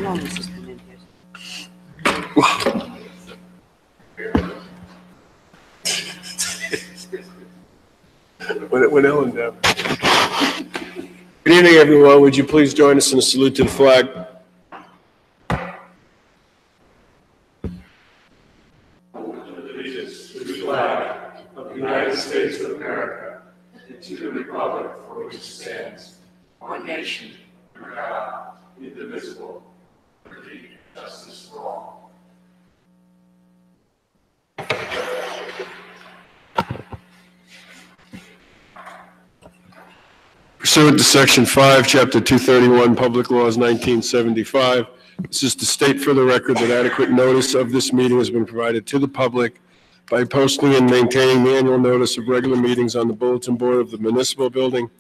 long has this been in here? When Ellen down. Good evening, everyone. Would you please join us in a salute to the flag? Allegiance to the flag of the United States of America and to the republic for which it stands, one nation, under God, indivisible, with liberty and justice for all. Pursuant to Section 5, Chapter 231, Public Laws 1975, this is to state for the record that adequate notice of this meeting has been provided to the public by posting and maintaining the annual notice of regular meetings on the bulletin board of the municipal building,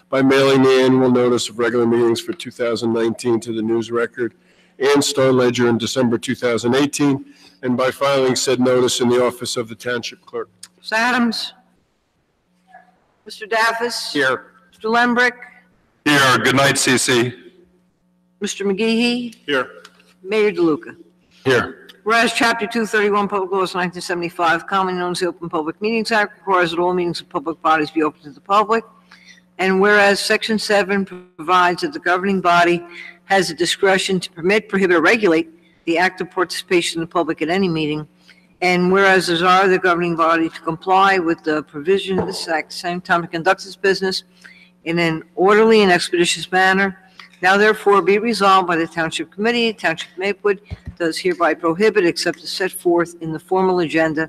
by mailing the annual notice of regular meetings for 2019 to the News Record and Star Ledger in December 2018, and by filing said notice in the office of the Township Clerk. Mr. Adams? Mr. Daffis? Here. Mr. Lembrick? Here. Good night, CC. Mr. McGehee? Here. Mayor DeLuca? Here. Whereas Chapter 231, Public Laws 1975, commonly known as the Open Public Meetings Act, requires that all meetings of public bodies be open to the public. And whereas Section 7 provides that the governing body has the discretion to permit, prohibit, or regulate the active participation of the public at any meeting. And whereas desire the governing body to comply with the provision of this act, at the same time it conducts its business in an orderly and expeditious manner, now therefore be resolved by the Township Committee, Township Maplewood does hereby prohibit, except as set forth in the formal agenda,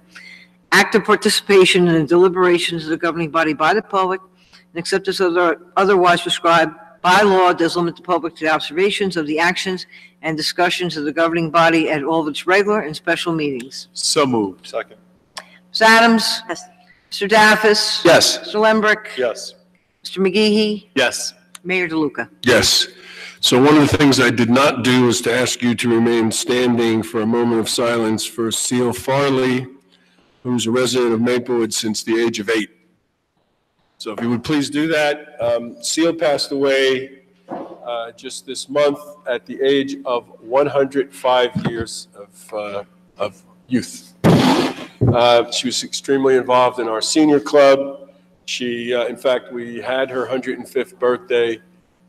active participation in the deliberations of the governing body by the public, and except as otherwise prescribed by law, does limit the public to the observations of the actions and discussions of the governing body at all of its regular and special meetings. So moved. Second. Ms. Adams? Yes. Mr. Daffis? Yes. Mr. Lembrick? Yes. Mr. McGehee? Yes. Mayor DeLuca? Yes. So one of the things I did not do is to ask you to remain standing for a moment of silence for Seal Farley, who's a resident of Maplewood since the age of 8. So if you would please do that. Seal passed away just this month at the age of 105 years of youth. She was extremely involved in our senior club. She, in fact, we had her 105th birthday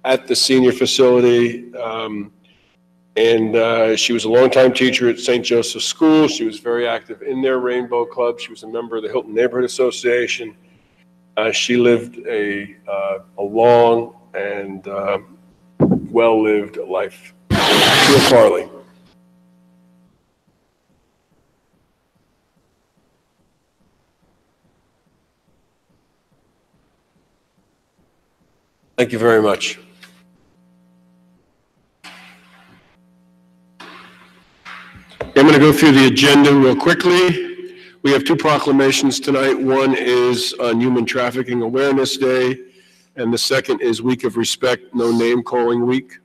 at the senior facility, and she was a longtime teacher at St. Joseph's School. She was very active in their Rainbow Club. She was a member of the Hilton Neighborhood Association. She lived a long and well-lived life. Seal Farley. Thank you very much. I'm going to go through the agenda real quickly. We have 2 proclamations tonight. One is on Human Trafficking Awareness Day, and the second is Week of Respect, No Name Calling Week.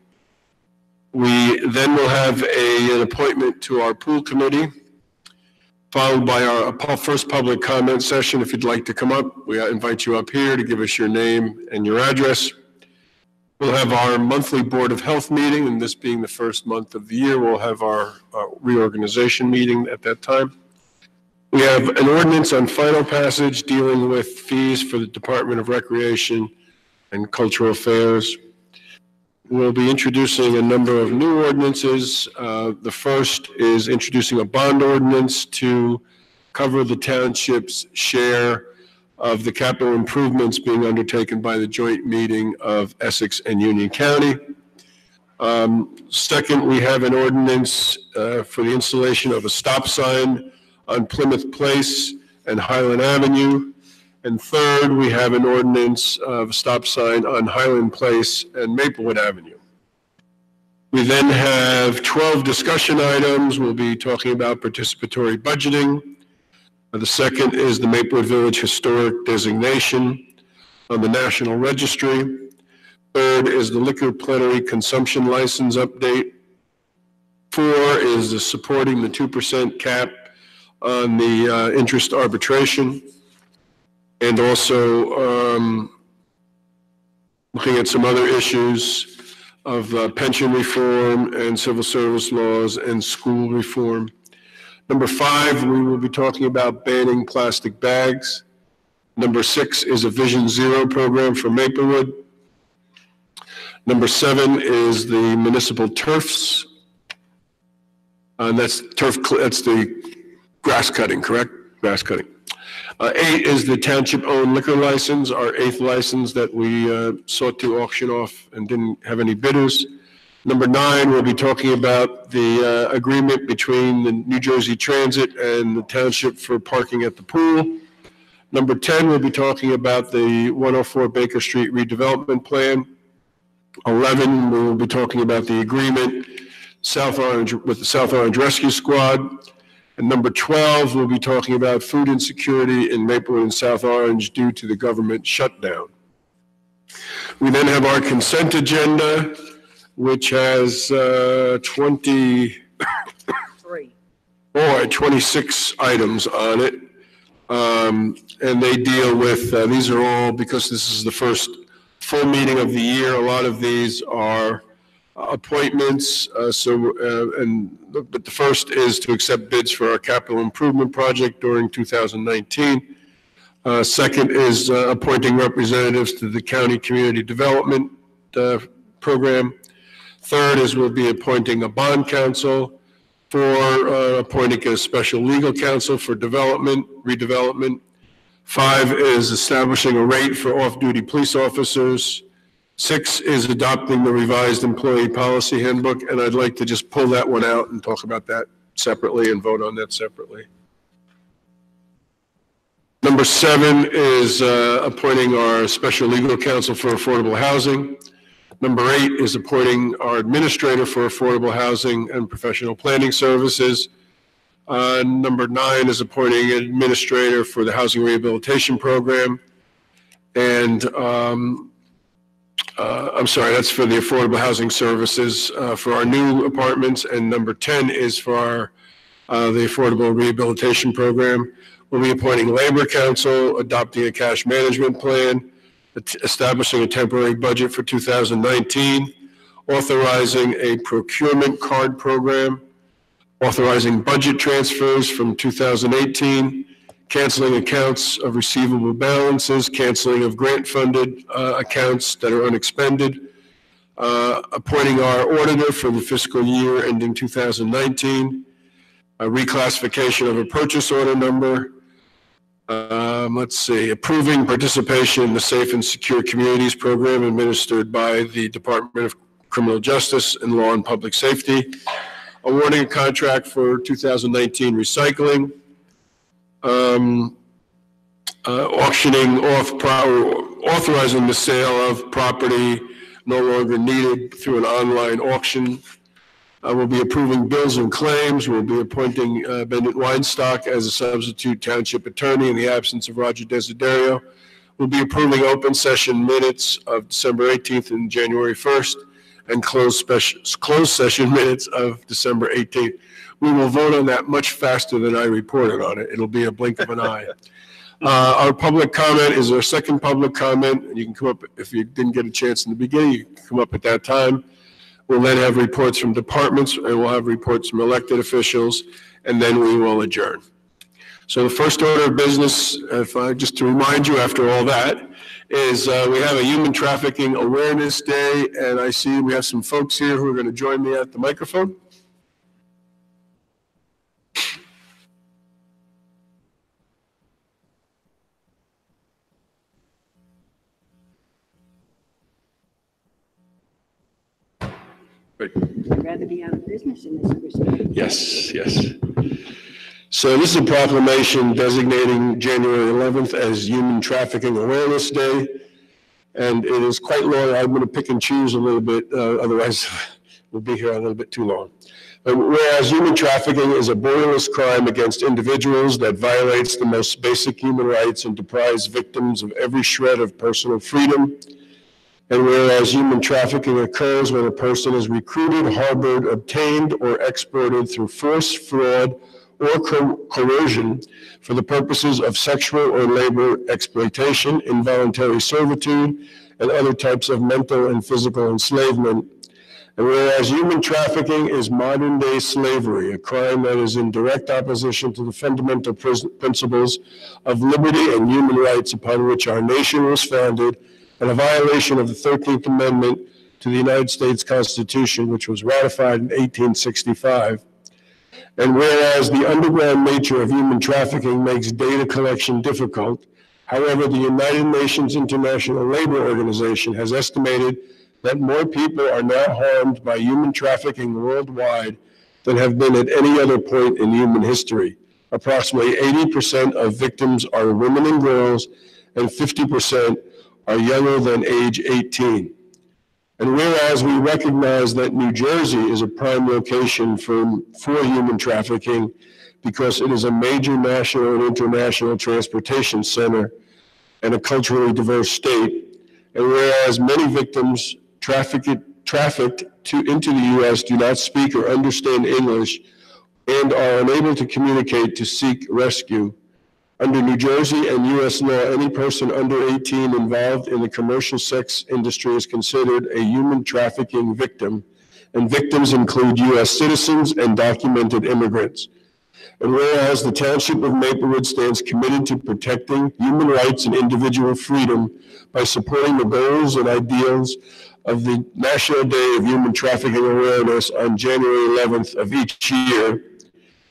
We then will have an appointment to our pool committee, followed by our first public comment session. If you'd like to come up, we invite you up here to give us your name and your address. We'll have our monthly Board of Health meeting, and this being the first month of the year, we'll have our reorganization meeting at that time. We have an ordinance on final passage dealing with fees for the Department of Recreation and Cultural Affairs. We'll be introducing a number of new ordinances. The first is introducing a bond ordinance to cover the township's share of the capital improvements being undertaken by the joint meeting of Essex and Union County. Second, we have an ordinance for the installation of a stop sign on Plymouth Place and Highland Avenue. And third, we have an ordinance of a stop sign on Highland Place and Maplewood Avenue. We then have 12 discussion items. We'll be talking about participatory budgeting. The second is the Maplewood Village Historic Designation on the National Registry. Third is the Liquor Plenary Consumption License Update. 4 is the supporting the 2% cap on the interest arbitration. And also looking at some other issues. of pension reform and civil service laws and school reform. Number 5, we will be talking about banning plastic bags. Number 6 is a Vision Zero program for Maplewood. Number 7 is the municipal turfs. And that's the grass cutting, correct? Grass cutting. 8 is the township-owned liquor license, our 8th license that we sought to auction off and didn't have any bidders. Number 9, we'll be talking about the agreement between the New Jersey Transit and the township for parking at the pool. Number 10, we'll be talking about the 104 Baker Street redevelopment plan. 11, we will be talking about the agreement with the South Orange Rescue Squad. And number 12, we'll be talking about food insecurity in Maplewood and South Orange due to the government shutdown. We then have our consent agenda, which has 26 items on it. And they deal with, these are all, because this is the first full meeting of the year, a lot of these are appointments. But the first is to accept bids for our capital improvement project during 2019. Second is appointing representatives to the county community development program. Third is we'll be appointing a bond counsel. 4, appointing a special legal counsel for redevelopment. 5 is establishing a rate for off-duty police officers. 6 is adopting the revised employee policy handbook, and I'd like to just pull that one out and talk about that separately and vote on that separately. Number 7 is appointing our special legal counsel for affordable housing. Number 8 is appointing our administrator for affordable housing and professional planning services. Number 9 is appointing an administrator for the housing rehabilitation program. And I'm sorry, that's for the affordable housing services for our new apartments. And number 10 is for the affordable rehabilitation program. We'll be appointing labor counsel, adopting a cash management plan, establishing a temporary budget for 2019, authorizing a procurement card program, authorizing budget transfers from 2018, canceling accounts of receivable balances, canceling of grant-funded accounts that are unexpended, appointing our auditor for the fiscal year ending 2019, a reclassification of a purchase order number, approving participation in the Safe and Secure Communities program administered by the Department of Criminal Justice and Law and Public Safety, awarding a contract for 2019 recycling, auctioning off, authorizing the sale of property no longer needed through an online auction. We'll be approving bills and claims. We'll be appointing Bennett Weinstock as a substitute township attorney in the absence of Roger Desiderio. We'll be approving open session minutes of December 18th and January 1st and closed session minutes of December 18th. We will vote on that much faster than I reported on it. It'll be a blink of an eye. Our public comment is our second public comment. And you can come up, if you didn't get a chance in the beginning, you can come up at that time. We'll then have reports from departments, and we'll have reports from elected officials, and then we will adjourn. So the first order of business, just to remind you after all that, is we have a Human Trafficking Awareness Day, and I see we have some folks here who are going to join me at the microphone. I'd rather be out of business in this respect. Yes, yes. So this is a proclamation designating January 11th as Human Trafficking Awareness Day. And it is quite long. I'm going to pick and choose a little bit, otherwise we'll be here a little bit too long. But whereas human trafficking is a borderless crime against individuals that violates the most basic human rights and deprives victims of every shred of personal freedom, and whereas human trafficking occurs when a person is recruited, harbored, obtained, or exported through force, fraud, or coercion for the purposes of sexual or labor exploitation, involuntary servitude, and other types of mental and physical enslavement, And whereas human trafficking is modern-day slavery, a crime that is in direct opposition to the fundamental principles of liberty and human rights upon which our nation was founded, and a violation of the 13th Amendment to the United States Constitution, which was ratified in 1865. And whereas the underground nature of human trafficking makes data collection difficult, however, the United Nations International Labor Organization has estimated that more people are now harmed by human trafficking worldwide than have been at any other point in human history. Approximately 80% of victims are women and girls, and 50% are younger than age 18. And whereas we recognize that New Jersey is a prime location for human trafficking because it is a major national and international transportation center and a culturally diverse state, and whereas many victims trafficked into the U.S. do not speak or understand English and are unable to communicate to seek rescue, under New Jersey and U.S. law, any person under 18 involved in the commercial sex industry is considered a human trafficking victim, and victims include U.S. citizens and documented immigrants. And whereas the Township of Maplewood stands committed to protecting human rights and individual freedom by supporting the goals and ideals of the National Day of Human Trafficking Awareness on January 11th of each year,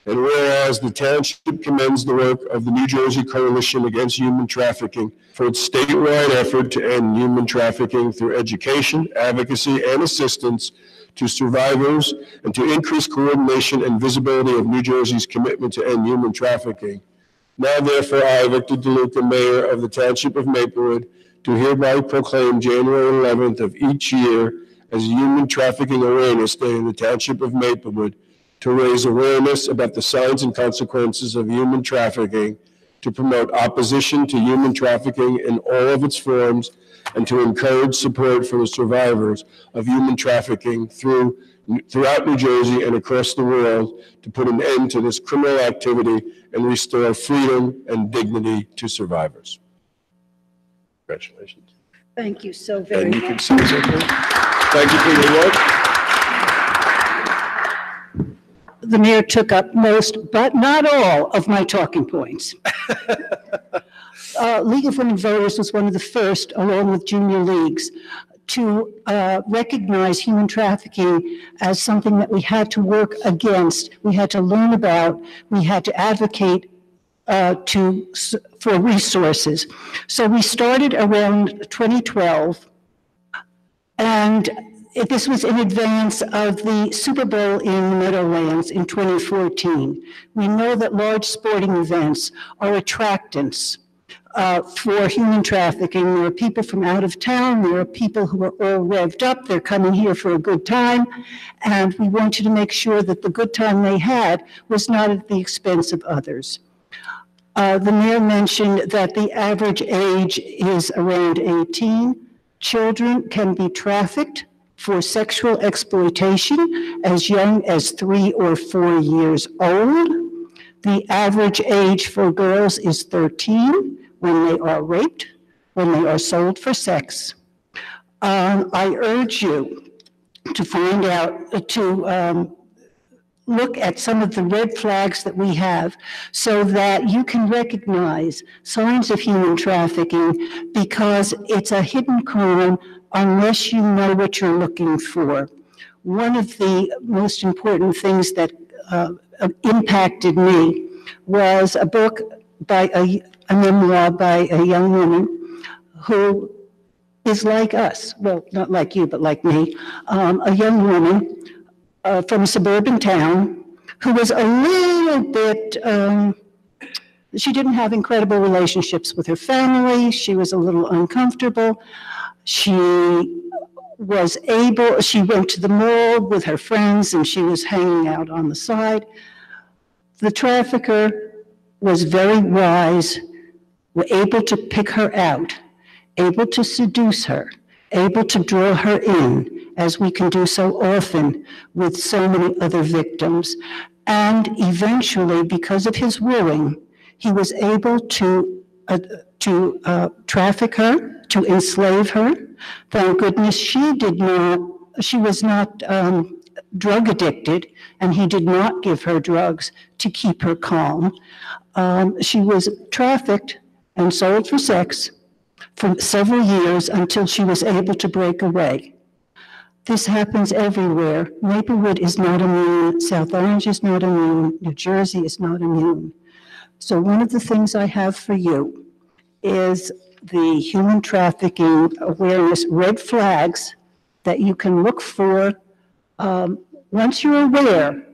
and whereas the Township commends the work of the New Jersey Coalition Against Human Trafficking for its statewide effort to end human trafficking through education, advocacy, and assistance to survivors, and to increase coordination and visibility of New Jersey's commitment to end human trafficking. Now, therefore, I, Victor DeLuca, Mayor of the Township of Maplewood, do hereby proclaim January 11th of each year as Human Trafficking Awareness Day in the Township of Maplewood, to raise awareness about the signs and consequences of human trafficking, to promote opposition to human trafficking in all of its forms, and to encourage support for the survivors of human trafficking throughout New Jersey and across the world, to put an end to this criminal activity and restore freedom and dignity to survivors. Congratulations. Thank you so very And you can much. say something. Thank you for your work. The mayor took up most, but not all, of my talking points. League of Women Voters was one of the first, along with junior leagues, to recognize human trafficking as something that we had to work against, we had to learn about, we had to advocate for resources. So we started around 2012, and this was in advance of the Super Bowl in the Meadowlands in 2014. We know that large sporting events are attractants for human trafficking. There are people from out of town, there are people who are all revved up, they're coming here for a good time, and we wanted to make sure that the good time they had was not at the expense of others. The mayor mentioned that the average age is around 18. Children can be trafficked for sexual exploitation as young as 3 or 4 years old. The average age for girls is 13 when they are raped, when they are sold for sex. I urge you to find out, to look at some of the red flags that we have so that you can recognize signs of human trafficking, because it's a hidden crime unless you know what you're looking for. One of the most important things that impacted me was a book by a memoir by a young woman who is like us, well, not like you, but like me, a young woman from a suburban town who was a little bit, she didn't have incredible relationships with her family. She was a little uncomfortable. She went to the mall with her friends and she was hanging out on the side. The trafficker was very wise, were able to pick her out, able to seduce her, able to draw her in, as we can do so often with so many other victims. And eventually, because of his wooing, he was able to traffic her, to enslave her. Thank goodness she did not she was not drug addicted, and he did not give her drugs to keep her calm. She was trafficked and sold for sex for several years until she was able to break away. This happens everywhere. Maplewood is not immune. South Orange is not immune. New Jersey is not immune. So one of the things I have for you is the human trafficking awareness red flags that you can look for. Once you're aware,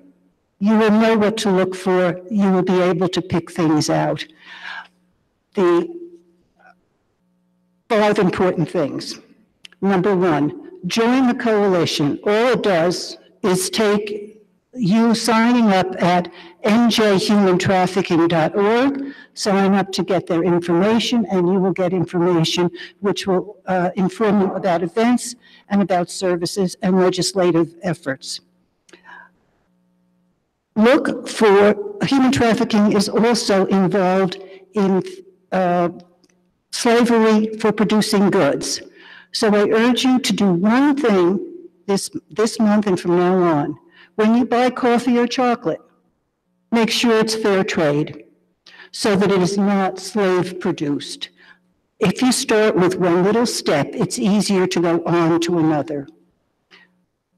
you will know what to look for. You will be able to pick things out. The 5 important things. Number 1, join the coalition. All it does is take you signing up at njhumantrafficking.org, sign up to get their information, and you will get information which will inform you about events and about services and legislative efforts. Look for, human trafficking is also involved in slavery for producing goods. So I urge you to do one thing this month and from now on. When you buy coffee or chocolate, make sure it's fair trade so that it is not slave produced. If you start with one little step, it's easier to go on to another.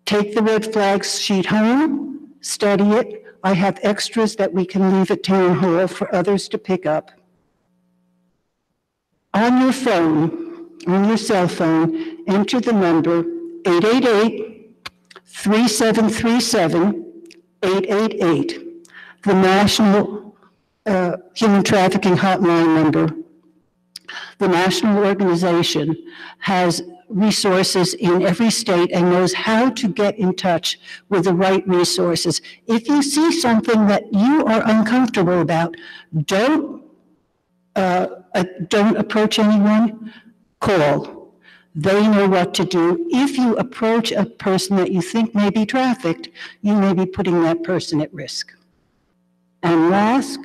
Take the red flags sheet home, study it. I have extras that we can leave at Town Hall for others to pick up. On your phone, on your cell phone, enter the number 888-3737-888, the National Human Trafficking Hotline number. The national organization has resources in every state and knows how to get in touch with the right resources. If you see something that you are uncomfortable about, don't approach anyone, call. They know what to do. If you approach a person that you think may be trafficked, you may be putting that person at risk. And last,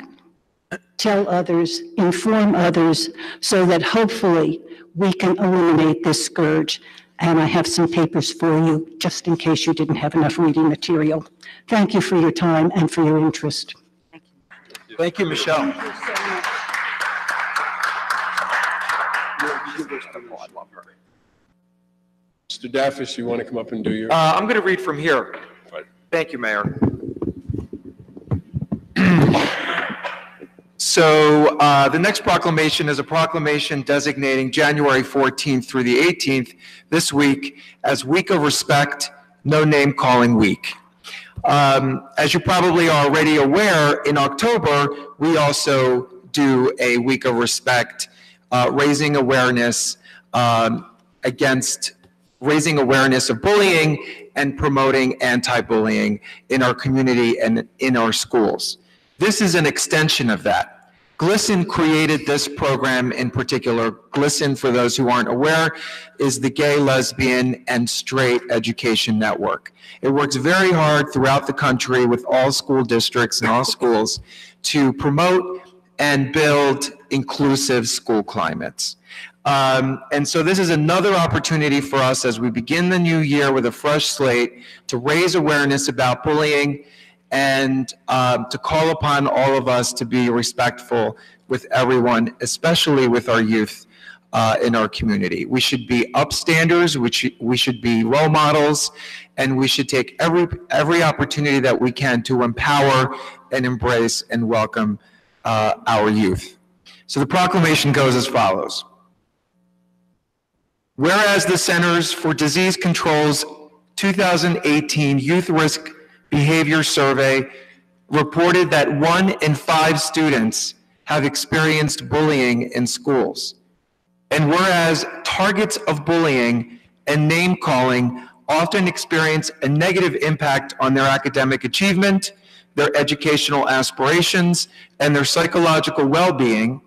tell others, inform others, so that hopefully we can eliminate this scourge. And I have some papers for you, just in case you didn't have enough reading material. Thank you for your time and for your interest. Thank you, Michelle. Mr. Daffis, you want to come up and do your? I'm going to read from here. Thank you, Mayor. So the next proclamation is a proclamation designating January 14th through the 18th this week as Week of Respect, No Name Calling Week. As you probably are already aware, in October, we also do a Week of Respect, raising awareness raising awareness of bullying and promoting anti-bullying in our community and in our schools. This is an extension of that. GLSEN created this program in particular. GLSEN, for those who aren't aware, is the Gay, Lesbian, and Straight Education Network. It works very hard throughout the country with all school districts and all schools to promote and build inclusive school climates. And so this is another opportunity for us as we begin the new year with a fresh slate to raise awareness about bullying and to call upon all of us to be respectful with everyone, especially with our youth in our community. We should be upstanders, we should be role models, and we should take every opportunity that we can to empower and embrace and welcome our youth. So the proclamation goes as follows. Whereas the Centers for Disease Control's 2018 Youth Risk Behavior Survey reported that 1 in 5 students have experienced bullying in schools. And whereas targets of bullying and name-calling often experience a negative impact on their academic achievement, their educational aspirations, and their psychological well-being,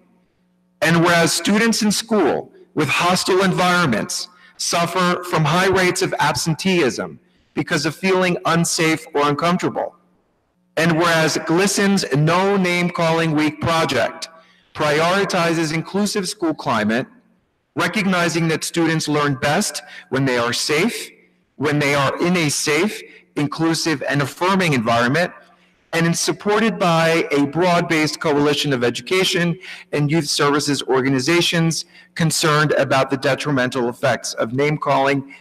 and whereas students in school with hostile environments suffer from high rates of absenteeism because of feeling unsafe or uncomfortable. And whereas GLSEN's No Name Calling Week project prioritizes inclusive school climate, recognizing that students learn best when they are safe, when they are in a safe, inclusive, and affirming environment, and is supported by a broad-based coalition of education and youth services organizations concerned about the detrimental effects of name-calling.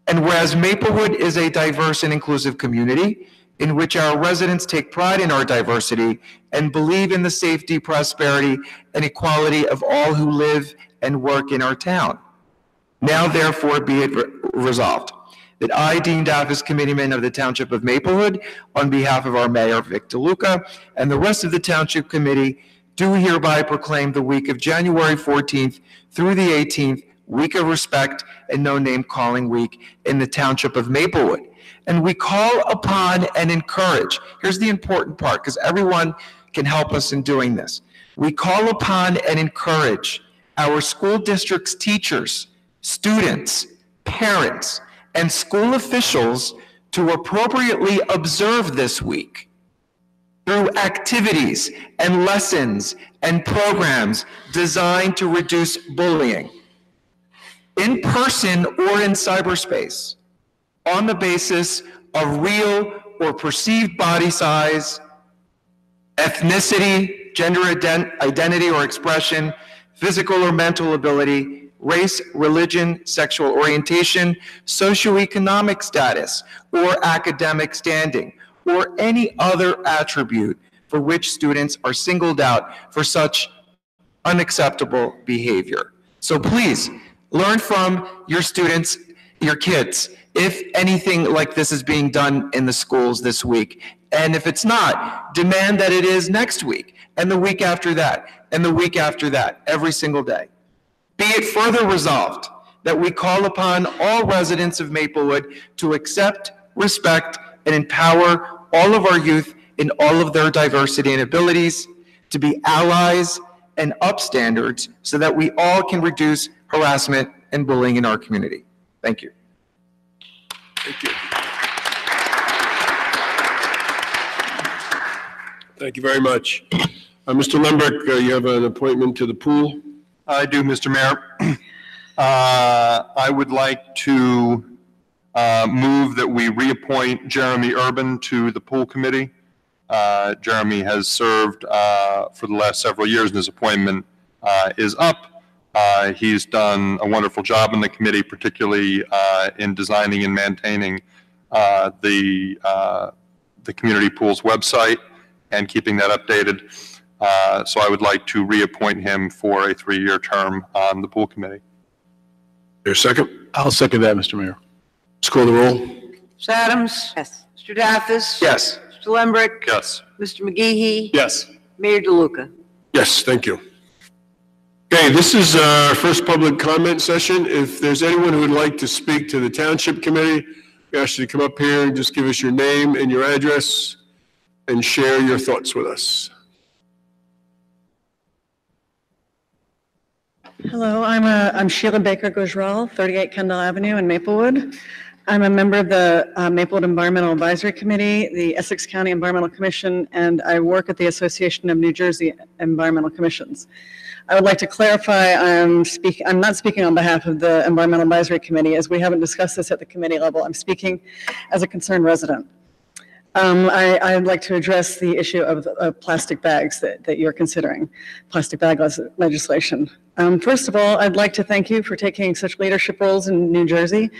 And whereas Maplewood is a diverse and inclusive community in which our residents take pride in our diversity and believe in the safety, prosperity, and equality of all who live and work in our town. Now therefore be it resolved that I, Dean Davis, committeeman of the Township of Maplewood, on behalf of our Mayor, Vic DeLuca, and the rest of the Township Committee, do hereby proclaim the week of January 14th through the 18th, Week of Respect and No Name Calling Week in the Township of Maplewood. And we call upon and encourage, here's the important part, because everyone can help us in doing this. We call upon and encourage our school district's teachers, students, parents, and school officials to appropriately observe this week through activities and lessons and programs designed to reduce bullying in person or in cyberspace on the basis of real or perceived body size, ethnicity, gender identity or expression, physical or mental ability, race, religion, sexual orientation, socioeconomic status, or academic standing, or any other attribute for which students are singled out for such unacceptable behavior. So please, learn from your students, your kids, if anything like this is being done in the schools this week. And if it's not, demand that it is next week, and the week after that, and the week after that, every single day. Be it further resolved that we call upon all residents of Maplewood to accept, respect, and empower all of our youth in all of their diversity and abilities, to be allies and up standards so that we all can reduce harassment and bullying in our community. Thank you. Thank you. Thank you very much. Mr. Lembrick, you have an appointment to the pool? I do, Mr. Mayor. I would like to move that we reappoint Jeremy Urban to the pool committee. Jeremy has served for the last several years, and his appointment is up. He's done a wonderful job in the committee, particularly in designing and maintaining the community pools website and keeping that updated. So I would like to reappoint him for a 3-year term on the pool committee. Your second? I'll second that, Mr. Mayor. Let's call the roll. Ms. Adams? Yes. Mr. Daffis? Yes. Mr. Lembrick? Yes. Mr. McGehee? Yes. Mayor DeLuca? Yes, thank you. Okay, this is our first public comment session. If there's anyone who would like to speak to the Township Committee, we ask you to come up here and just give us your name and your address and share your thoughts with us. Hello, I'm Sheila Baker Gujral, 38 Kendall Avenue in Maplewood. I'm a member of the Maplewood Environmental Advisory Committee, the Essex County Environmental Commission, and I work at the Association of New Jersey Environmental Commissions. I would like to clarify, I'm not speaking on behalf of the Environmental Advisory Committee, as we haven't discussed this at the committee level. I'm speaking as a concerned resident. I'd like to address the issue of plastic bags that you're considering, plastic bag legislation. First of all, I'd like to thank you for taking such leadership roles in New Jersey.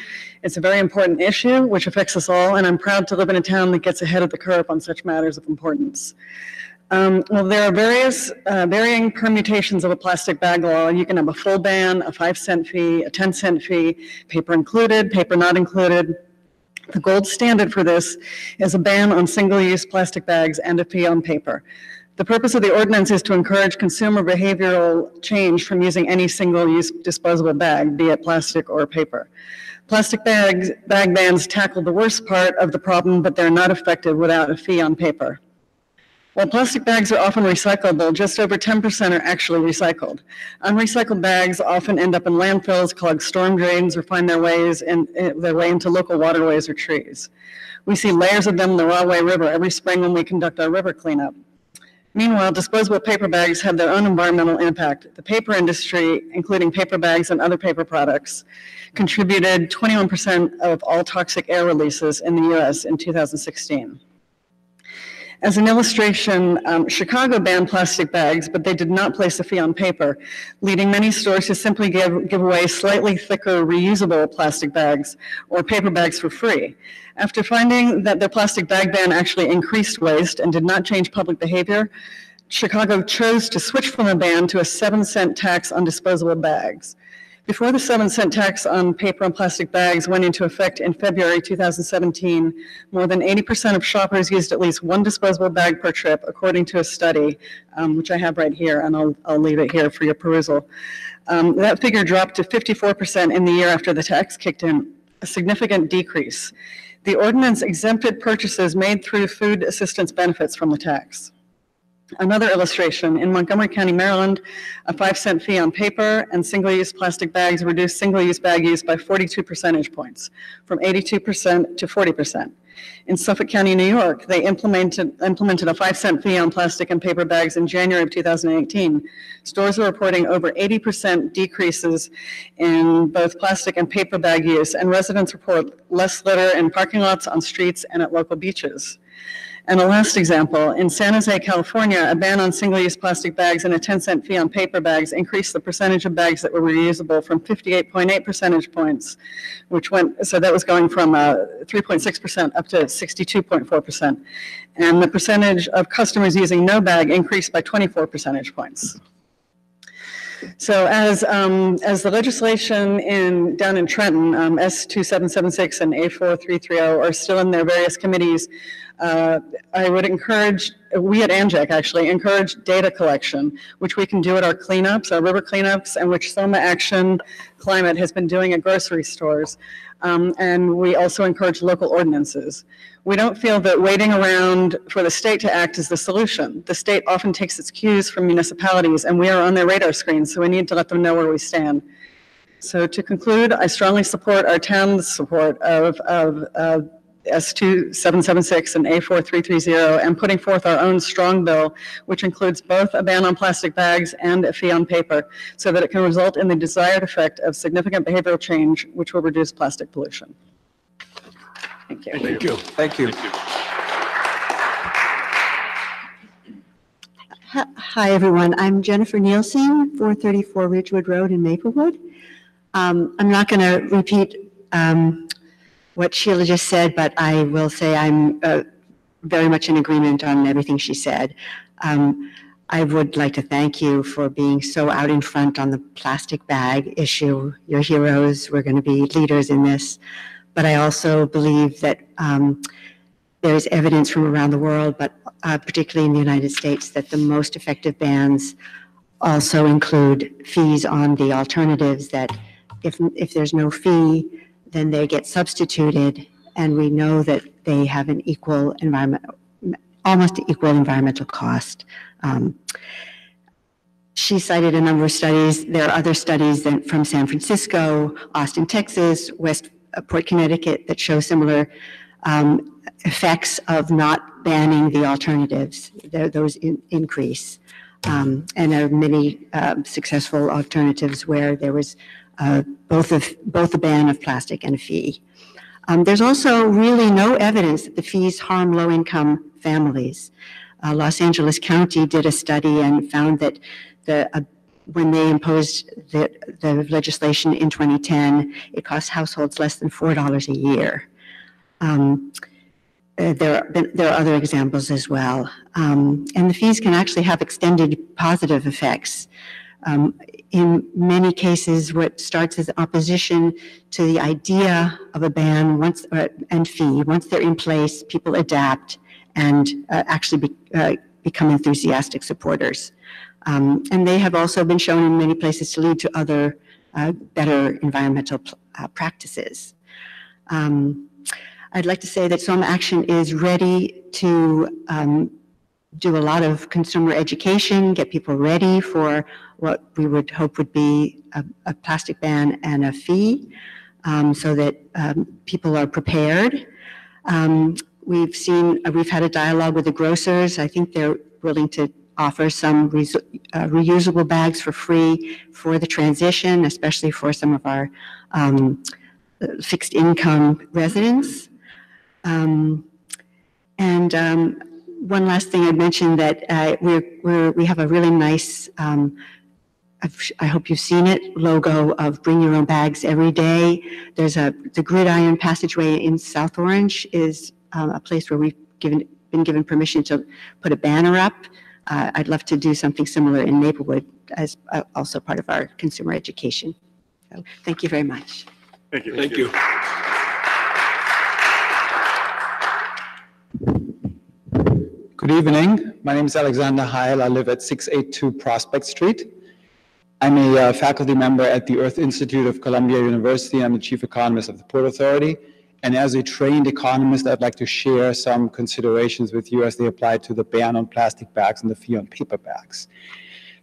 It's a very important issue which affects us all, and I'm proud to live in a town that gets ahead of the curve on such matters of importance. Well, there are varying permutations of a plastic bag law. You can have a full ban, a 5-cent fee, a 10-cent fee, paper included, paper not included. The gold standard for this is a ban on single-use plastic bags and a fee on paper. The purpose of the ordinance is to encourage consumer behavioral change from using any single-use disposable bag, be it plastic or paper. Plastic bag bans tackle the worst part of the problem, but they're not effective without a fee on paper. While plastic bags are often recyclable, just over 10% are actually recycled. Unrecycled bags often end up in landfills, clog storm drains, or find their way into local waterways or trees. We see layers of them in the Rahway River every spring when we conduct our river cleanup. Meanwhile, disposable paper bags have their own environmental impact. The paper industry, including paper bags and other paper products, contributed 21% of all toxic air releases in the U.S. in 2016. As an illustration, Chicago banned plastic bags, but they did not place a fee on paper, leading many stores to simply give away slightly thicker reusable plastic bags or paper bags for free. After finding that their plastic bag ban actually increased waste and did not change public behavior, Chicago chose to switch from a ban to a 7-cent tax on disposable bags. Before the 7-cent tax on paper and plastic bags went into effect in February 2017, more than 80% of shoppers used at least one disposable bag per trip, according to a study, which I have right here, and I'll leave it here for your perusal. That figure dropped to 54% in the year after the tax kicked in, a significant decrease. The ordinance exempted purchases made through food assistance benefits from the tax. Another illustration, in Montgomery County, Maryland, a 5-cent fee on paper and single-use plastic bags reduced single-use bag use by 42 percentage points, from 82% to 40%. In Suffolk County, New York, they implemented a 5-cent fee on plastic and paper bags in January of 2018. Stores are reporting over 80% decreases in both plastic and paper bag use, and residents report less litter in parking lots, on streets, and at local beaches. And a last example, in San Jose, California, a ban on single-use plastic bags and a 10-cent fee on paper bags increased the percentage of bags that were reusable from 58.8 percentage points, so that was going from 3.6% up to 62.4%. And the percentage of customers using no bag increased by 24 percentage points. So as the legislation down in Trenton, S2776 and A4330 are still in their various committees, I would encourage, we at ANJAC actually, encourage data collection, which we can do at our cleanups, our river cleanups, and which Soma Action Climate has been doing at grocery stores. And we also encourage local ordinances. We don't feel that waiting around for the state to act is the solution. The state often takes its cues from municipalities, and we are on their radar screen, so we need to let them know where we stand. So to conclude, I strongly support our town's support of S2776 and A4330 and putting forth our own strong bill, which includes both a ban on plastic bags and a fee on paper, so that it can result in the desired effect of significant behavioral change, which will reduce plastic pollution. Thank you. Thank you. Thank you. Hi, everyone. I'm Jennifer Nielsen, 434 Ridgewood Road in Maplewood. I'm not going to repeat what Sheila just said, but I will say I'm very much in agreement on everything she said. I would like to thank you for being so out in front on the plastic bag issue. You're heroes. We're going to be leaders in this. But I also believe that there's evidence from around the world, but particularly in the United States, that the most effective bans also include fees on the alternatives, that if there's no fee, then they get substituted, and we know that they have an equal almost equal environmental cost. She cited a number of studies. There are other studies from San Francisco, Austin, Texas, Westport, Connecticut, that show similar effects of not banning the alternatives. Those increase. And there are many successful alternatives where there was both a ban of plastic and a fee. There's also really no evidence that the fees harm low-income families. Los Angeles County did a study and found that when they imposed the legislation in 2010, it cost households less than $4 a year. There are other examples as well. And the fees can actually have extended positive effects. In many cases, what starts as opposition to the idea of a ban and fee, once they're in place, people adapt and actually become enthusiastic supporters. And they have also been shown in many places to lead to other better environmental practices. I'd like to say that Soma Action is ready to do a lot of consumer education, get people ready for what we would hope would be a plastic ban and a fee, so that people are prepared. We've had a dialogue with the grocers. I think they're willing to offer some reusable bags for free for the transition, especially for some of our fixed income residents. One last thing I'd mention that we have a really nice, I hope you've seen it, logo of Bring Your Own Bags Every Day. There's the Gridiron Passageway in South Orange is a place where we've been given permission to put a banner up. I'd love to do something similar in Maplewood as also part of our consumer education. So thank you very much. Thank you. Thank you. Good evening. My name is Alexander Heil. I live at 682 Prospect Street. I'm a faculty member at the Earth Institute of Columbia University. I'm the chief economist of the Port Authority. And as a trained economist, I'd like to share some considerations with you as they apply to the ban on plastic bags and the fee on paper bags.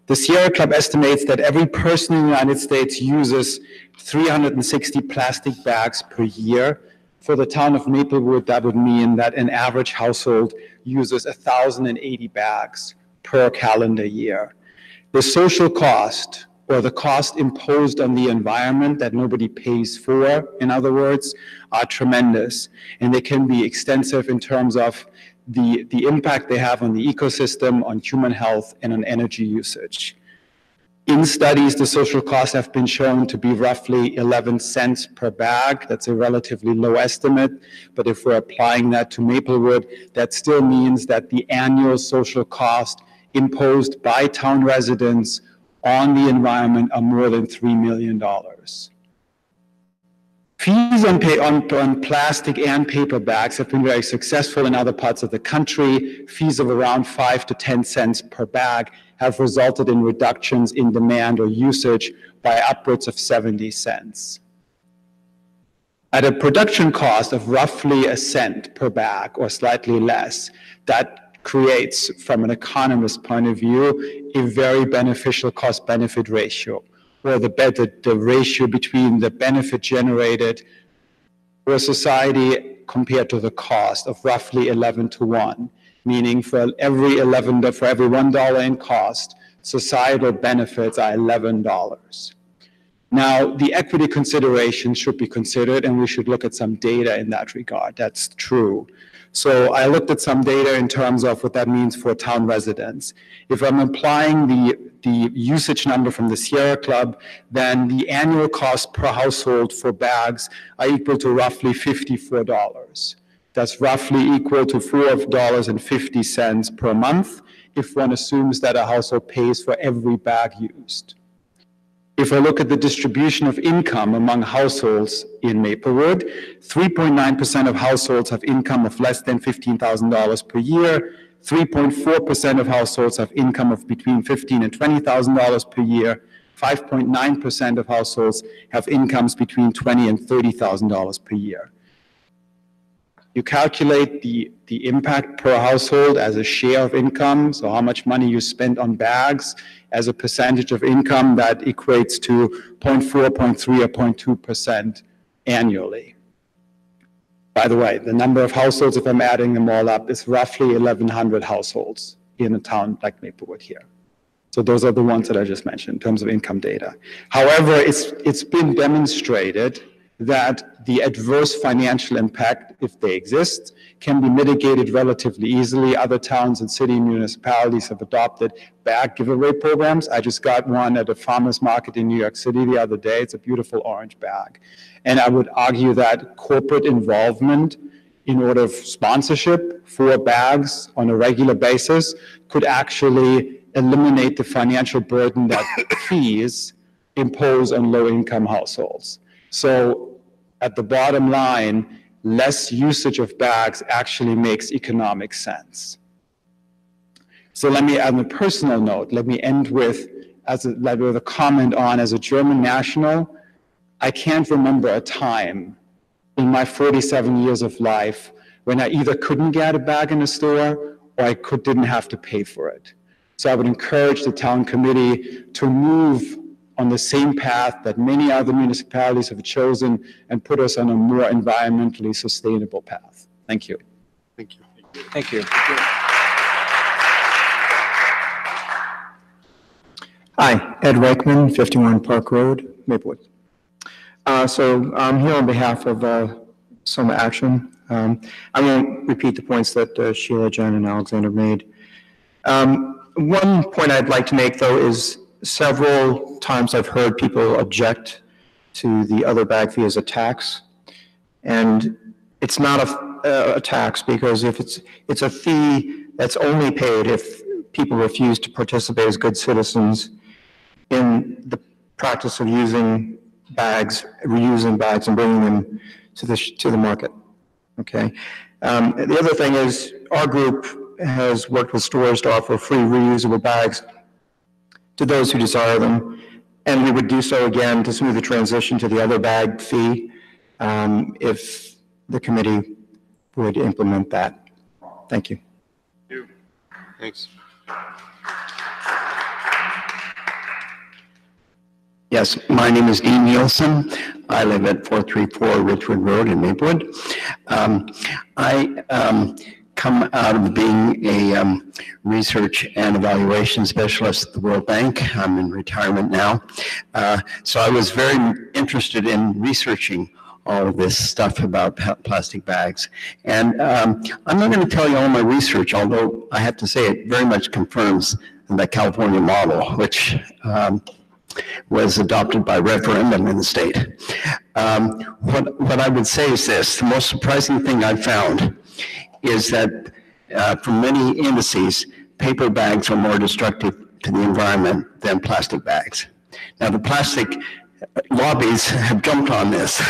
The Sierra Club estimates that every person in the United States uses 360 plastic bags per year. For the town of Maplewood, that would mean that an average household uses 1,080 bags per calendar year. The social cost, or the cost imposed on the environment that nobody pays for, in other words, are tremendous. And they can be extensive in terms of the impact they have on the ecosystem, on human health, and on energy usage. In studies, the social costs have been shown to be roughly 11 cents per bag. That's a relatively low estimate, but if we're applying that to Maplewood, that still means that the annual social cost imposed by town residents on the environment are more than $3 million. Fees on plastic and paper bags have been very successful in other parts of the country. Fees of around 5 to 10 cents per bag have resulted in reductions in demand or usage by upwards of 70 cents. At a production cost of roughly a cent per bag or slightly less, that creates, from an economist's point of view, a very beneficial cost-benefit ratio, or the ratio between the benefit generated for society compared to the cost of roughly 11 to 1, meaning for every $1 in cost, societal benefits are $11. Now, the equity considerations should be considered, and we should look at some data in that regard. That's true. So I looked at some data in terms of what that means for town residents. If I'm applying the usage number from the Sierra Club, then the annual cost per household for bags are equal to roughly $54. That's roughly equal to $4.50 per month if one assumes that a household pays for every bag used. If I look at the distribution of income among households in Maplewood, 3.9% of households have income of less than $15,000 per year, 3.4% of households have income of between $15,000 and $20,000 per year, 5.9% of households have incomes between $20,000 and $30,000 per year. You calculate the impact per household as a share of income, so how much money you spend on bags as a percentage of income, that equates to 0.4, 0.3, or 0.2% annually. By the way, the number of households, if I'm adding them all up, is roughly 1,100 households in a town like Maplewood here. So those are the ones that I just mentioned in terms of income data. However, it's been demonstrated that the adverse financial impact, if they exist, can be mitigated relatively easily. Other towns and city municipalities have adopted bag giveaway programs. I just got one at a farmer's market in New York City the other day. It's a beautiful orange bag. And I would argue that corporate involvement in order of sponsorship for bags on a regular basis could actually eliminate the financial burden that fees impose on low-income households. So at the bottom line, less usage of bags actually makes economic sense. So let me, on a personal note, let me end with a comment on, as a German national, I can't remember a time in my 47 years of life when I either couldn't get a bag in a store or I didn't have to pay for it. So I would encourage the town committee to move on the same path that many other municipalities have chosen and put us on a more environmentally sustainable path. Thank you. Thank you. Thank you. Hi, Ed Reichman, 51 Park Road, Maplewood. So I'm here on behalf of Soma Action. I won't repeat the points that Sheila, Jen, and Alexander made. One point I'd like to make, though, is several times I've heard people object to the other bag fee as a tax. And it's not a tax, because if it's a fee that's only paid if people refuse to participate as good citizens in the practice of using bags, reusing bags, and bringing them to the market. Okay. The other thing is, our group has worked with stores to offer free reusable bags to those who desire them, and we would do so again to smooth the transition to the other bag fee if the committee would implement that. Thank you. Thanks. Yes, my name is Dean Nielsen. I live at 434 Ridgewood Road in Maplewood. I come out of being a research and evaluation specialist at the World Bank. I'm in retirement now. So I was very interested in researching all of this stuff about plastic bags. And I'm not going to tell you all my research, although I have to say it very much confirms the California model, which was adopted by referendum in the state. What I would say is this: the most surprising thing I found is that from many indices, paper bags are more destructive to the environment than plastic bags. Now, the plastic lobbies have jumped on this,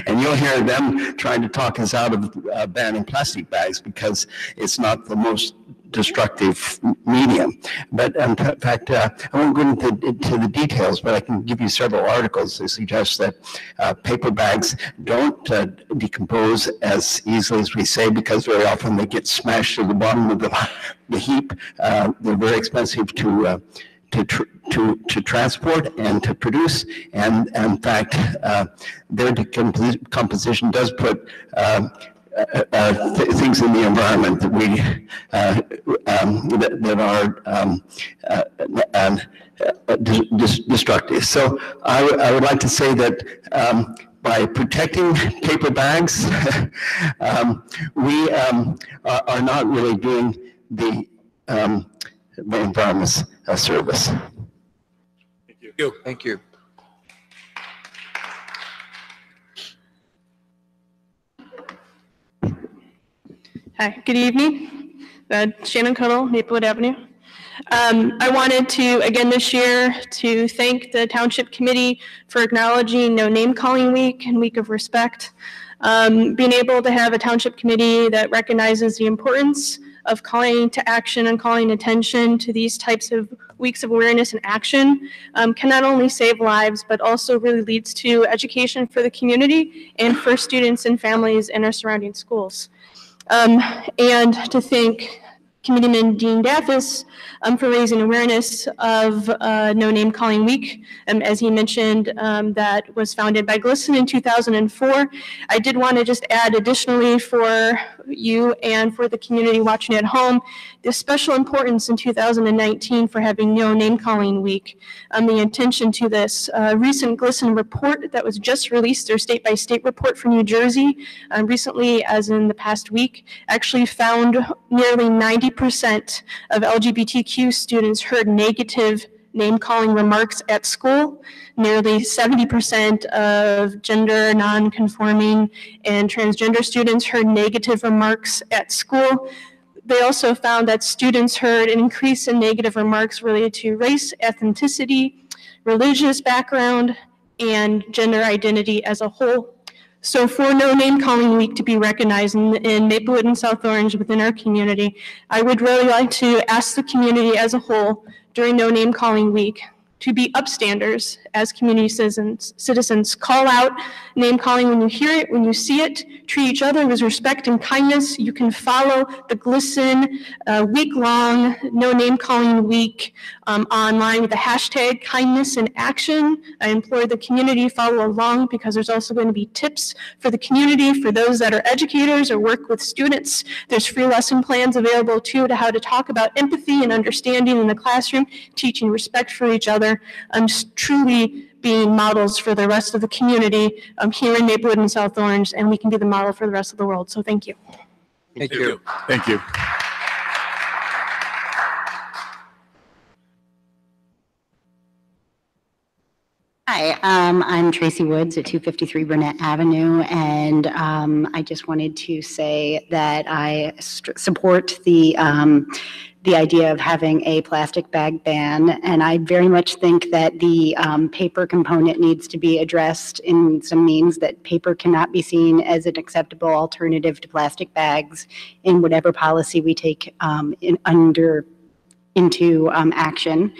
and you'll hear them trying to talk us out of banning plastic bags because it's not the most destructive medium. But in fact, I won't go into the details, but I can give you several articles that suggest that paper bags don't decompose as easily as we say, because very often they get smashed to the bottom of the heap. They're very expensive to transport and to produce, and in fact, their decomposition does put things in the environment that we that are destructive. So I would like to say that by protecting paper bags, we are not really doing the environment's a service. Thank you. Thank you. Hi, good evening. Shannon Cuddle, Maplewood Avenue. I wanted to, again this year, to thank the Township Committee for acknowledging No Name Calling Week and Week of Respect. Being able to have a Township Committee that recognizes the importance of calling to action and calling attention to these types of weeks of awareness and action can not only save lives, but also really leads to education for the community and for students and families in our surrounding schools. And to thank Committeeman Dean Daffis for raising awareness of No Name Calling Week. As he mentioned, that was founded by GLSEN in 2004. I did want to just add additionally for you and for the community watching at home, the special importance in 2019 for having No Name Calling Week. The intention to this recent GLSEN report that was just released, their state-by-state report for New Jersey, recently, as in the past week, actually found nearly 90% of LGBTQ students heard negative name-calling remarks at school. Nearly 70% of gender non-conforming and transgender students heard negative remarks at school. They also found that students heard an increase in negative remarks related to race, ethnicity, religious background, and gender identity as a whole. So for No Name Calling Week to be recognized in Maplewood and South Orange within our community, I would really like to ask the community as a whole during No Name Calling Week to be upstanders as community citizens. Call out name calling when you hear it, when you see it. Treat each other with respect and kindness. You can follow the GLSEN week-long No Name Calling Week online with the hashtag kindness in action. I implore the community to follow along because there's also going to be tips for the community, for those that are educators or work with students. There's free lesson plans available too to how to talk about empathy and understanding in the classroom, teaching respect for each other, truly being models for the rest of the community here in Maplewood and South Orange, and we can be the model for the rest of the world. So thank you. Thank you. Thank you. Hi, I'm Tracy Woods at 253 Burnett Avenue, and I just wanted to say that I support the idea of having a plastic bag ban, and I very much think that the paper component needs to be addressed in some means that paper cannot be seen as an acceptable alternative to plastic bags in whatever policy we take into action.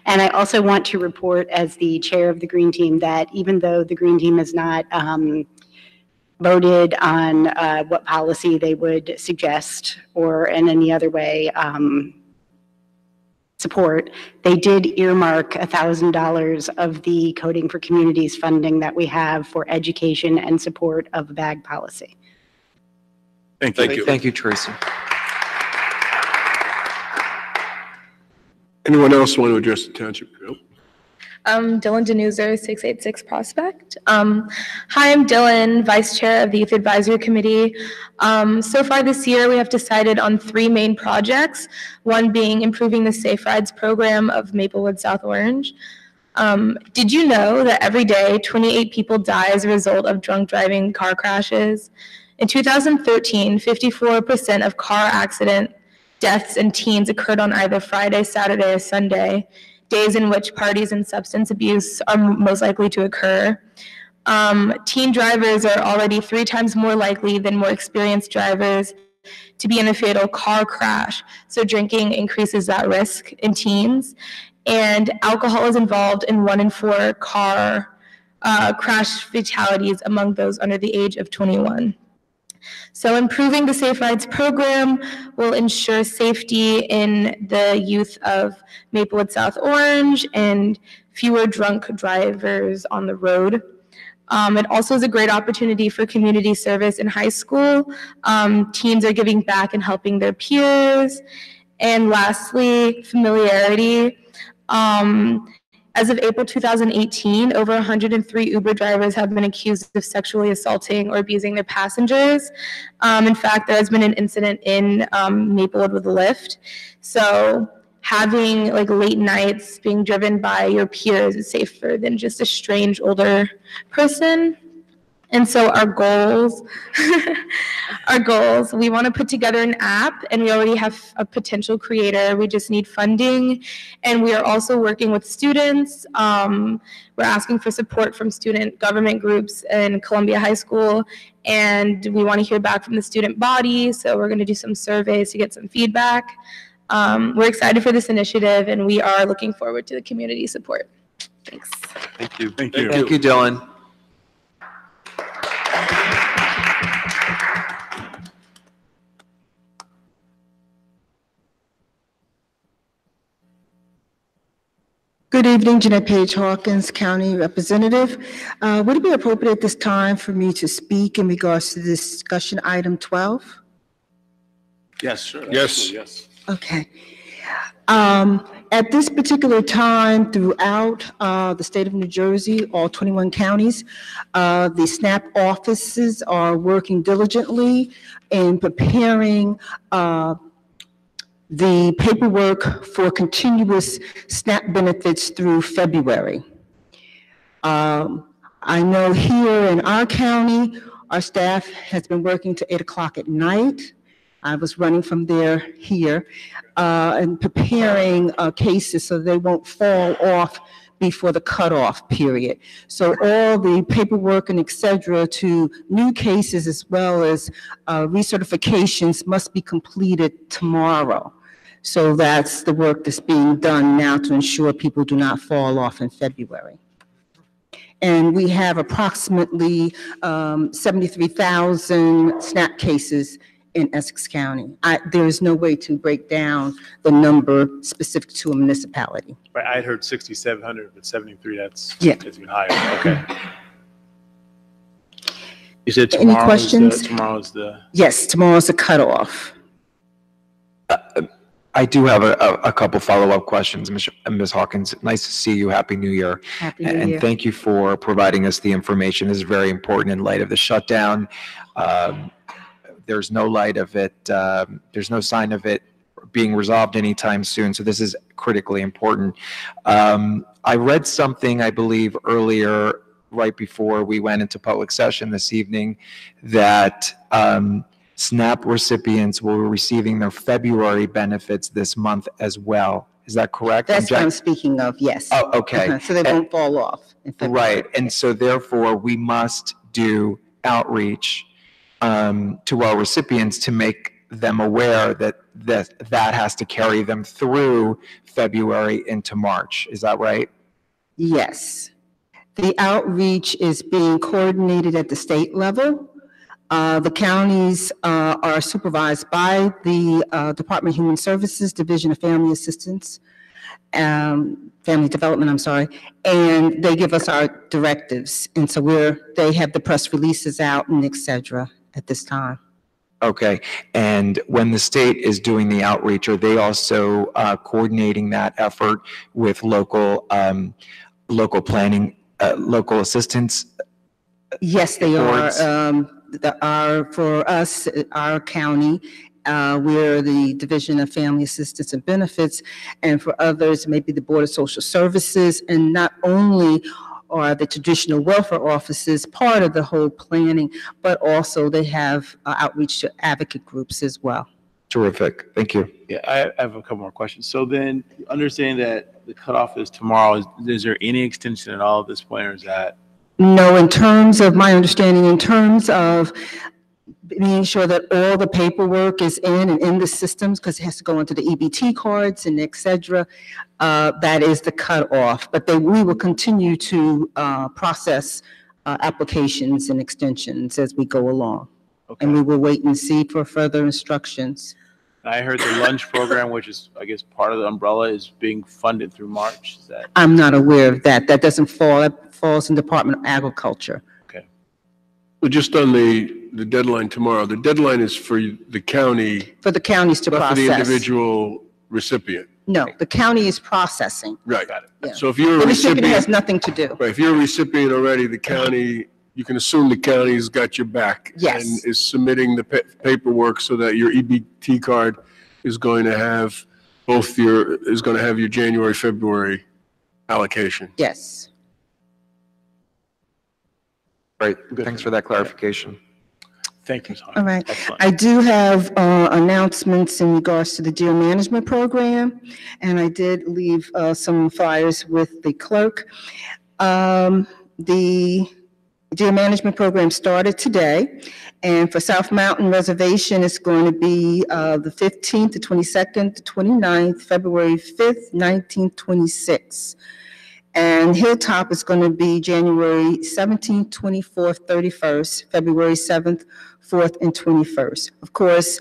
And I also want to report as the chair of the Green Team that even though the Green Team has not voted on what policy they would suggest or in any other way support, they did earmark $1,000 of the Coding for Communities funding that we have for education and support of a bag policy. Thank you. Thank you, Tracy. Anyone else want to address the township? Nope. Dylan Denuzer, 686 Prospect. Hi, I'm Dylan, Vice Chair of the Youth Advisory Committee. So far this year, we have decided on 3 main projects, one being improving the Safe Rides program of Maplewood, South Orange. Did you know that every day 28 people die as a result of drunk driving car crashes? In 2013, 54% of car accident deaths in teens occurred on either Friday, Saturday, or Sunday, days in which parties and substance abuse are most likely to occur. Teen drivers are already 3 times more likely than more experienced drivers to be in a fatal car crash. So drinking increases that risk in teens. And alcohol is involved in 1 in 4 car crash fatalities among those under the age of 21. So improving the Safe Rides program will ensure safety in the youth of Maplewood, South Orange, and fewer drunk drivers on the road. It also is a great opportunity for community service in high school. Teens are giving back and helping their peers. And lastly, familiarity. As of April 2018, over 103 Uber drivers have been accused of sexually assaulting or abusing their passengers. In fact, there has been an incident in Maplewood with a Lyft. So having like late nights being driven by your peers is safer than just a strange older person. And so our goals, we want to put together an app, and we already have a potential creator. We just need funding, and we are also working with students. We're asking for support from student government groups in Columbia High School, and we want to hear back from the student body, so we're going to do some surveys to get some feedback. We're excited for this initiative, and we are looking forward to the community support. Thanks. Thank you. Thank you. Thank you, Dylan. Good evening, Jeanette Page Hawkins, County Representative. Would it be appropriate at this time for me to speak in regards to discussion item 12? Yes, sure. Yes. Yes. Okay. At this particular time, throughout the state of New Jersey, all 21 counties, the SNAP offices are working diligently in preparing the paperwork for continuous SNAP benefits through February. I know here in our county, our staff has been working to 8 o'clock at night. I was running from there here and preparing cases so they won't fall off before the cutoff period. So all the paperwork and et cetera to new cases as well as recertifications must be completed tomorrow. So that's the work that's being done now to ensure people do not fall off in February. And we have approximately 73,000 SNAP cases in Essex County. There is no way to break down the number specific to a municipality. Right, I had heard 6,700, but 73, that's even higher. Okay. You said Any questions? tomorrow's the. Yes, tomorrow's the cutoff. I do have a couple follow-up questions, Ms. Hawkins. Nice to see you. Happy New Year. Happy New And Year. thank you for providing us the information. This is very important in light of the shutdown. There's no light of it. There's no sign of it being resolved anytime soon. So this is critically important. I read something, I believe, earlier, right before we went into public session this evening, that SNAP recipients will be receiving their February benefits this month as well. Is that correct? That's what I'm speaking of, yes. Oh, okay. So they won't fall off in February. Right, and so therefore, we must do outreach to our recipients to make them aware that that has to carry them through February into March. Is that right? Yes. The outreach is being coordinated at the state level. The counties are supervised by the Department of Human Services, Division of Family Assistance, Family Development, I'm sorry, and they give us our directives. And so they have the press releases out and et cetera at this time. Okay, and when the state is doing the outreach, are they also coordinating that effort with local planning, local assistance? Yes, they boards? are. For us, our county, we're the Division of Family Assistance and Benefits, and for others, maybe the Board of Social Services, and not only are the traditional welfare offices part of the whole planning, but also they have outreach to advocate groups as well. Terrific, thank you. Yeah, I have a couple more questions. So then, understanding that the cutoff is tomorrow, is there any extension at all at this point, or is that? No, in terms of my understanding, in terms of being sure that all the paperwork is in the systems, because it has to go into the EBT cards and et cetera, that is the cutoff. But we will continue to process applications and extensions as we go along. Okay. And we will wait and see for further instructions. I heard the lunch program, which is, I guess, part of the umbrella, is being funded through March. Is that? I'm not aware of that. That doesn't fall, that falls in Department of Agriculture. Okay. Well, just on the deadline tomorrow, the deadline is for the county, For the counties to not for process. the individual recipient. No, the county is processing. Right. Yeah. So if you're a The recipient has recipient, nothing to do. right, if you're a recipient already, the county, you can assume the county's got your back. Yes. And is submitting the paperwork so that your EBT card is going to have your January, February allocation. Yes. Great, thanks for that clarification. Thank you, Ms. All right. I do have announcements in regards to the deer management program, and I did leave some flyers with the clerk. The deer management program started today, and for South Mountain Reservation, it's going to be the 15th, the 22nd, the 29th, February 5th, 19th, 26th. And Hilltop is going to be January 17th, 24th, 31st, February 7th, 4th, and 21st. Of course,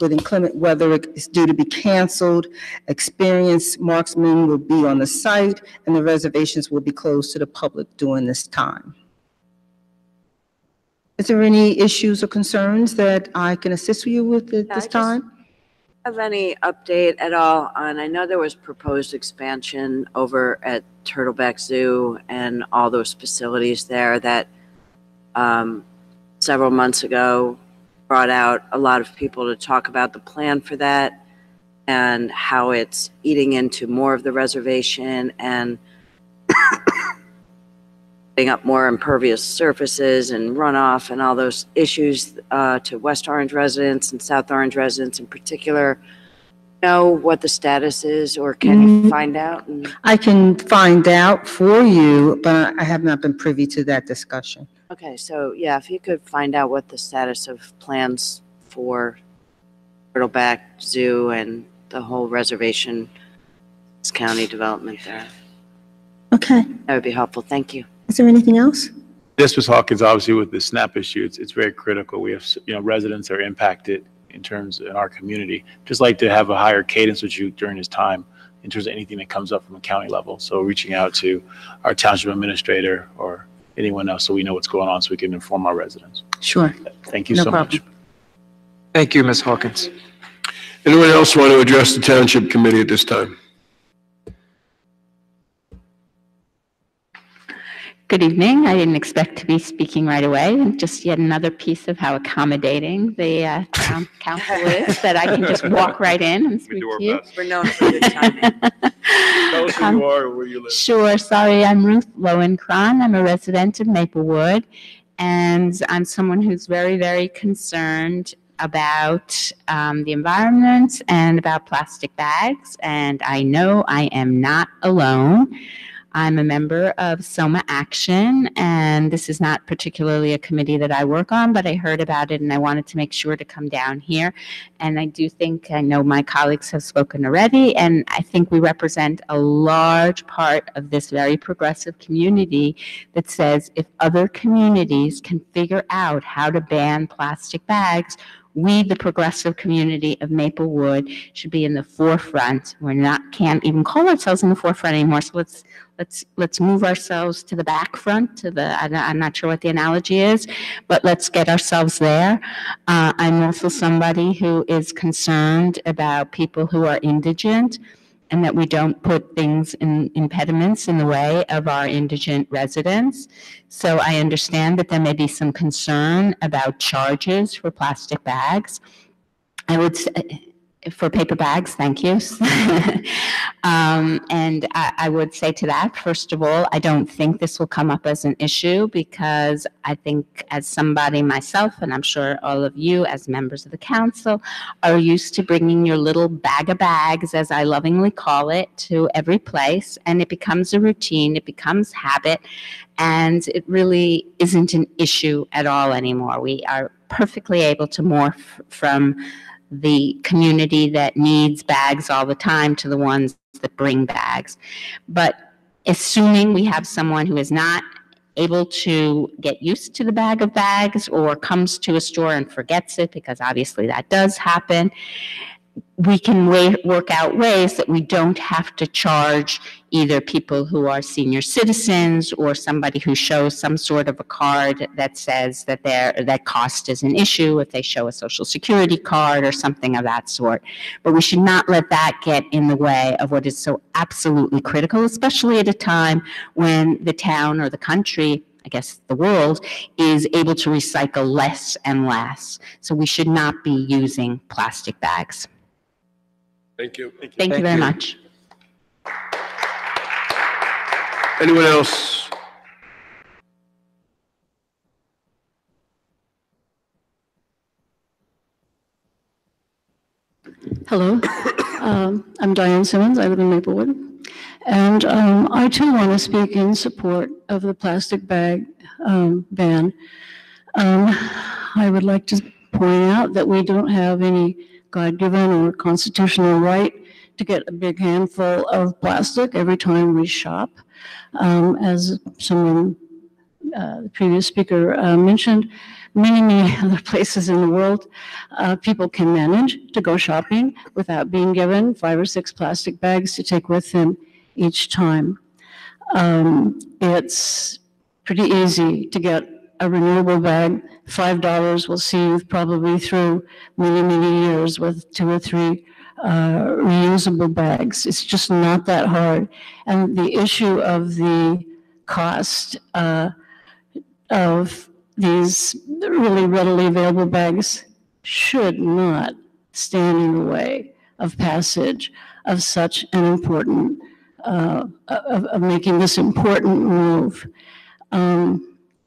with inclement weather, it's due to be canceled. Experienced marksmen will be on the site, and the reservations will be closed to the public during this time. Is there any issues or concerns that I can assist you with at this time? Have any update at all on, I know there was proposed expansion over at Turtleback Zoo and all those facilities there that several months ago brought out a lot of people to talk about the plan for that and how it's eating into more of the reservation and putting up more impervious surfaces and runoff and all those issues to West Orange residents and South Orange residents in particular. Know what the status is, or can you find out? I can find out for you, but I have not been privy to that discussion. Okay, so yeah, if you could find out what the status of plans for Turtleback Zoo and the whole reservation county development there. Okay. That would be helpful. Thank you. Is there anything else? This was Hawkins, obviously with the SNAP issue, it's very critical. We have, residents are impacted in our community. Just like to have a higher cadence with you during this time in terms of anything that comes up from a county level. So reaching out to our township administrator or anyone else so we know what's going on so we can inform our residents. Sure. Thank you No so problem. much. Thank you, Ms. Hawkins. Anyone else want to address the Township Committee at this time? Good evening. I didn't expect to be speaking right away, and just yet another piece of how accommodating the town council is, that I can just walk right in and speak to you. We're known for good timing. Tell us who you are and where you live. Sure. Sorry, I'm Ruth Lowenkron. I'm a resident of Maplewood, and I'm someone who's very, very concerned about the environment and about plastic bags, and I know I am not alone. I'm a member of Soma Action, and this is not particularly a committee that I work on, but I heard about it and I wanted to make sure to come down here. And I know my colleagues have spoken already, and I think we represent a large part of this very progressive community that says if other communities can figure out how to ban plastic bags, we, the progressive community of Maplewood, should be in the forefront. Can't even call ourselves in the forefront anymore. So let's move ourselves to the back front, I'm not sure what the analogy is, but let's get ourselves there. I'm also somebody who is concerned about people who are indigent, and that we don't put things in impediments in the way of our indigent residents. So I understand that there may be some concern about charges for plastic bags. I would say, for paper bags, thank you. And I would say to that, first of all, I don't think this will come up as an issue, because I think as somebody myself, and I'm sure all of you as members of the council, are used to bringing your little bag of bags, as I lovingly call it, to every place, and it becomes a routine, it becomes habit, and it really isn't an issue at all anymore. We are perfectly able to morph from the community that needs bags all the time to the ones that bring bags. But assuming we have someone who is not able to get used to the bag of bags, or comes to a store and forgets it, because obviously that does happen, we can work out ways that we don't have to charge either people who are senior citizens or somebody who shows some sort of a card that says that that cost is an issue, if they show a social security card or something of that sort. But we should not let that get in the way of what is so absolutely critical, especially at a time when the town or the country, I guess the world, is able to recycle less and less. So we should not be using plastic bags. Thank you. Thank you very much. Anyone else? Hello, I'm Diane Simmons. I live in Maplewood. And I too want to speak in support of the plastic bag ban. I would like to point out that we don't have any God-given or constitutional right to get a big handful of plastic every time we shop. As someone, the previous speaker mentioned, many other places in the world, people can manage to go shopping without being given 5 or 6 plastic bags to take with them each time. It's pretty easy to get a renewable bag. $5 will see you probably through many years with 2 or 3 reusable bags. It's just not that hard. And the issue of the cost of these really readily available bags should not stand in the way of passage of such an important, of making this important move.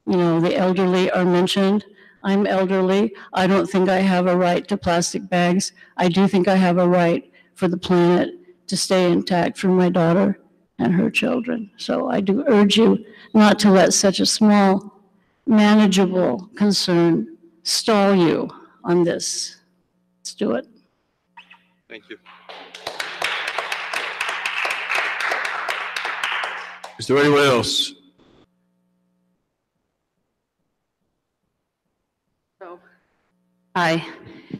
You know, the elderly are mentioned. I'm elderly. I don't think I have a right to plastic bags. I do think I have a right for the planet to stay intact for my daughter and her children. So I do urge you not to let such a small, manageable concern stall you on this. Let's do it. Thank you. Is there anyone else? Hi.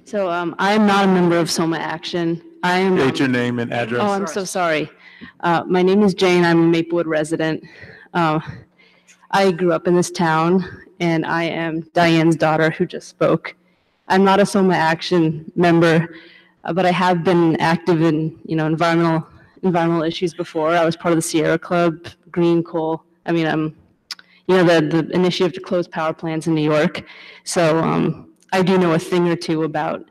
So I'm not a member of Soma Action. I am. State your name and address. Oh, I'm so sorry. My name is Jane. I'm a Maplewood resident. I grew up in this town, and I am Diane's daughter who just spoke. I'm not a Soma Action member, but I have been active in, environmental issues before. I was part of the Sierra Club, Green Coal. I mean, the initiative to close power plants in New York. So I do know a thing or two about,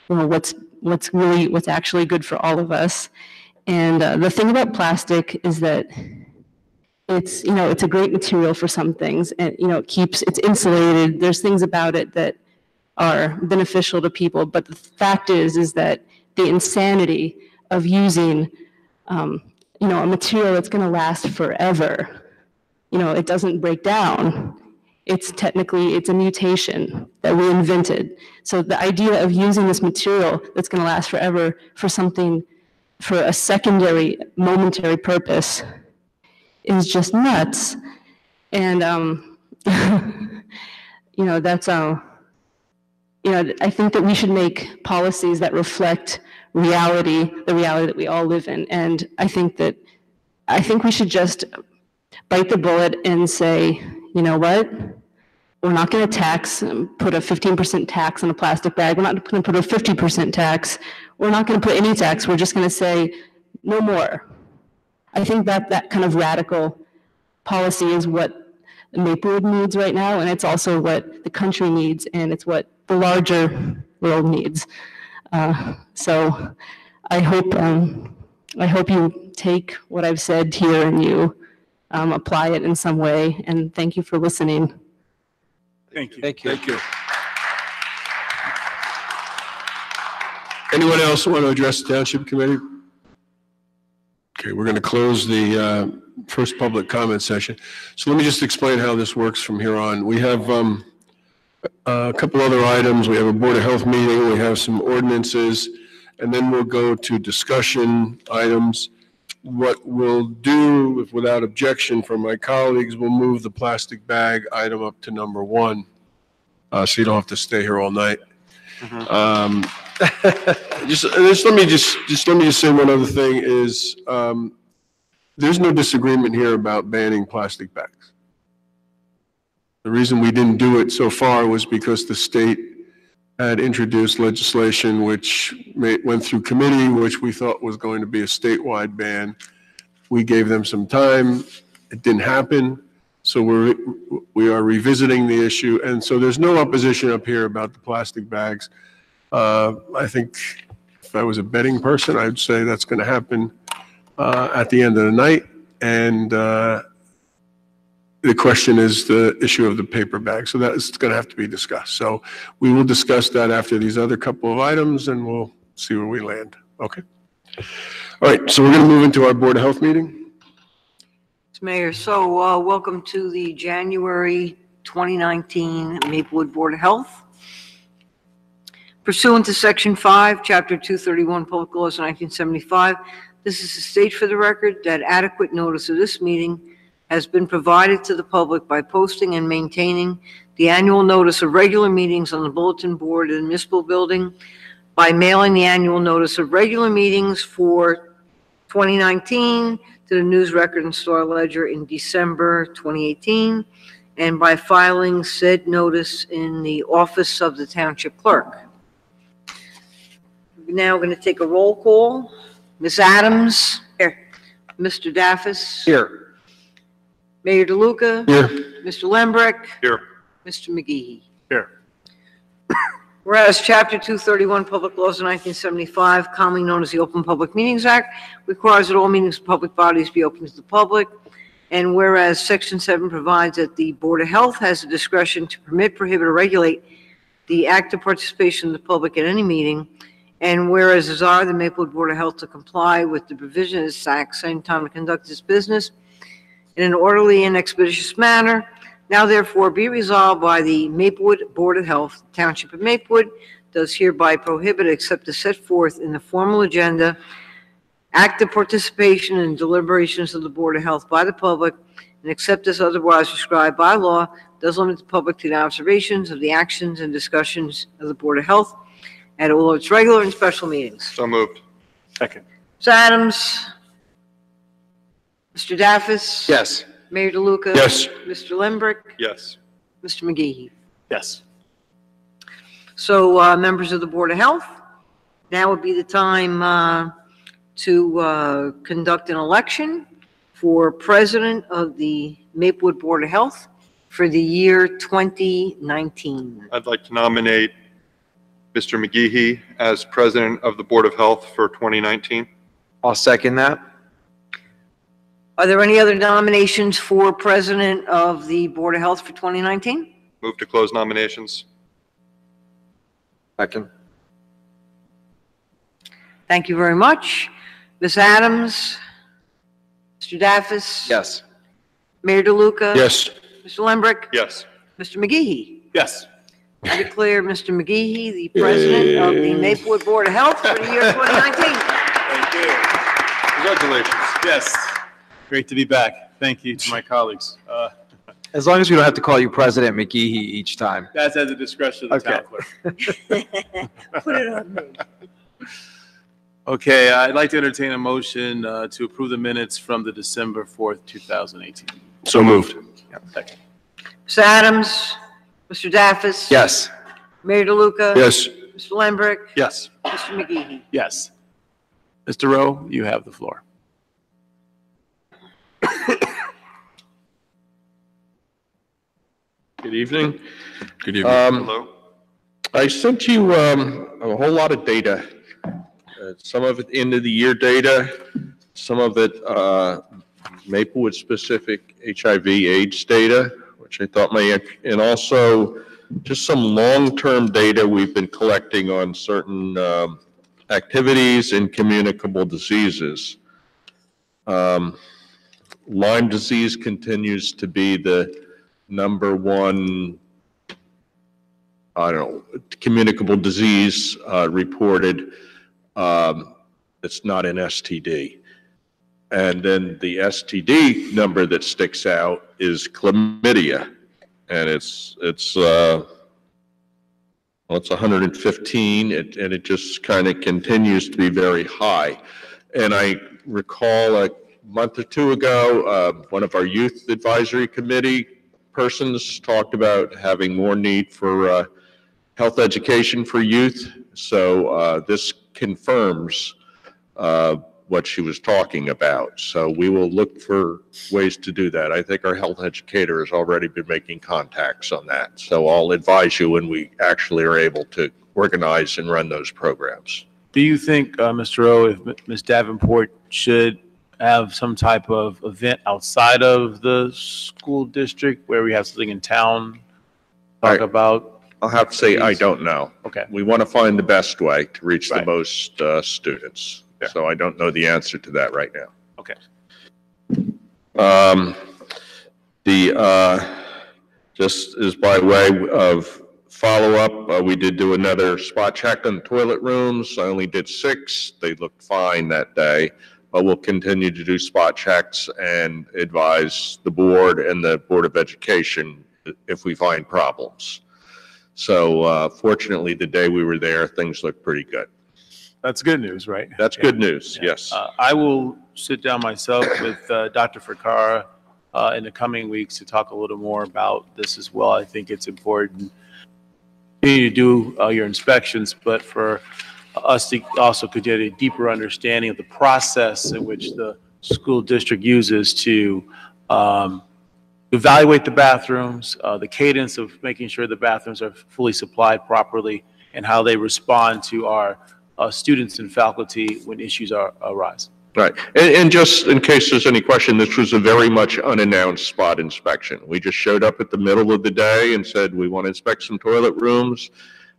what's actually good for all of us. And the thing about plastic is that it's a great material for some things, and it's insulated. There's things about it that are beneficial to people, but the fact is that the insanity of using a material that's going to last forever, it doesn't break down. It's a mutation that we invented. So the idea of using this material that's going to last forever for a secondary, momentary purpose is just nuts. And, that's, I think that we should make policies that reflect the reality that we all live in. And I think we should just bite the bullet and say, you know what? We're not going to put a 15% tax on a plastic bag. We're not going to put a 50% tax. We're not going to put any tax. We're just going to say no more. I think that kind of radical policy is what Maplewood needs right now, and it's also what the country needs, and it's what the larger world needs. So I hope you take what I've said here and you apply it in some way, and thank you for listening. Thank you. Thank you. Thank you. Anyone else want to address the Township Committee? Okay, we're going to close the first public comment session. So let me just explain how this works from here on. We have a couple other items. We have a Board of Health meeting. We have some ordinances, and then we'll go to discussion items. What we'll do, if without objection from my colleagues, we'll move the plastic bag item up to number 1, so you don't have to stay here all night. Just let me say one other thing is, there's no disagreement here about banning plastic bags. The reason we didn't do it so far was because the state had introduced legislation which went through committee, which we thought was going to be a statewide ban. We gave them some time. It didn't happen. So we are revisiting the issue. And so there's no opposition up here about the plastic bags. I think if I was a betting person, I'd say that's going to happen at the end of the night. And the question is the issue of the paper bag. So that's going to have to be discussed. So we will discuss that after these other couple of items, and we'll see where we land. Okay? All right, so we're going to move into our Board of Health meeting. Mayor, so welcome to the January 2019 Maplewood Board of Health. Pursuant to Section 5, Chapter 231, Public Laws 1975, this is to state for the record that adequate notice of this meeting has been provided to the public by posting and maintaining the annual notice of regular meetings on the bulletin board in the municipal building, by mailing the annual notice of regular meetings for 2019 to the News Record and Star Ledger in December 2018, and by filing said notice in the office of the Township Clerk. We're now going to take a roll call. Ms. Adams? Here. Mr. Daffis? Here. Mayor DeLuca? Here. Mr. Lembrecht? Here. Mr. McGehee? Here. Whereas Chapter 231, Public Laws of 1975, commonly known as the Open Public Meetings Act, requires that all meetings of public bodies be open to the public. And whereas Section 7 provides that the Board of Health has the discretion to permit, prohibit, or regulate the active participation of the public at any meeting, and whereas desire the Maplewood Board of Health to comply with the provision of this act, same time to conduct its business in an orderly and expeditious manner, now therefore be resolved by the Maplewood Board of Health, Township of Maplewood, does hereby prohibit except as set forth in the formal agenda active participation in deliberations of the Board of Health by the public, and except as otherwise prescribed by law, does limit the public to the observations of the actions and discussions of the Board of Health at all its regular and special meetings. So moved. Second. Mr. Adams? Mr. Daffis? Yes. Mayor DeLuca? Yes. Mr. Lembrick? Yes. Mr. McGehee? Yes. So, members of the Board of Health, now would be the time to conduct an election for President of the Maplewood Board of Health for the year 2019. I'd like to nominate Mr. McGehee as President of the Board of Health for 2019. I'll second that. Are there any other nominations for President of the Board of Health for 2019? Move to close nominations. Second. Thank you very much. Ms. Adams? Mr. Daffis? Yes. Mayor DeLuca? Yes. Mr. Lembrick? Yes. Mr. McGehee? Yes. I declare Mr. McGehee the President of the Maplewood Board of Health for the year 2019. Thank you. Congratulations. Yes. Great to be back. Thank you to my colleagues. As long as we don't have to call you President McGehee each time. That's at the discretion of the town clerk. Put it on me. Okay, I'd like to entertain a motion to approve the minutes from the December 4th, 2018. So moved. Second. Mr. Adams? Mr. Daffis? Yes. Mayor DeLuca? Yes. Mr. Lembrick? Yes. Mr. McGehee? Yes. Mr. Rowe, you have the floor. Good evening. Good evening. Hello. I sent you a whole lot of data. Some of it end of the year data, some of it Maplewood specific HIV/AIDS data, which I thought and also just some long-term data we've been collecting on certain activities and communicable diseases. Lyme disease continues to be the number one, communicable disease reported. It's not an STD. And then the STD number that sticks out is chlamydia. And it's 115, and it just kind of continues to be very high. And I recall a month or two ago, one of our youth advisory committee persons talked about having more need for health education for youth. So this confirms what she was talking about. So we will look for ways to do that. I think our health educator has already been making contacts on that. So I'll advise you when we actually are able to organize and run those programs. Do you think, Mr. Rowe, if Ms. Davenport should have some type of event outside of the school district where we have something in town talk about? I'll have to say, I don't know. Okay. We want to find the best way to reach the most students. Yeah. So I don't know the answer to that right now. Okay. Just as by way of follow-up, we did do another spot check on the toilet rooms. I only did 6. They looked fine that day, but we'll continue to do spot checks and advise the board and the Board of Education if we find problems. So fortunately, the day we were there, things looked pretty good. That's good news, right? That's good news, yes. I will sit down myself with Dr. Ficarra in the coming weeks to talk a little more about this as well. I think it's important to do your inspections, but for us to also get a deeper understanding of the process in which the school district uses to evaluate the bathrooms, the cadence of making sure the bathrooms are fully supplied properly, and how they respond to our students and faculty when issues arise. Right. And just in case there's any question, this was a very much unannounced spot inspection. We just showed up at the middle of the day and said, we want to inspect some toilet rooms.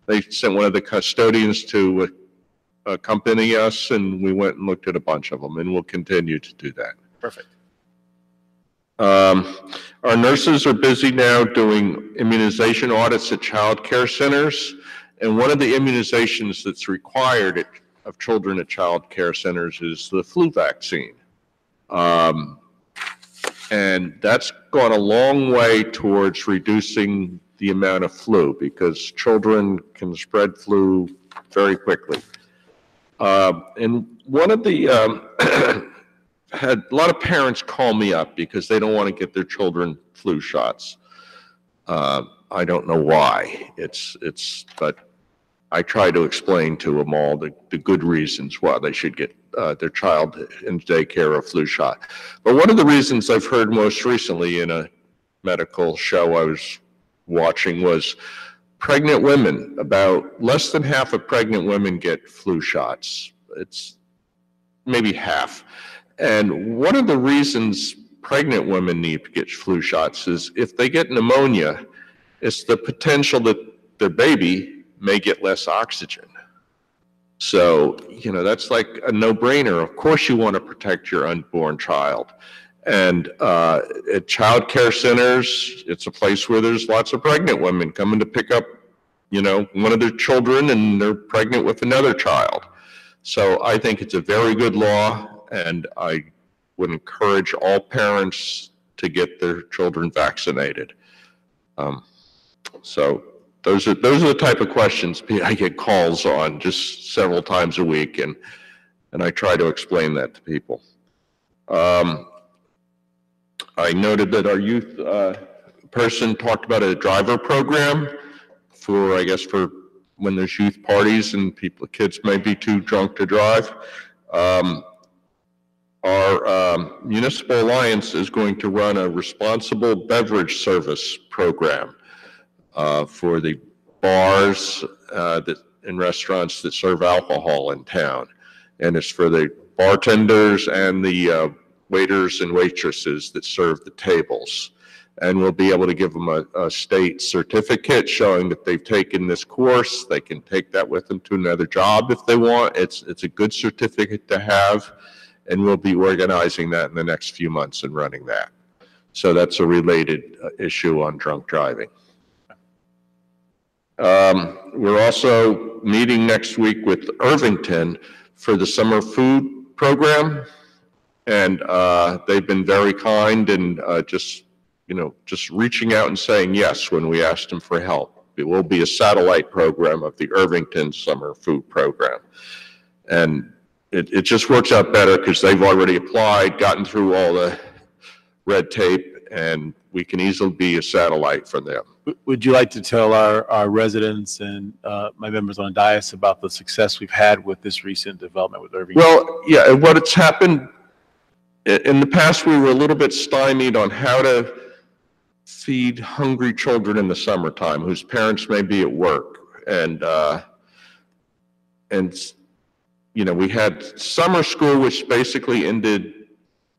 They sent one of the custodians to accompany us, and we went and looked at a bunch of them, and we'll continue to do that. Perfect. Our nurses are busy now doing immunization audits at child care centers. And one of the immunizations that's required at of children at child care centers is the flu vaccine. And that's gone a long way towards reducing the amount of flu because children can spread flu very quickly. And one of the, had a lot of parents call me up because they don't want to get their children flu shots. I don't know why. But I try to explain to them all the good reasons why they should get their child in daycare a flu shot. But one of the reasons I've heard most recently in a medical show I was watching was pregnant women. About less than half of pregnant women get flu shots. It's maybe half. And one of the reasons pregnant women need to get flu shots is if they get pneumonia, it's the potential that their baby may get less oxygen. So, that's like a no-brainer. Of course you want to protect your unborn child. And at child care centers, it's a place where there's lots of pregnant women coming to pick up, one of their children, and they're pregnant with another child. So I think it's a very good law, and I would encourage all parents to get their children vaccinated. So those are the type of questions I get calls on just several times a week, and I try to explain that to people. I noted that our youth person talked about a driver program for, I guess, for when there's youth parties and kids may be too drunk to drive. Our municipal alliance is going to run a responsible beverage service program for the bars and restaurants that serve alcohol in town. And it's for the bartenders and the waiters and waitresses that serve the tables. And we'll be able to give them a state certificate showing that they've taken this course. They can take that with them to another job if they want. It's a good certificate to have, and we'll be organizing that in the next few months and running that. So that's a related issue on drunk driving. We're also meeting next week with Irvington for the summer food program. And they've been very kind and just reaching out and saying yes when we asked them for help. It will be a satellite program of the Irvington summer food program. And it just works out better because they've already applied, gotten through all the red tape, and we can easily be a satellite for them. Would you like to tell our residents and my members on the dais about the success we've had with this recent development with Irvington? Well, yeah, what's happened in the past, we were a little bit stymied on how to feed hungry children in the summertime whose parents may be at work. And we had summer school, which basically ended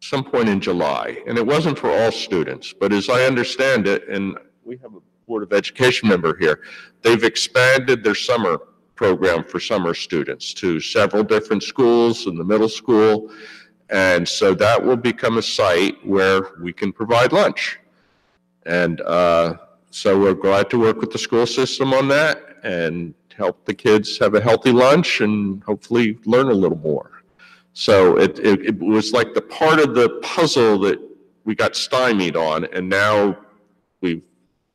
some point in July. And it wasn't for all students, but as I understand it, and we have a Board of Education member here, they've expanded their summer program for summer students to several different schools in the middle school. And so that will become a site where we can provide lunch. And so we're glad to work with the school system on that and help the kids have a healthy lunch and hopefully learn a little more. So it was like the part of the puzzle that we got stymied on, and now we've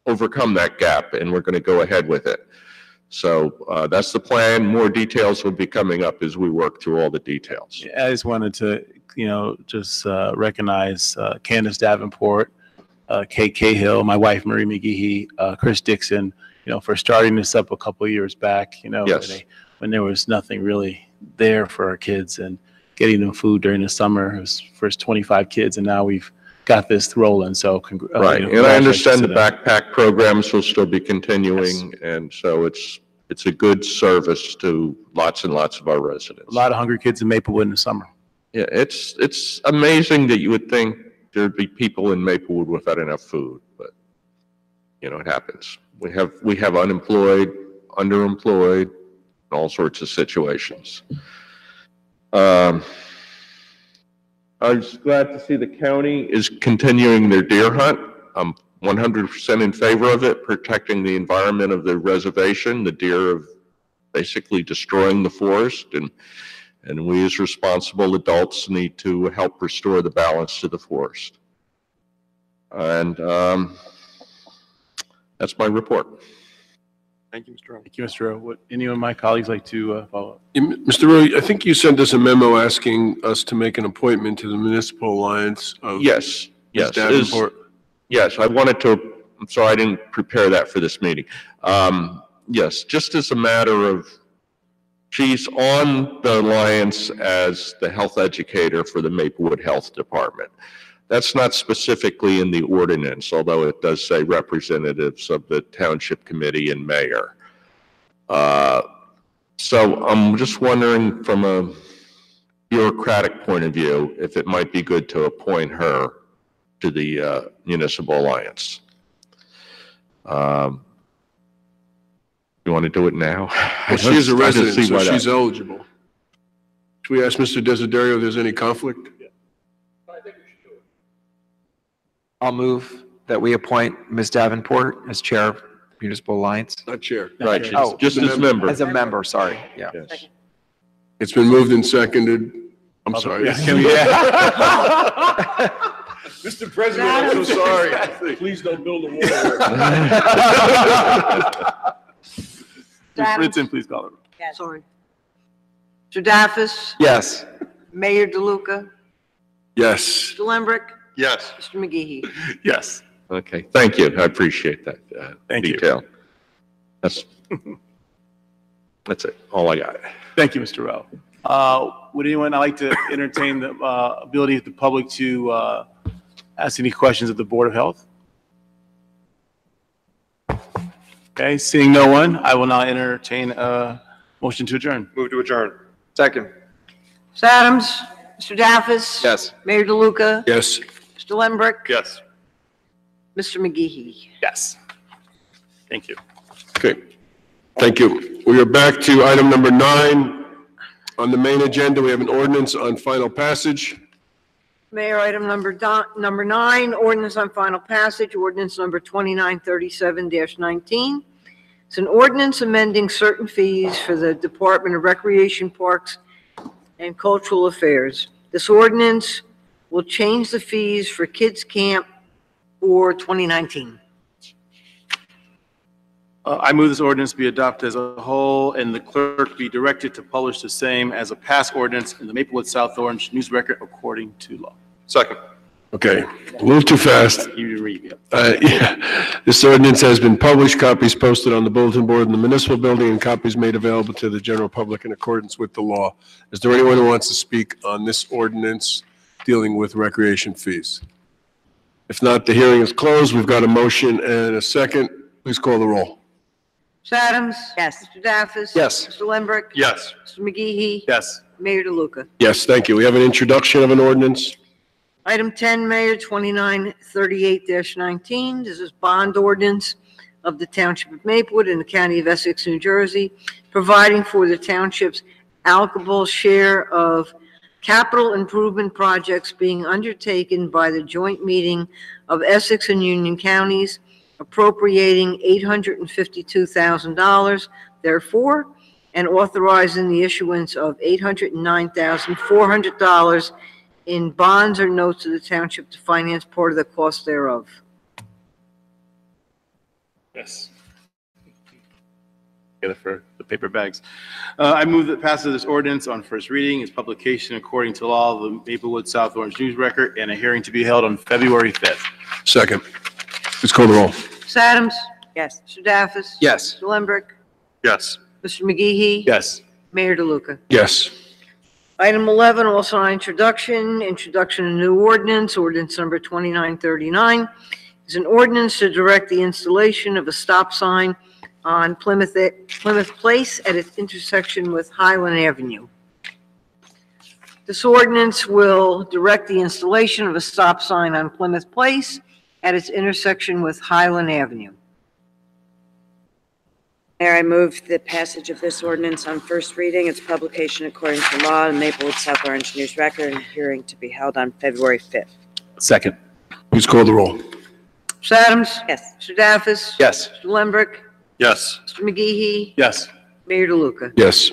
overcome that gap and we're going to go ahead with it. So that's the plan. More details will be coming up as we work through all the details. I just wanted to, just recognize Candace Davenport, Kate Cahill, my wife Marie McGehee, Chris Dixon, for starting this up a couple of years back, Yes. when there was nothing really there for our kids, and getting them food during the summer. It was first 25 kids, and now we've got this rolling. So right, and I understand the backpack programs will still be continuing, yes. And so it's a good service to lots and lots of our residents. A lot of hungry kids in Maplewood in the summer. Yeah, it's amazing that you would think there'd be people in Maplewood without enough food, but it happens. We have unemployed, underemployed, all sorts of situations. I was glad to see the county is continuing their deer hunt. I'm 100% in favor of it, protecting the environment of the reservation. The deer have basically destroying the forest, and we as responsible adults need to help restore the balance to the forest. And that's my report. Thank you, Mr. Rowe. Thank you, Mr. Rowe. Would any of my colleagues like to follow up? Mr. Rowe, I think you sent us a memo asking us to make an appointment to the Municipal Alliance of. Yes, yes. Davenport. Yes, I wanted to, I'm sorry, I didn't prepare that for this meeting. Yes, just as a matter of, she's on the Alliance as the health educator for the Maplewood Health Department. That's not specifically in the ordinance, although it does say representatives of the Township Committee and Mayor. So I'm just wondering from a bureaucratic point of view, if it might be good to appoint her to the Municipal Alliance. You want to do it now? Well, she is a I don't resident, see so why she's not. eligible. Should we ask Mr. Desiderio if there's any conflict? I'll move that we appoint Ms. Davenport as Chair of Municipal Alliance. Not chair. Right, she's Oh, just as member. As a member, sorry, yeah. Yes. It's been moved and seconded. I'm sorry. Yeah, can we- Mr. President, I'm so sorry. Please don't build a wall. Ms. Fritzen, please call it. Sorry. Mr. Daffis? Yes. Mayor DeLuca? Yes. Mr. Lembrick? Yes. Mr. McGehee? Yes. Okay, thank you. I appreciate that Thank you. detail. That's it, all I got. Thank you, Mr. Rowe. Would anyone like to entertain the ability of the public to ask any questions of the Board of Health? Okay, seeing no one, I will now entertain a motion to adjourn. Move to adjourn. Second. Mr. Adams? Mr. Daffis? Yes. Mayor DeLuca? Yes. Mr. Lembrick? Yes. Mr. McGehee? Yes. Thank you. Okay. Thank you. We are back to item number 9. On the main agenda, we have an ordinance on final passage. Mayor, item number 9, ordinance on final passage, ordinance number 2937-19. It's an ordinance amending certain fees for the Department of Recreation, Parks, and Cultural Affairs. This ordinance will change the fees for kids' camp for 2019. I move this ordinance be adopted as a whole and the clerk be directed to publish the same as a past ordinance in the Maplewood South Orange News Record according to law. Second. Okay, a little too fast. You read it. Yeah. This ordinance has been published, copies posted on the bulletin board in the municipal building, and copies made available to the general public in accordance with the law. Is there anyone who wants to speak on this ordinance dealing with recreation fees? If not, the hearing is closed. We've got a motion and a second. Please call the roll. Mr. Adams? Yes. Mr. Daffis? Yes. Mr. Lembrick? Yes. Mr. McGehee? Yes. Mayor DeLuca? Yes, thank you. We have an introduction of an ordinance. Item 10, Mayor, 2938-19. This is bond ordinance of the Township of Maplewood in the County of Essex, New Jersey, providing for the township's allocable share of capital improvement projects being undertaken by the joint meeting of Essex and Union counties, appropriating $852,000 therefore, and authorizing the issuance of $809,400 in bonds or notes of the township to finance part of the cost thereof. Yes. Together for the paper bags. I move that passage of this ordinance on first reading, its publication according to law of the Maplewood South Orange News Record, and a hearing to be held on February 5th. Second. Please call the roll. Ms. Adams? Yes. Mr. Daffis? Yes. Mr. Lembrick? Yes. Mr. McGehee? Yes. Mayor DeLuca? Yes. Item 11, also on introduction of new ordinance, ordinance number 2939, is an ordinance to direct the installation of a stop sign on Plymouth Place at its intersection with Highland Avenue. This ordinance will direct the installation of a stop sign on Plymouth Place at its intersection with Highland Avenue. Mayor, I move the passage of this ordinance on first reading, its publication according to law in Maplewood South Orange News Record, and hearing to be held on February 5th. Second. Please call the roll. Mr. Adams? Yes. Mr. Daffis? Yes. Mr. Lembrick? Yes. Mr. McGehee? Yes. Mayor DeLuca. Yes.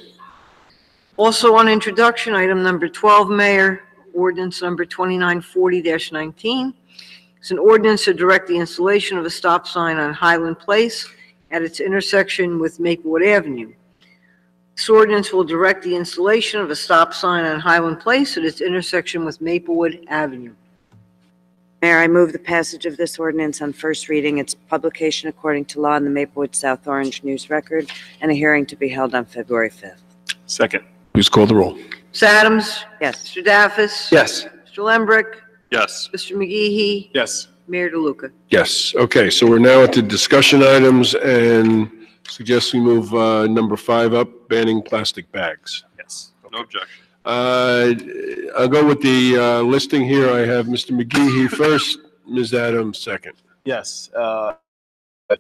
Also on introduction, item number 12, Mayor, ordinance number 2940-19. It's an ordinance to direct the installation of a stop sign on Highland Place at its intersection with Maplewood Avenue. This ordinance will direct the installation of a stop sign on Highland Place at its intersection with Maplewood Avenue. Mayor, I move the passage of this ordinance on first reading, its publication according to law in the Maplewood South Orange News Record, and a hearing to be held on February 5th. Second. Please call the roll. Ms. Adams? Yes. Mr. Daffis? Yes. Mr. Lembrick? Yes. Mr. McGehee? Yes. Mayor DeLuca. Yes. Okay, so we're now at the discussion items and suggest we move number 5 up, banning plastic bags. Yes. No objection. I'll go with the listing here. I have Mr. McGehee first, Ms. Adams second. Yes. I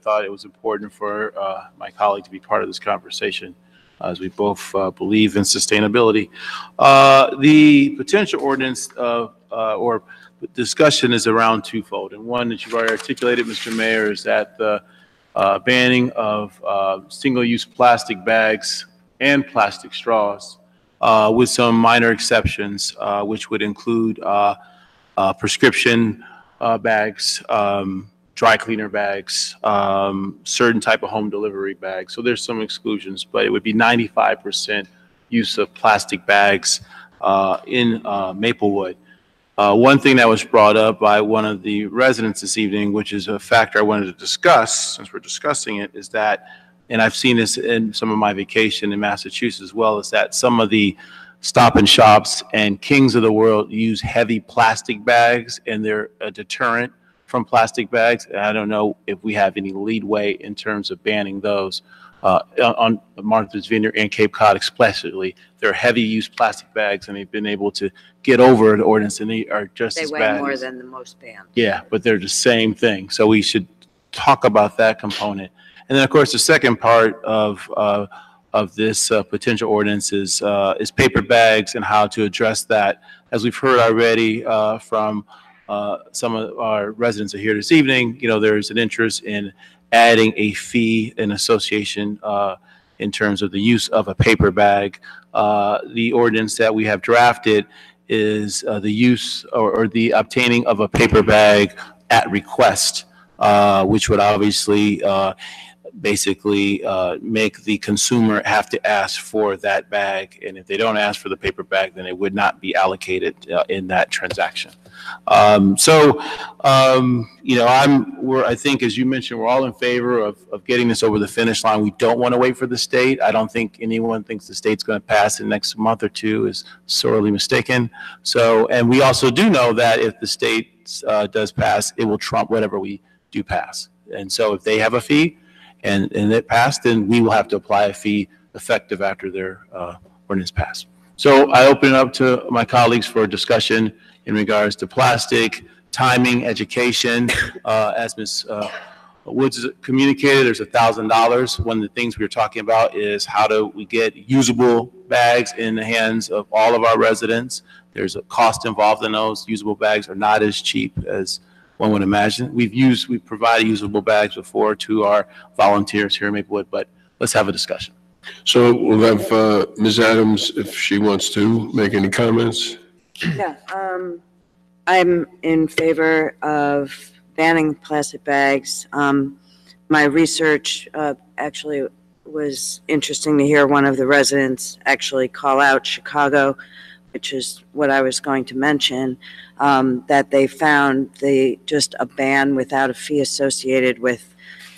thought it was important for my colleague to be part of this conversation, as we both believe in sustainability. The potential ordinance or discussion is around twofold. And one that you've already articulated, Mr. Mayor, is that the banning of single-use plastic bags and plastic straws with some minor exceptions, which would include prescription bags, dry cleaner bags, certain type of home delivery bags. So there's some exclusions, but it would be 95% use of plastic bags in Maplewood. One thing that was brought up by one of the residents this evening, which is a factor I wanted to discuss, since we're discussing it, is that, and I've seen this in some of my vacation in Massachusetts as well, is that some of the Stop and Shops and Kings of the world use heavy plastic bags, and they're a deterrent from plastic bags. And I don't know if we have any leadway in terms of banning those on Martha's Vineyard and Cape Cod explicitly. They're heavy use plastic bags, and they've been able to get over the ordinance, and they are just as bad. They weigh more than the most banned. Yeah, but they're the same thing. So we should talk about that component. And then, of course, the second part of this potential ordinance is paper bags and how to address that. As we've heard already from some of our residents are here this evening, you know, there's an interest in adding a fee in association in terms of the use of a paper bag. The ordinance that we have drafted is the use or the obtaining of a paper bag at request, which would obviously basically make the consumer have to ask for that bag. And if they don't ask for the paper bag, then it would not be allocated in that transaction. You know, I think, as you mentioned, we're all in favor of getting this over the finish line. We don't want to wait for the state. I don't think anyone thinks the state's going to pass in the next month or two is sorely mistaken. So, and we also do know that if the state does pass, it will trump whatever we do pass. And so if they have a fee and it passed, then we will have to apply a fee effective after their ordinance passed. So I open it up to my colleagues for discussion in regards to plastic, timing, education. As Ms. Woods communicated, there's $1,000. One of the things we were talking about is how do we get usable bags in the hands of all of our residents. There's a cost involved in those. Usable bags are not as cheap as one would imagine. We've provided usable bags before to our volunteers here in Maplewood, but let's have a discussion. So we'll have Ms. Adams, if she wants to make any comments. Yeah, I'm in favor of banning plastic bags. My research actually was interesting to hear one of the residents actually call out Chicago, which is what I was going to mention, that they found just a ban without a fee associated with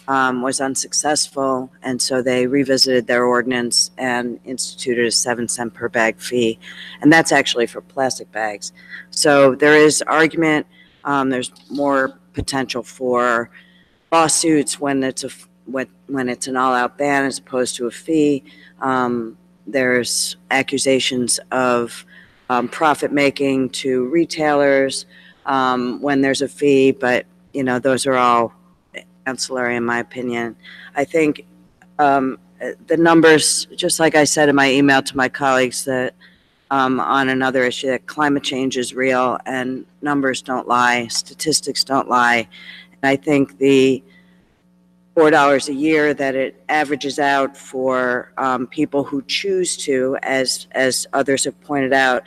was unsuccessful, and so they revisited their ordinance and instituted a 7-cent per bag fee, and that's actually for plastic bags. So there is argument. There's more potential for lawsuits when it's an all-out ban as opposed to a fee. There's accusations of profit making to retailers when there's a fee, but you know, those are all ancillary in my opinion. I think the numbers, just like I said in my email to my colleagues, that on another issue, that climate change is real and numbers don't lie, statistics don't lie. And I think the $4 a year, that it averages out for people who choose to, as others have pointed out,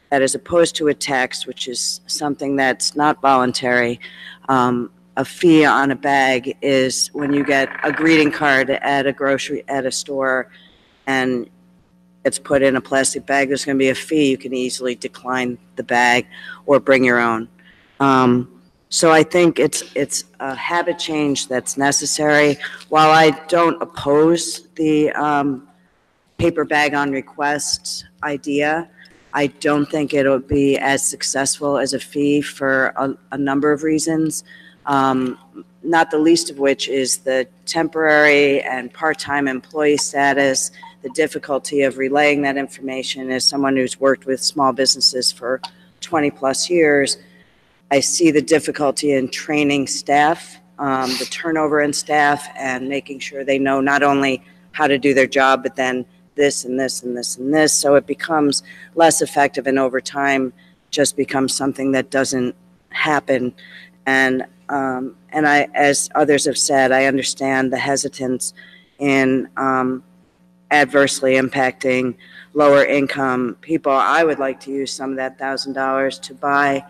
that as opposed to a tax, which is something that's not voluntary, a fee on a bag is when you get a greeting card at a store and it's put in a plastic bag, there's going to be a fee. You can easily decline the bag or bring your own. So I think it's a habit change that's necessary. While I don't oppose the paper bag on request idea, I don't think it'll be as successful as a fee for a number of reasons, not the least of which is the temporary and part-time employee status, the difficulty of relaying that information. As someone who's worked with small businesses for 20-plus years, I see the difficulty in training staff, the turnover in staff, and making sure they know not only how to do their job, but then this and this and this and this. So it becomes less effective, and over time just becomes something that doesn't happen. And I, as others have said, I understand the hesitance in adversely impacting lower income people. I would like to use some of that $1,000 to buy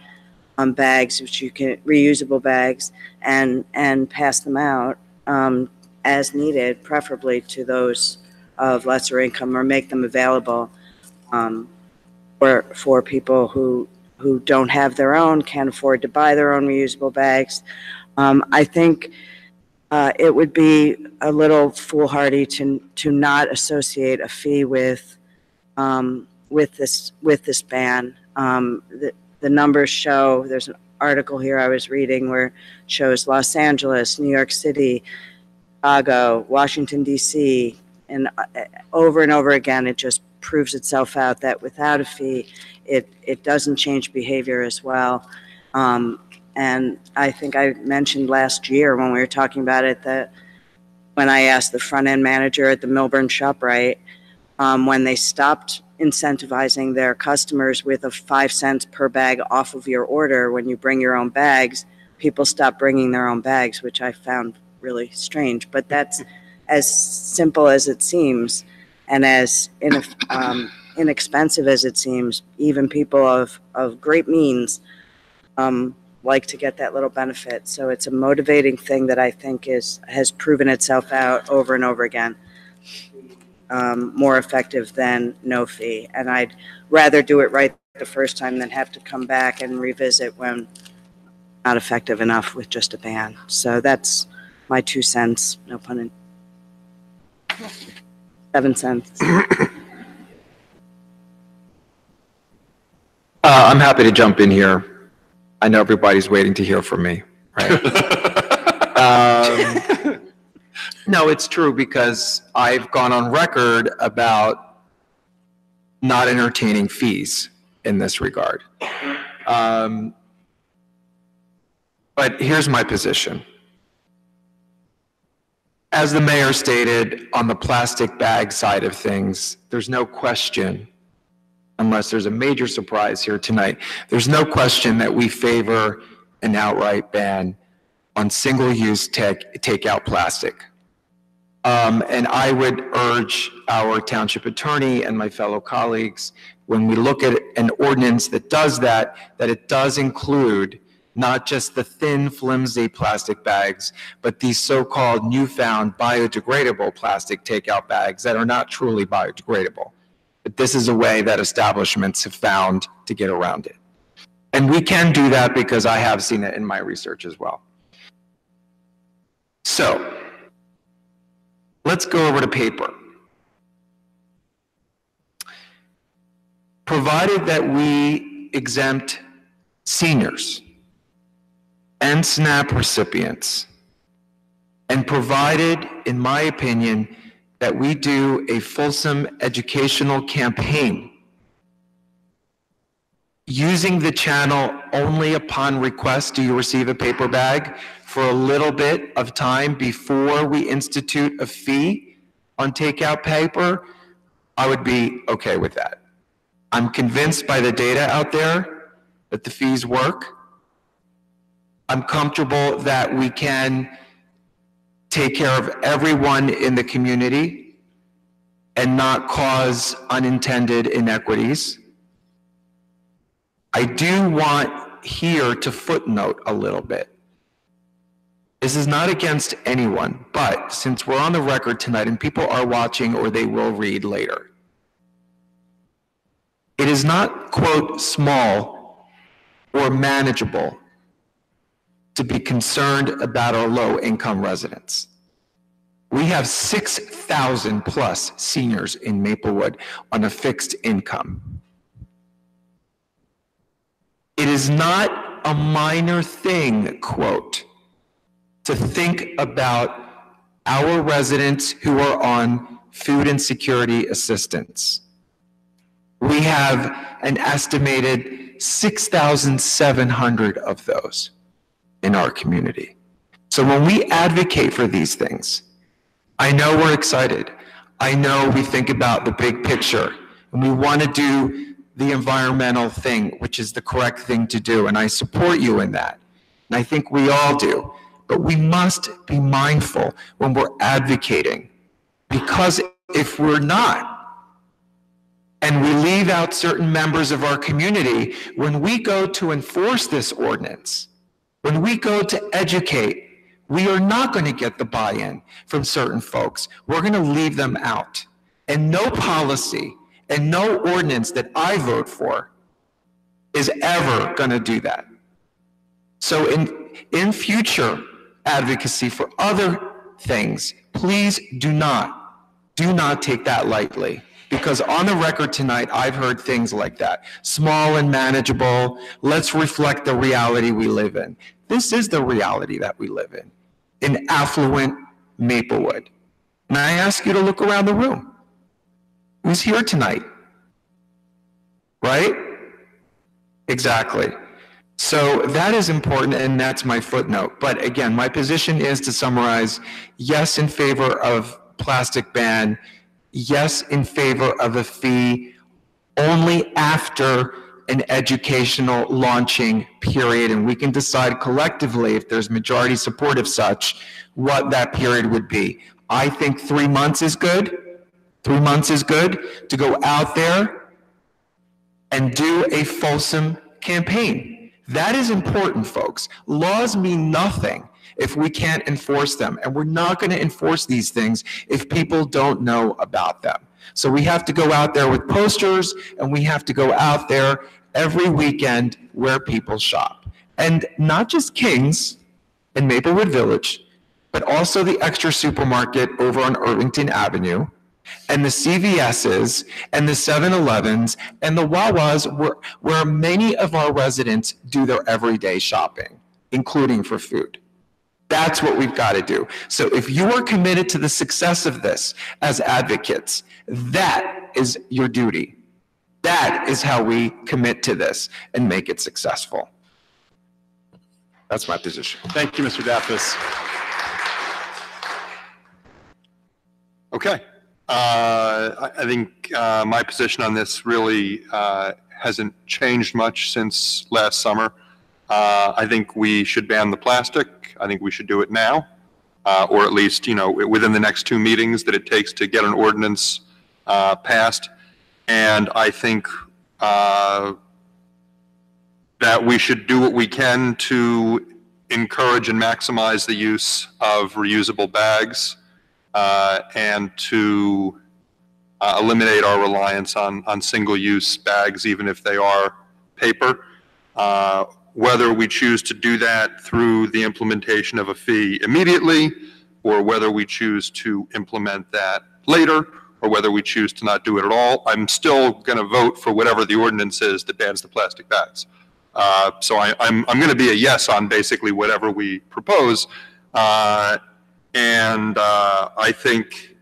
bags, which you can, reusable bags, and pass them out as needed, preferably to those of lesser income, or make them available for people who don't have their own, can't afford to buy their own reusable bags. I think it would be a little foolhardy to not associate a fee with this ban. The numbers show, there's an article here I was reading where it shows Los Angeles, New York City, Chicago, Washington, D.C., and over again, it just proves itself out that without a fee, it doesn't change behavior as well. And I think I mentioned last year when we were talking about it that when I asked the front-end manager at the Milburn ShopRite, when they stopped incentivizing their customers with a 5 cents per bag off of your order when you bring your own bags, people stopped bringing their own bags, which I found really strange. But that's as simple as it seems, and as inexpensive as it seems. Even people of great means like to get that little benefit. So it's a motivating thing that I think has proven itself out over and over again. More effective than no fee. And I'd rather do it right the first time than have to come back and revisit when not effective enough with just a ban. So that's my 2 cents, no pun intended. 7 cents. I'm happy to jump in here. I know everybody's waiting to hear from me, right? No, it's true, because I've gone on record about not entertaining fees in this regard. But here's my position. As the mayor stated, on the plastic bag side of things, there's no question, unless there's a major surprise here tonight, there's no question that we favor an outright ban on single-use takeout plastic. And I would urge our township attorney and my fellow colleagues, when we look at an ordinance that does that it does include not just the thin, flimsy plastic bags, but these so-called newfound biodegradable plastic takeout bags that are not truly biodegradable. But this is a way that establishments have found to get around it. And we can do that because I have seen it in my research as well. So, let's go over to paper. Provided that we exempt seniors and SNAP recipients, and provided, in my opinion, that we do a fulsome educational campaign using the channel only upon request do you receive a paper bag for a little bit of time before we institute a fee on takeout paper, I would be okay with that. I'm convinced by the data out there that the fees work. I'm comfortable that we can take care of everyone in the community, and not cause unintended inequities. I do want here to footnote a little bit. This is not against anyone, but since we're on the record tonight and people are watching or they will read later, it is not, quote, small or manageable to be concerned about our low-income residents. We have 6,000 plus seniors in Maplewood on a fixed income. It is not a minor thing, quote, to think about our residents who are on food insecurity assistance. We have an estimated 6,700 of those in our community. So when we advocate for these things, I know we're excited. I know we think about the big picture and we want to do the environmental thing, which is the correct thing to do. And I support you in that. And I think we all do. But we must be mindful when we're advocating, because if we're not, and we leave out certain members of our community, when we go to enforce this ordinance, when we go to educate, we are not going to get the buy-in from certain folks. We're going to leave them out. And no policy and no ordinance that I vote for is ever going to do that. So in future advocacy for other things, please do not take that lightly. Because on the record tonight, I've heard things like that. Small and manageable, let's reflect the reality we live in. This is the reality that we live in affluent Maplewood. And I ask you to look around the room. Who's here tonight? Right? Exactly. So that is important, and that's my footnote. But again, my position is, to summarize, yes, in favor of plastic ban, yes, in favor of a fee only after an educational launching period, and we can decide collectively, if there's majority support of such, what that period would be. I think 3 months is good. 3 months is good to go out there and do a fulsome campaign. That is important, folks. Laws mean nothing if we can't enforce them, and we're not going to enforce these things if people don't know about them. So we have to go out there with posters, and we have to go out there every weekend where people shop. And not just King's in Maplewood Village, but also the Extra Supermarket over on Irvington Avenue, and the CVS's, and the 7-Elevens, and the Wawas, where many of our residents do their everyday shopping, including for food. That's what we've got to do. So if you are committed to the success of this as advocates, that is your duty. That is how we commit to this and make it successful. That's my position. Thank you, Mr. Daffis. Okay. I think my position on this really hasn't changed much since last summer. I think we should ban the plastic. I think we should do it now, or at least, within the next 2 meetings that it takes to get an ordinance passed. And I think that we should do what we can to encourage and maximize the use of reusable bags and to eliminate our reliance on single-use bags, even if they are paper. Whether we choose to do that through the implementation of a fee immediately, or whether we choose to implement that later, or whether we choose to not do it at all, I'm still going to vote for whatever the ordinance is that bans the plastic bags. So I'm going to be a yes on basically whatever we propose. And I think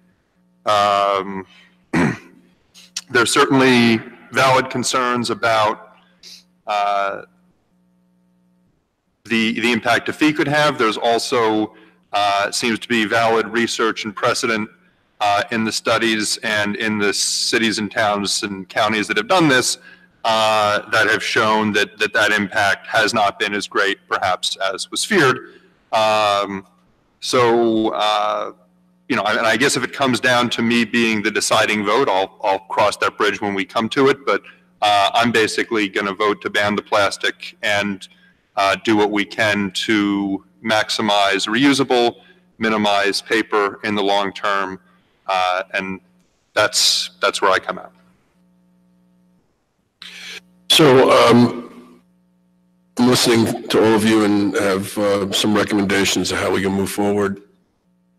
there's certainly valid concerns about the impact a fee could have. There's also seems to be valid research and precedent in the studies and in the cities and towns and counties that have done this that have shown that impact has not been as great, perhaps, as was feared. So, and I guess if it comes down to me being the deciding vote, I'll cross that bridge when we come to it. But I'm basically going to vote to ban the plastic and do what we can to maximize reusable, minimize paper in the long term, and that's where I come out. So I'm listening to all of you and have some recommendations of how we can move forward.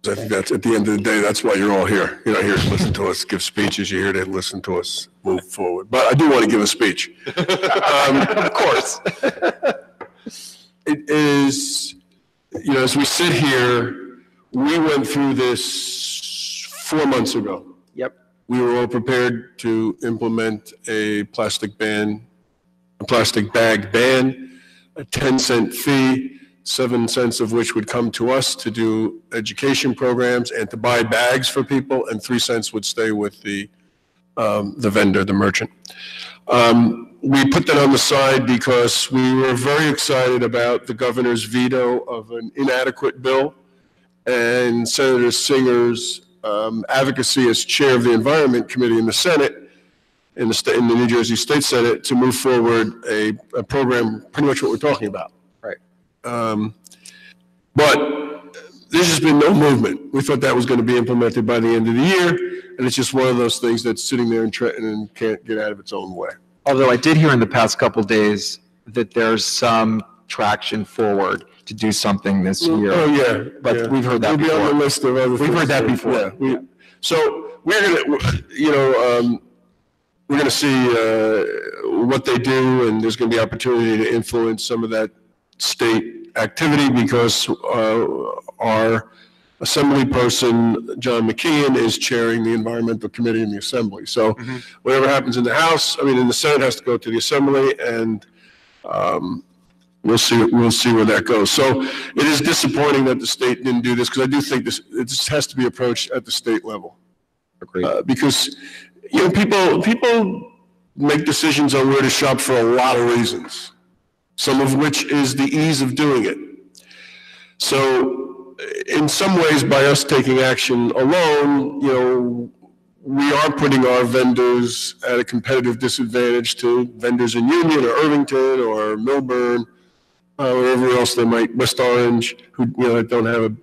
I think that's, at the end of the day, that's why you're all here. You're not here to listen to us give speeches. You're here to listen to us move forward. But I do want to give a speech. Of course. It is, as we sit here, we went through this 4 months ago. Yep. We were all prepared to implement a plastic bag ban, a 10-cent fee, 7 cents of which would come to us to do education programs and to buy bags for people, and 3 cents would stay with the vendor, the merchant. We put that on the side because we were very excited about the governor's veto of an inadequate bill and Senator Singer's advocacy as chair of the Environment Committee in the Senate, in the New Jersey State Senate, to move forward a program, pretty much what we're talking about. Right. But there's just been no movement. We thought that was going to be implemented by the end of the year, and it's just one of those things that's sitting there in Trenton and can't get out of its own way. Although I did hear in the past couple days that there's some traction forward to do something this year. Oh, yeah. But yeah. we've heard that We'll before. be on the list of other things. We've heard that before. Yeah. So we're going to, we're going to see what they do, and there's going to be opportunity to influence some of that state activity because our Assembly person, John McKeon, is chairing the Environmental Committee in the Assembly. So whatever happens in the House, in the Senate has to go to the Assembly, and we'll see where that goes. So it is disappointing that the state didn't do this, because I do think this has to be approached at the state level. Agreed. Because people make decisions on where to shop for a lot of reasons, some of which is the ease of doing it. So in some ways, by us taking action alone, we are putting our vendors at a competitive disadvantage to vendors in Union or Irvington or Milburn, or wherever else they might, West Orange, who don't have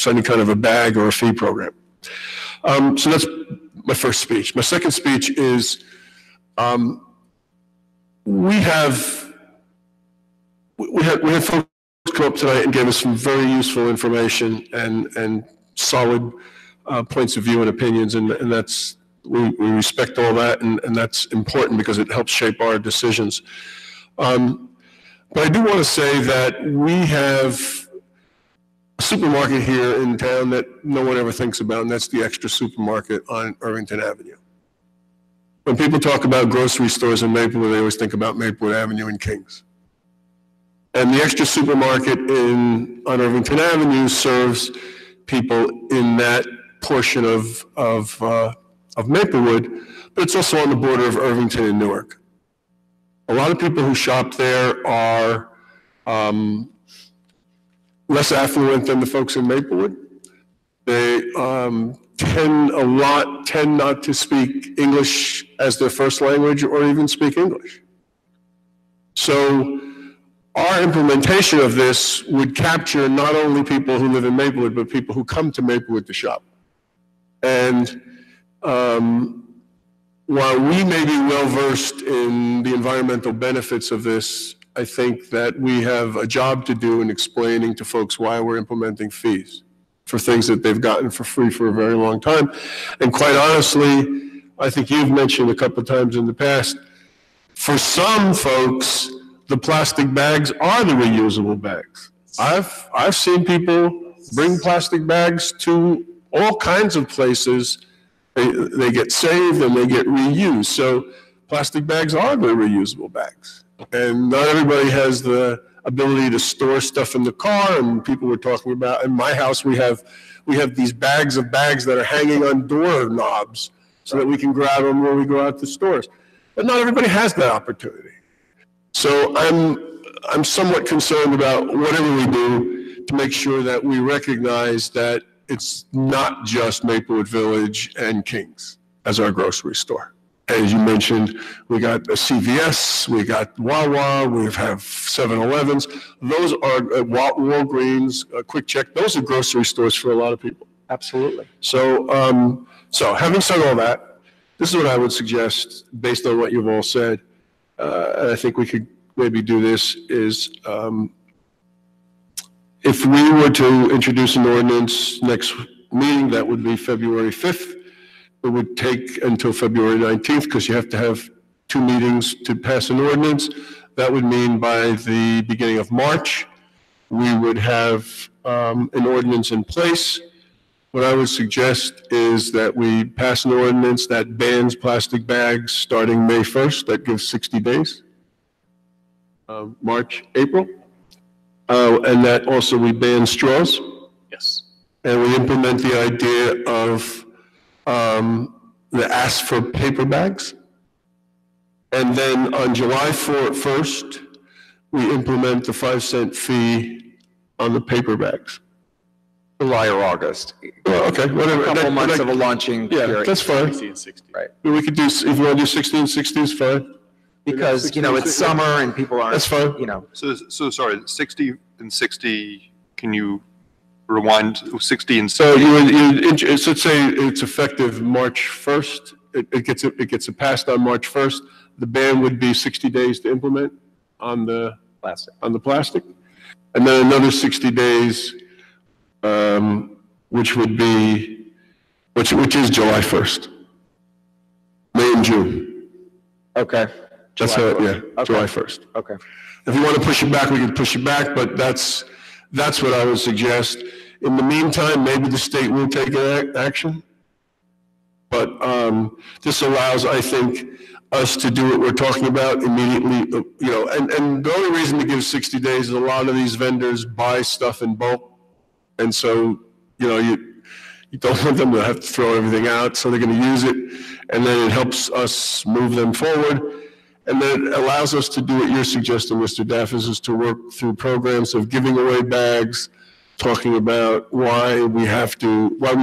any kind of a bag or a fee program. So that's my first speech. My second speech is we had folks come up tonight and gave us some very useful information and solid points of view and opinions, and that's we respect all that, and that's important because it helps shape our decisions. But I do want to say that we have a supermarket here in town that no one ever thinks about, and that's the Extra Supermarket on Irvington Avenue. When people talk about grocery stores in Maplewood, they always think about Maplewood Avenue and Kings. And the Extra Supermarket on Irvington Avenue serves people in that portion of Maplewood, but it's also on the border of Irvington and Newark. A lot of people who shop there are less affluent than the folks in Maplewood. They tend not to speak English as their first language or even speak English. So our implementation of this would capture not only people who live in Maplewood, but people who come to Maplewood to shop. And while we may be well-versed in the environmental benefits of this, I think that we have a job to do in explaining to folks why we're implementing fees for things that they've gotten for free for a very long time. And quite honestly, I think you've mentioned a couple of times in the past, for some folks, the plastic bags are the reusable bags. I've seen people bring plastic bags to all kinds of places. They get saved and they get reused. So plastic bags are the reusable bags. And not everybody has the ability to store stuff in the car. And people were talking about, in my house, we have these bags of bags that are hanging on door knobs so that we can grab them when we go out to stores. But not everybody has that opportunity. So I'm somewhat concerned about whatever we do to make sure that we recognize that it's not just Maplewood Village and Kings as our grocery store. As you mentioned, we got a CVS, we got Wawa, we have 7-Elevens. Those are Walgreens, Quick Check. Those are grocery stores for a lot of people. Absolutely. So, having said all that, this is what I would suggest based on what you've all said. And I think we could maybe do this is, if we were to introduce an ordinance next meeting, that would be February 5th. It would take until February 19th because you have to have 2 meetings to pass an ordinance. That would mean by the beginning of March, we would have an ordinance in place. What I would suggest is that we pass an ordinance that bans plastic bags starting May 1st. That gives 60 days. March, April. And that also we ban straws. Yes. And we implement the idea of the ask for paper bags. And then on July 1st, we implement the 5-cent fee on the paper bags. July or August. Well, okay, whatever. A couple months of a launching period. Yeah, that's fine. 60 and 60. Right. We could do, if you want to do 60 and 60 is fine. Because, it's summer and people aren't. That's fine. So sorry, 60 and 60, can you rewind 60 and 60? So let's say it's effective March 1st. It gets passed on March 1st. The ban would be 60 days to implement on the plastic. And then another 60 days, which is July 1st. May and June. Okay. That's how, yeah, July 1st. Okay. If you want to push it back, we can push it back, but that's what I would suggest. In the meantime, maybe the state will take action. But this allows, I think, us to do what we're talking about immediately, and the only reason to give 60 days is a lot of these vendors buy stuff in bulk. And so, you don't want them to have to throw everything out, so they're going to use it. And then it helps us move them forward. And then it allows us to do what you're suggesting, Mr. Daffis, is to work through programs of giving away bags, talking about why we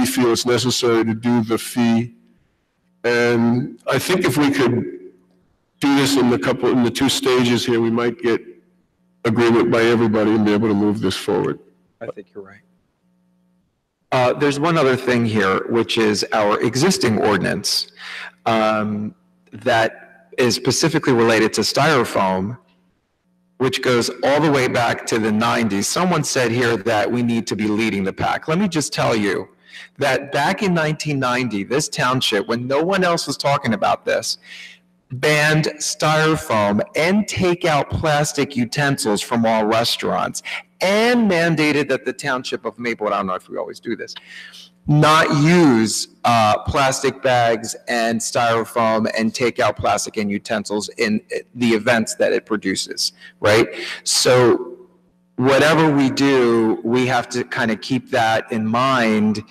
feel it's necessary to do the fee. And I think if we could do this in the 2 stages here, we might get agreement by everybody and be able to move this forward. I think you're right. There's one other thing here, which is our existing ordinance that is specifically related to styrofoam, which goes all the way back to the 90s. Someone said here that we need to be leading the pack. Let me just tell you that back in 1990, this township, when no one else was talking about this, banned styrofoam and takeout plastic utensils from all restaurants and mandated that the township of Maplewood, I don't know if we always do this, not use plastic bags and styrofoam and take out plastic and utensils in the events that it produces, right? So whatever we do, we have to kind of keep that in mind.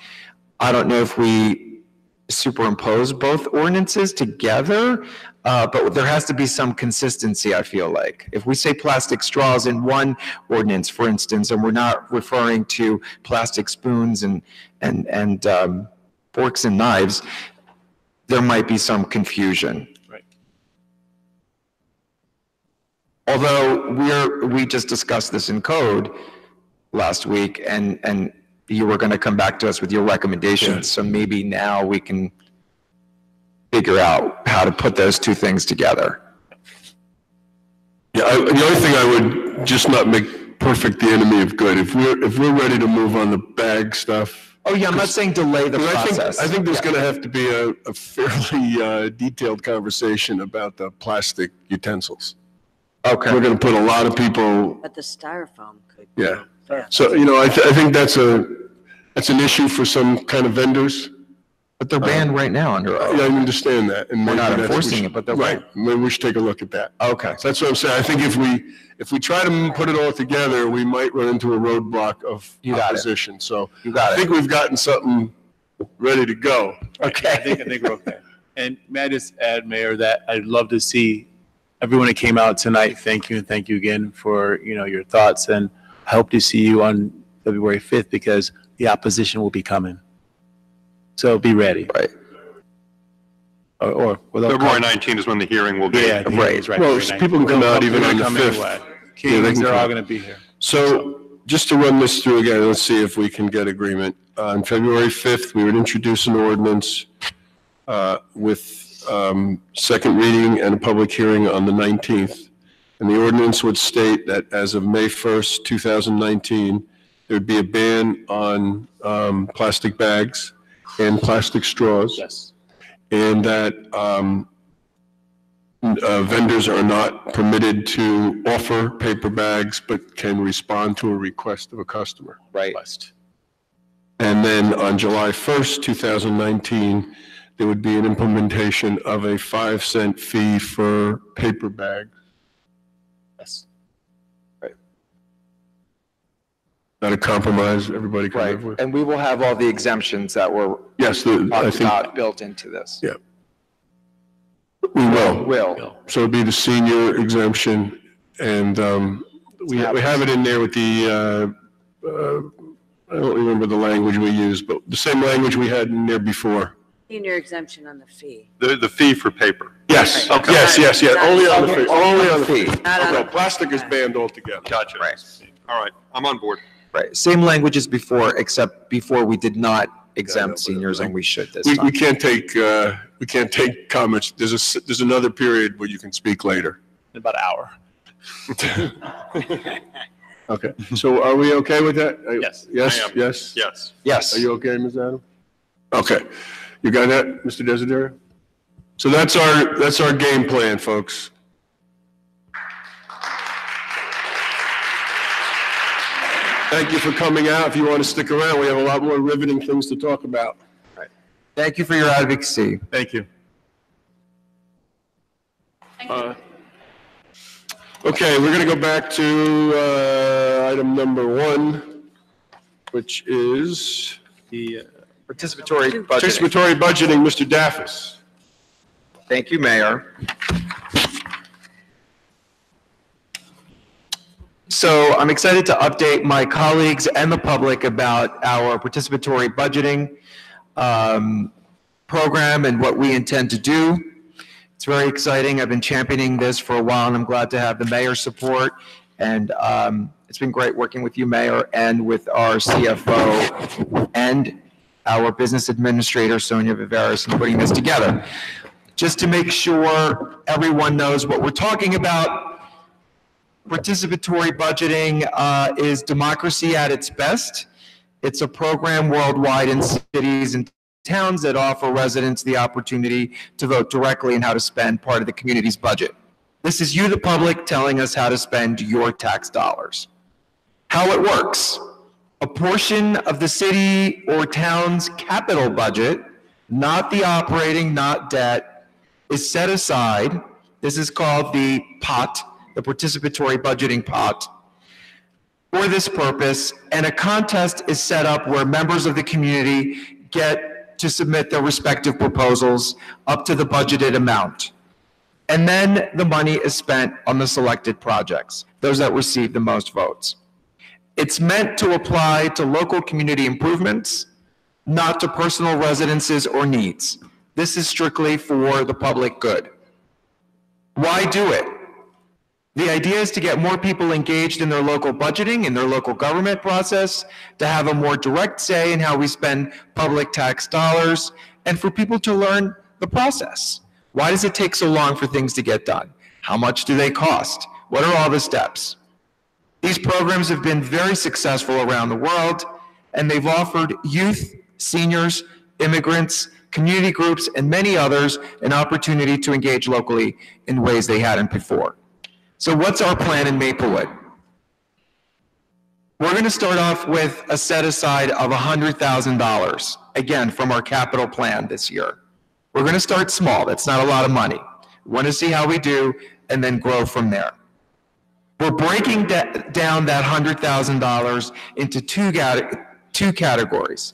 I don't know if we superimpose both ordinances together, but there has to be some consistency, I feel like. If we say plastic straws in one ordinance, for instance, and we're not referring to plastic spoons and forks and knives, there might be some confusion. Right. Although we just discussed this in code last week, and you were going to come back to us with your recommendations, so maybe now we can figure out how to put those 2 things together. Yeah, the only thing I would just not make perfect the enemy of good. If we're ready to move on the bag stuff. Oh yeah, I'm not saying delay the process. I think there's going to have to be a fairly detailed conversation about the plastic utensils. Okay. We're going to put a lot of people. But the styrofoam could. Yeah. So I think that's an issue for some kind of vendors. But they're banned right now under. Yeah, I understand that, and we're not enforcing it, but they're right. Maybe we should take a look at that. Okay. So that's what I'm saying. I think if we try to put it all together, we might run into a roadblock of opposition. So I think we've gotten something ready to go. Okay. I think we're okay. And may I just add, Mayor, that I'd love to see everyone that came out tonight. Thank you, and thank you again for your thoughts, and I hope to see you on February 5th because the opposition will be coming. So be ready. Right. Or February 19th is when the hearing will be. Yeah, the hearing is right. Well, February people can 19th. come out even They'll on the come 5th. anyway. Yeah, they Kings, can they're all come. going to be here. So just to run this through again, let's see if we can get agreement. On February 5th, we would introduce an ordinance with second reading and a public hearing on the 19th. And the ordinance would state that as of May 1st, 2019, there would be a ban on plastic bags and plastic straws. Yes. And that vendors are not permitted to offer paper bags, but can respond to a request of a customer. Right. And then on July 1st, 2019, there would be an implementation of a 5-cent fee for paper bags. Yes. Right. Not a compromise everybody can live with. And we will have all the exemptions that were Yes, I talked think, about built into this. yeah. We will. So it'd be the senior exemption, and we have it in there with the, I don't remember the language we used, but the same language we had in there before. Senior exemption on the fee. The fee for paper. Yes, Okay. yes, only on the fee, only on the fee. Not on No, the- plastic is banned altogether. Gotcha. Right. All right, I'm on board. Right. Same language as before, except before we did not exempt seniors, and we should this We time. can't take comments. There's another period where you can speak later. In about an hour. Okay, so are we okay with that? Yes. Yes, I am. yes? Yes. Yes. Are you okay, Ms. Adam? Okay, you got that, Mr. Desiderio? So that's our game plan, folks. Thank you for coming out. If you want to stick around, we have a lot more riveting things to talk about. Thank you for your advocacy. Thank you. Okay, we're going to go back to item number 1, which is The participatory budgeting. participatory budgeting, Mr. Daffis. Thank you, Mayor. So I'm excited to update my colleagues and the public about our participatory budgeting program and what we intend to do. It's very exciting. I've been championing this for a while, and I'm glad to have the mayor's support. And it's been great working with you, Mayor, and with our CFO and our business administrator, Sonia Viveris, in putting this together. Just to make sure everyone knows what we're talking about, participatory budgeting is democracy at its best. It's a program worldwide in cities and towns that offer residents the opportunity to vote directly in how to spend part of the community's budget. This is you, the public, telling us how to spend your tax dollars. How it works. A portion of the city or town's capital budget, not the operating, not debt, is set aside. This is called the pot, the participatory budgeting pot, for this purpose, and a contest is set up where members of the community get to submit their respective proposals up to the budgeted amount. And then the money is spent on the selected projects, those that receive the most votes. It's meant to apply to local community improvements, not to personal residences or needs. This is strictly for the public good. Why do it? The idea is to get more people engaged in their local budgeting, in their local government process, to have a more direct say in how we spend public tax dollars, and for people to learn the process. Why does it take so long for things to get done? How much do they cost? What are all the steps? These programs have been very successful around the world, and they've offered youth, seniors, immigrants, community groups, and many others an opportunity to engage locally in ways they hadn't before. So what's our plan in Maplewood? We're going to start off with a set aside of $100,000, again, from our capital plan this year. We're going to start small. That's not a lot of money. We want to see how we do and then grow from there. We're breaking down that $100,000 into two categories.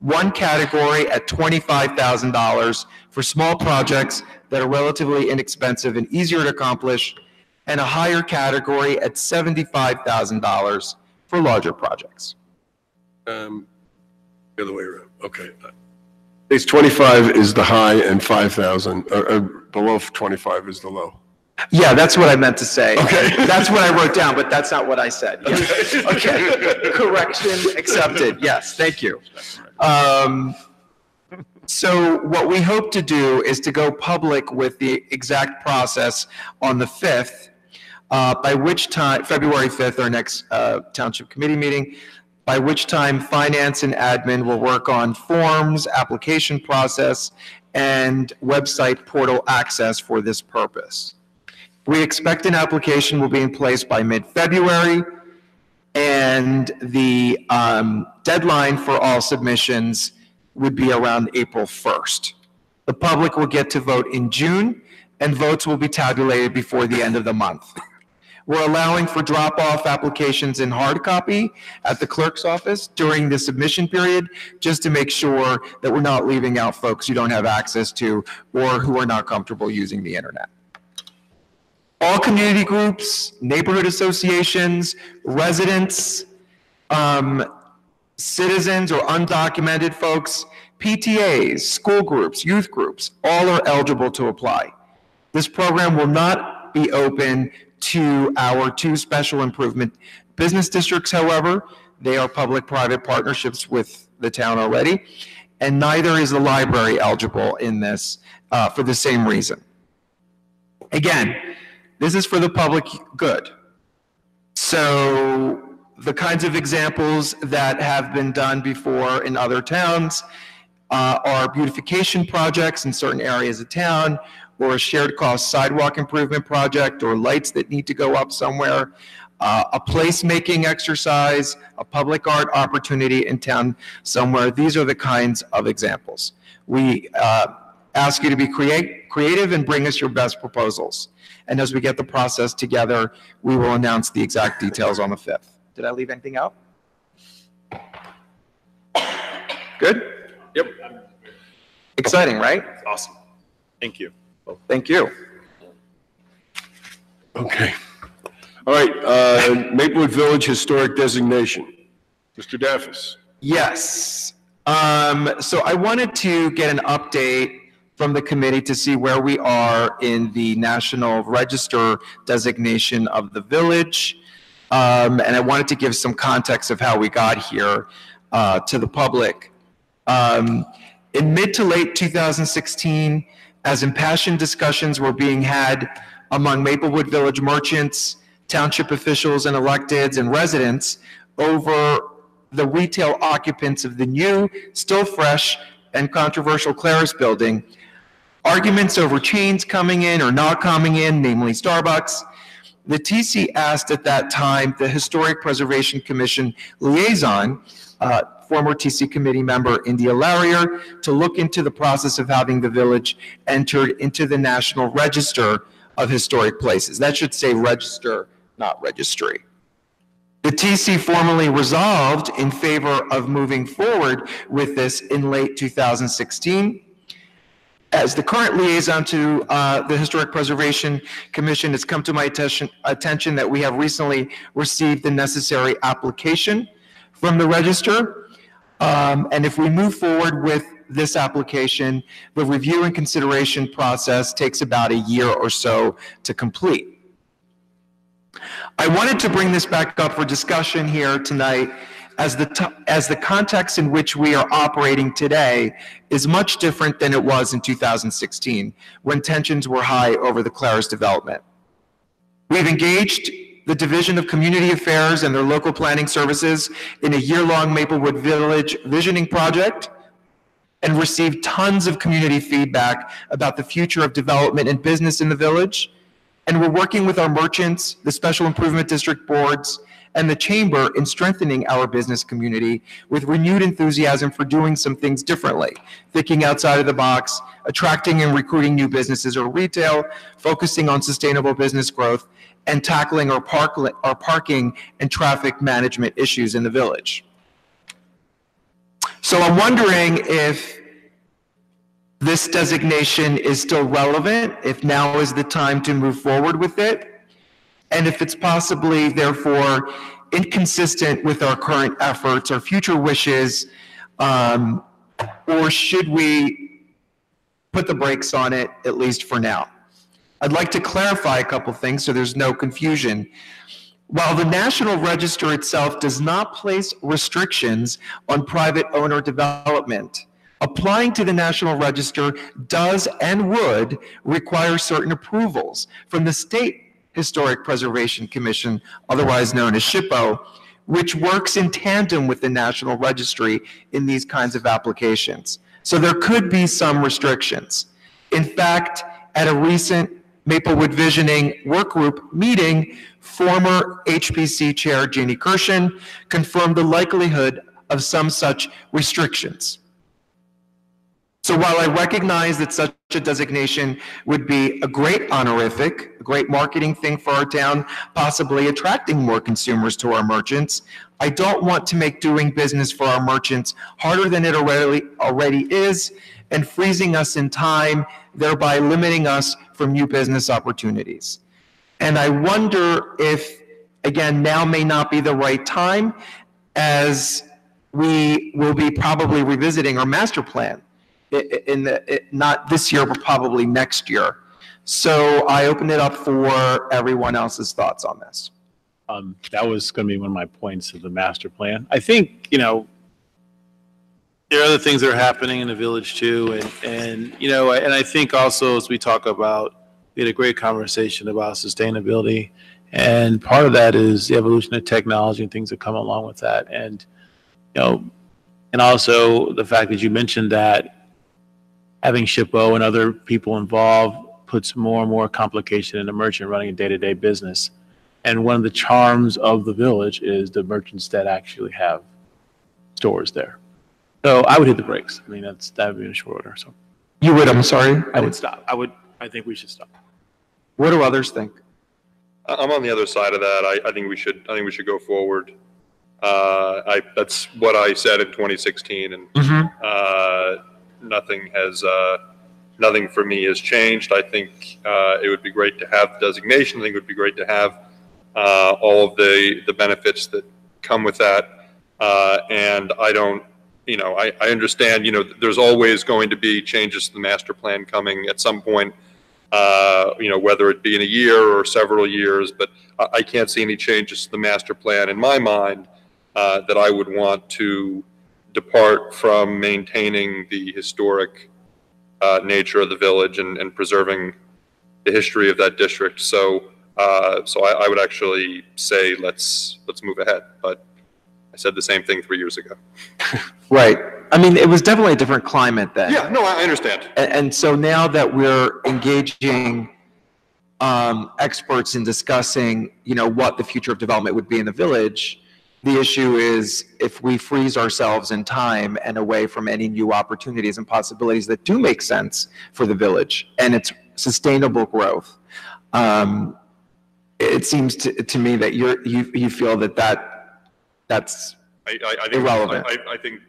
One category at $25,000 for small projects that are relatively inexpensive and easier to accomplish, and a higher category at $75,000 for larger projects. The other way around, okay. It's 25 is the high and 5,000, or below 25 is the low. Yeah, that's what I meant to say. Okay. That's what I wrote down, but that's not what I said. Yes. Okay. Correction accepted. Yes, thank you. So what we hope to do is to go public with the exact process on the 5th, by which time, February 5th, our next Township Committee meeting, by which time finance and admin will work on forms, application process, and website portal access for this purpose. We expect an application will be in place by mid-February, and the deadline for all submissions would be around April 1st. The public will get to vote in June, and votes will be tabulated before the end of the month. We're allowing for drop-off applications in hard copy at the clerk's office during the submission period, just to make sure that we're not leaving out folks who don't have access to or who are not comfortable using the internet. All community groups, neighborhood associations, residents, citizens or undocumented folks, PTAs, school groups, youth groups, all are eligible to apply. This program will not be open to our 2 special improvement business districts, however. They are public-private partnerships with the town already, and neither is the library eligible in this for the same reason. Again, this is for the public good. So the kinds of examples that have been done before in other towns are beautification projects in certain areas of town, or a shared cost sidewalk improvement project, or lights that need to go up somewhere, a placemaking exercise, a public art opportunity in town somewhere. These are the kinds of examples. We ask you to be creative and bring us your best proposals. And as we get the process together, we will announce the exact details on the 5th. Did I leave anything out? Good? Yep. Exciting, right? Awesome. Thank you. Well, thank you. Okay. All right, Maplewood Village Historic Designation. Mr. Daffis. Yes. So I wanted to get an update from the committee to see where we are in the National Register designation of the village. And I wanted to give some context of how we got here to the public. In mid to late 2016, as impassioned discussions were being had among Maplewood Village merchants, township officials and electeds and residents over the retail occupants of the new, still fresh, and controversial Claris building, arguments over chains coming in or not coming in, namely Starbucks, the TC asked at that time the Historic Preservation Commission liaison, former TC committee member India Larrier, to look into the process of having the village entered into the National Register of Historic Places. That should say register, not registry. The TC formally resolved in favor of moving forward with this in late 2016. As the current liaison to the Historic Preservation Commission, it's come to my attention that we have recently received the necessary application from the register. And if we move forward with this application, the review and consideration process takes about a year or so to complete. I wanted to bring this back up for discussion here tonight as the context in which we are operating today is much different than it was in 2016, when tensions were high over the Claris development. We've engaged the Division of Community Affairs and their local planning services in a year-long Maplewood Village visioning project and received tons of community feedback about the future of development and business in the village. And we're working with our merchants, the Special Improvement District boards, and the Chamber in strengthening our business community with renewed enthusiasm for doing some things differently, thinking outside of the box, attracting and recruiting new businesses or retail, focusing on sustainable business growth, and tackling our parking and traffic management issues in the village. So I'm wondering if this designation is still relevant, if now is the time to move forward with it, and if it's possibly, therefore, inconsistent with our current efforts or future wishes? Or should we put the brakes on it, at least for now? I'd like to clarify a couple things so there's no confusion. While the National Register itself does not place restrictions on private owner development, applying to the National Register does and would require certain approvals from the State Historic Preservation Commission, otherwise known as SHPO, which works in tandem with the National Registry in these kinds of applications. So there could be some restrictions. In fact, at a recent Maplewood Visioning Work Group meeting, former HPC Chair Jeannie Kirshen confirmed the likelihood of some such restrictions. So while I recognize that such a designation would be a great honorific, a great marketing thing for our town, possibly attracting more consumers to our merchants, I don't want to make doing business for our merchants harder than it already is and freezing us in time, thereby limiting us from new business opportunities. And I wonder if, again, now may not be the right time, as we will be probably revisiting our master plan not this year, but probably next year. So I open it up for everyone else's thoughts on this. That was going to be one of my points of the master plan. I think, there are other things that are happening in the village too. And I think also as we talk about, we had a great conversation about sustainability. And part of that is the evolution of technology and things that come along with that. And, and also the fact that you mentioned that having SHPO and other people involved puts more and more complication in a merchant running a day-to-day business. And one of the charms of the village is the merchants that actually have stores there. So I would hit the brakes. I mean, that would be in short order. So you would, I'm sorry? I would stop. I think we should stop. What do others think? I'm on the other side of that. I think we should go forward. That's what I said in 2016, and nothing for me has changed. I think it would be great to have the designation. I think it would be great to have all of the benefits that come with that. And I don't, I understand, there's always going to be changes to the master plan coming at some point, whether it be in a year or several years, but I can't see any changes to the master plan in my mind that I would want to depart from maintaining the historic nature of the village and preserving the history of that district. So I would actually say let's move ahead. But I said the same thing 3 years ago. Right. I mean, it was definitely a different climate then. Yeah, no, I understand. And so now that we're engaging experts in discussing, what the future of development would be in the village, the issue is if we freeze ourselves in time and away from any new opportunities and possibilities that do make sense for the village and its sustainable growth. It seems to me that you feel that's irrelevant. I think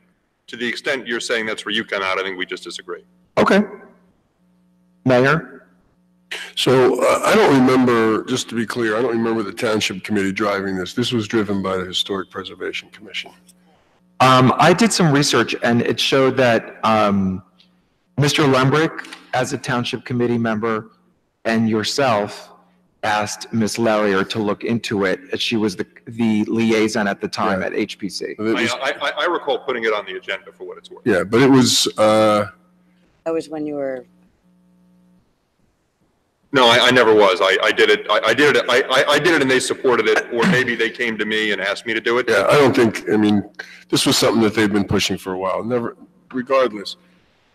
to the extent you're saying that's where you come out, I think we just disagree. Okay. Mayor? So I don't remember, just to be clear, I don't remember the Township Committee driving this. This was driven by the Historic Preservation Commission. I did some research and it showed that Mr. Lembrick, as a Township Committee member, and yourself asked Ms. Larrier to look into it, as she was the liaison at the time at HPC. I recall putting it on the agenda for what it's worth. Yeah, but it was... That was when you were... No, I never was. I did it. I did it, and they supported it, or maybe they came to me and asked me to do it. Yeah, I don't think. I mean, this was something that they've been pushing for a while. Never, regardless,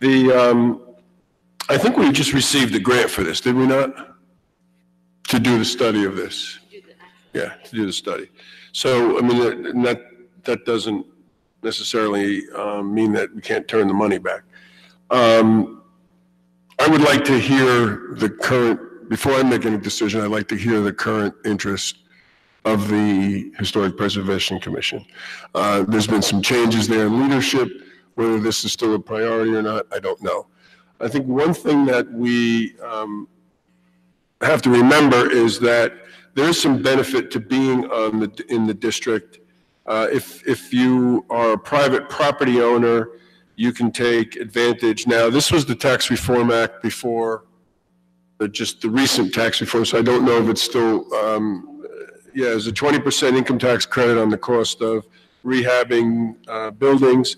I think we just received a grant for this, did we not? To do the study of this. Yeah, to do the study. So I mean, that doesn't necessarily mean that we can't turn the money back. I would like to hear the current, before I make any decision, I'd like to hear the current interest of the Historic Preservation Commission. There's been some changes there in leadership. Whether this is still a priority or not, I don't know. I think one thing that we have to remember is that there is some benefit to being in the district. If you are a private property owner, you can take advantage. Now, this was the Tax Reform Act before just the recent tax reform, so I don't know if it's still, yeah, there's a 20% income tax credit on the cost of rehabbing buildings.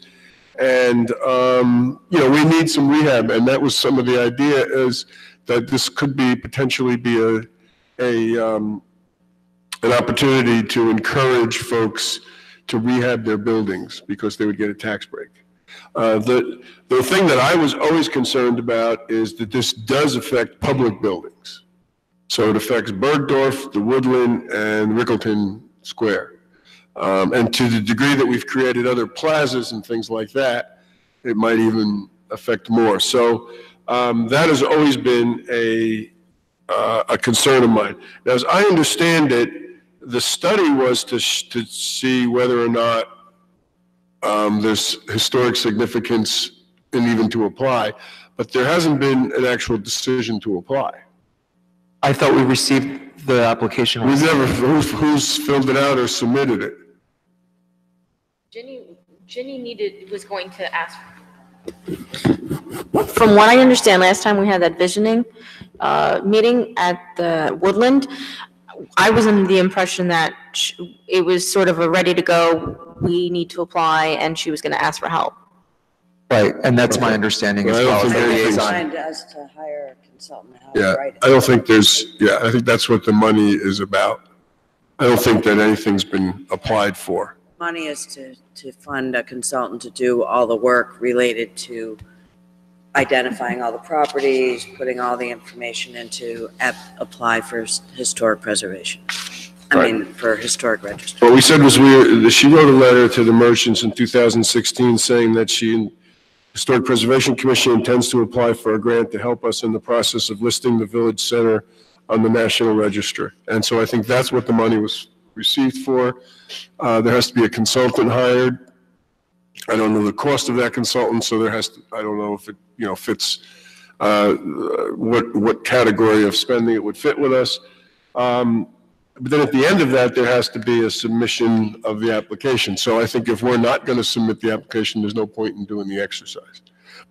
And, you know, we need some rehab, and that was some of the idea is that this could be potentially be an opportunity to encourage folks to rehab their buildings because they would get a tax break. The thing that I was always concerned about is that this does affect public buildings. So it affects Bergdorf, the Woodland, and Rickleton Square. And to the degree that we've created other plazas and things like that, it might even affect more. So that has always been a concern of mine. Now, as I understand it, the study was to see whether or not there's historic significance and even to apply, but there hasn't been an actual decision to apply. I thought we received the application. We've never, who's filled it out or submitted it? Ginny was going to ask. From what I understand, last time we had that visioning meeting at the Woodland, I was under the impression that it was sort of a ready to go, we need to apply, and she was going to ask for help. Right, and that's my understanding as well. As the liaison. Find us to hire a consultant to help Yeah, write it. I don't think I think that's what the money is about. I don't think that anything's been applied for. Money is to fund a consultant to do all the work related to identifying all the properties, putting all the information into, apply for historic preservation. I mean, for historic register. What we said was she wrote a letter to the merchants in 2016 saying that Historic Preservation Commission intends to apply for a grant to help us in the process of listing the village center on the National Register. And so I think that's what the money was received for. There has to be a consultant hired. I don't know the cost of that consultant, so there has to, I don't know if it, fits what category of spending it would fit with us. But then at the end of that, there has to be a submission of the application. So I think if we're not going to submit the application, there's no point in doing the exercise.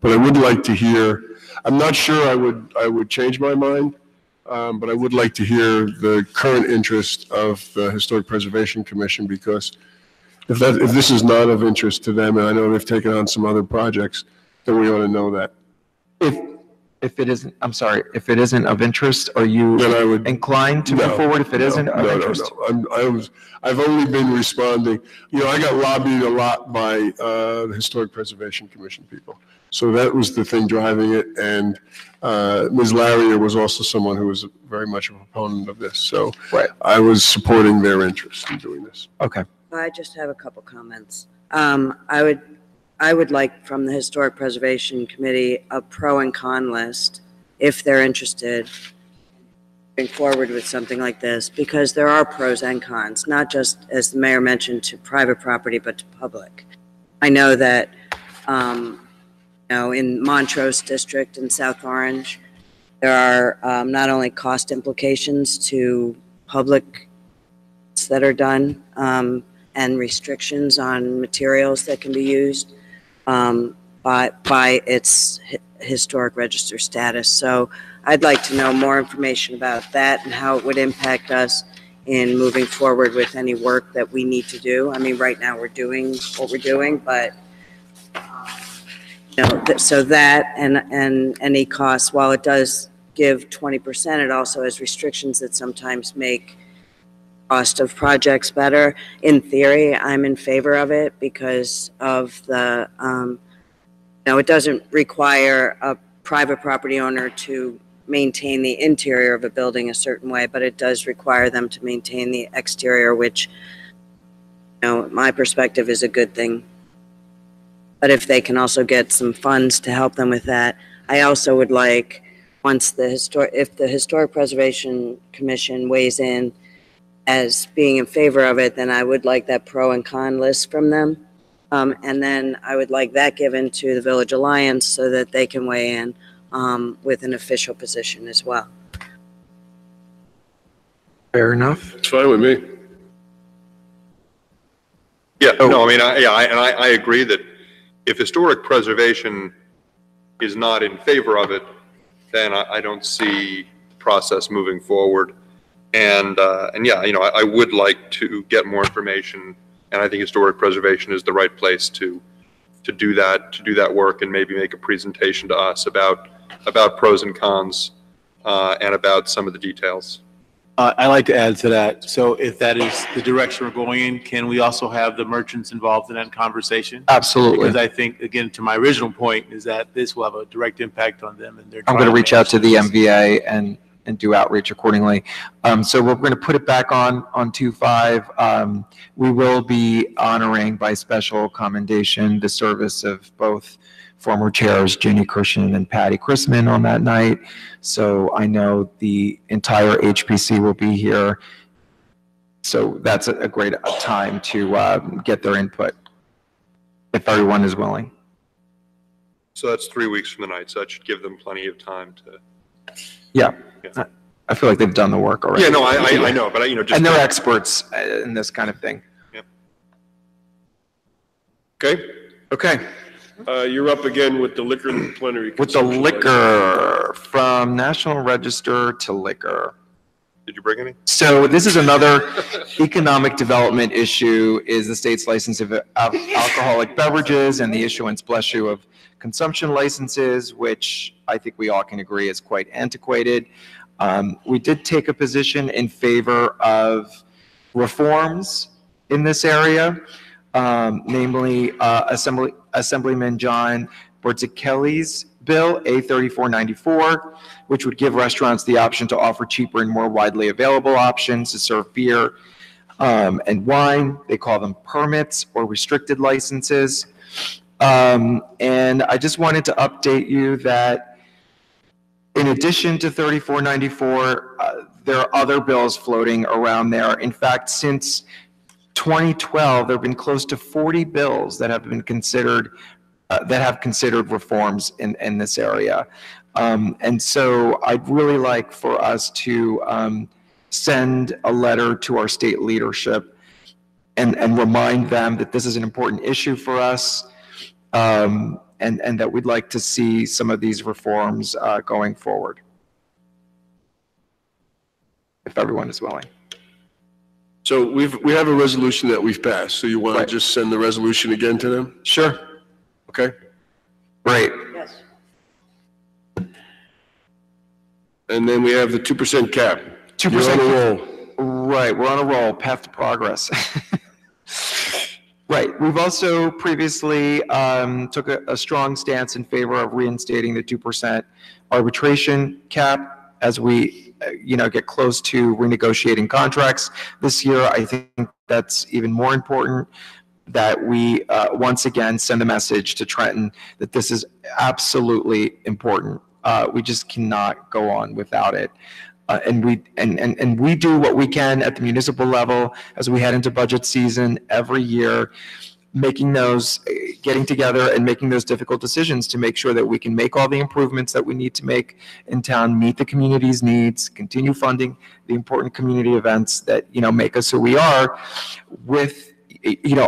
But I would like to hear, I'm not sure I would change my mind, but I would like to hear the current interest of the Historic Preservation Commission, because if this is not of interest to them, and I know they've taken on some other projects, then we ought to know that. If it isn't, I'm sorry, if it isn't of interest, are you inclined to move forward if it isn't of interest? No. I've only been responding. I got lobbied a lot by the Historic Preservation Commission people. So that was the thing driving it. And Ms. Larrier was also someone who was very much a proponent of this. So I was supporting their interest in doing this. Okay. I just have a couple comments. I would like from the Historic Preservation Committee a pro and con list if they're interested in moving forward with something like this, because there are pros and cons, not just, as the mayor mentioned, to private property, but to public. I know that, in Montrose District in South Orange, there are not only cost implications to public that are done and restrictions on materials that can be used, by its historic register status. So I'd like to know more information about that and how it would impact us in moving forward with any work that we need to do. I mean, right now we're doing what we're doing, but so that and any costs, while it does give 20%, it also has restrictions that sometimes make cost of projects better. In theory, I'm in favor of it because of the, it doesn't require a private property owner to maintain the interior of a building a certain way, but it does require them to maintain the exterior, which, my perspective is a good thing. But if they can also get some funds to help them with that, I also would like, if the Historic Preservation Commission weighs in as being in favor of it, then I would like that pro and con list from them. And then I would like that given to the Village Alliance so that they can weigh in with an official position as well. Fair enough. It's fine with me. Yeah, no, I mean, I agree that if historic preservation is not in favor of it, then I don't see the process moving forward. And yeah, I would like to get more information, and I think historic preservation is the right place to do that work, and maybe make a presentation to us about pros and cons, and about some of the details. I'd like to add to that. So if that is the direction we're going in, can we also have the merchants involved in that conversation? Absolutely. Because I think, again, to my original point, is that this will have a direct impact on them and their. I'm going to reach out to the MVA and do outreach accordingly. So we're going to put it back on 2/5. We will be honoring by special commendation the service of both former chairs, Ginny Christian and Patty Chrisman, on that night. So I know the entire HPC will be here. So that's a great time to get their input, if everyone is willing. So that's 3 weeks from tonight, so that should give them plenty of time to. Yeah. I feel like they've done the work already. Yeah, no, I know, but just. And they're experts in this kind of thing. Yep. Okay? Okay. You're up again with the liquor and plenary. With the liquor, from National Register to liquor. Did you bring any? So this is another economic development issue, is the state's license of alcoholic beverages and the issuance, bless you, of consumption licenses, which I think we all can agree is quite antiquated. We did take a position in favor of reforms in this area, namely Assemblyman John Bortichelli's bill, A3494, which would give restaurants the option to offer cheaper and more widely available options to serve beer and wine. They call them permits or restricted licenses. And I just wanted to update you that in addition to 3494, there are other bills floating around there. In fact, since 2012, there have been close to 40 bills that have been considered, reforms in this area. And so I'd really like for us to send a letter to our state leadership and remind them that this is an important issue for us, and that we'd like to see some of these reforms going forward, if everyone is willing. So we have a resolution that we've passed, so you want to just send the resolution again to them? Sure. Okay. Great. Yes. And then we have the 2% cap. 2%. You're on a roll. Right, we're on a roll, path to progress. Right, we've also previously took a strong stance in favor of reinstating the 2% arbitration cap as we get close to renegotiating contracts this year. I think that's even more important, that we once again send a message to Trenton that this is absolutely important. We just cannot go on without it. And we do what we can at the municipal level as we head into budget season every year, getting together and making those difficult decisions to make sure that we can make all the improvements that we need to make in town, meet the community's needs, continue funding the important community events that, make us who we are, with,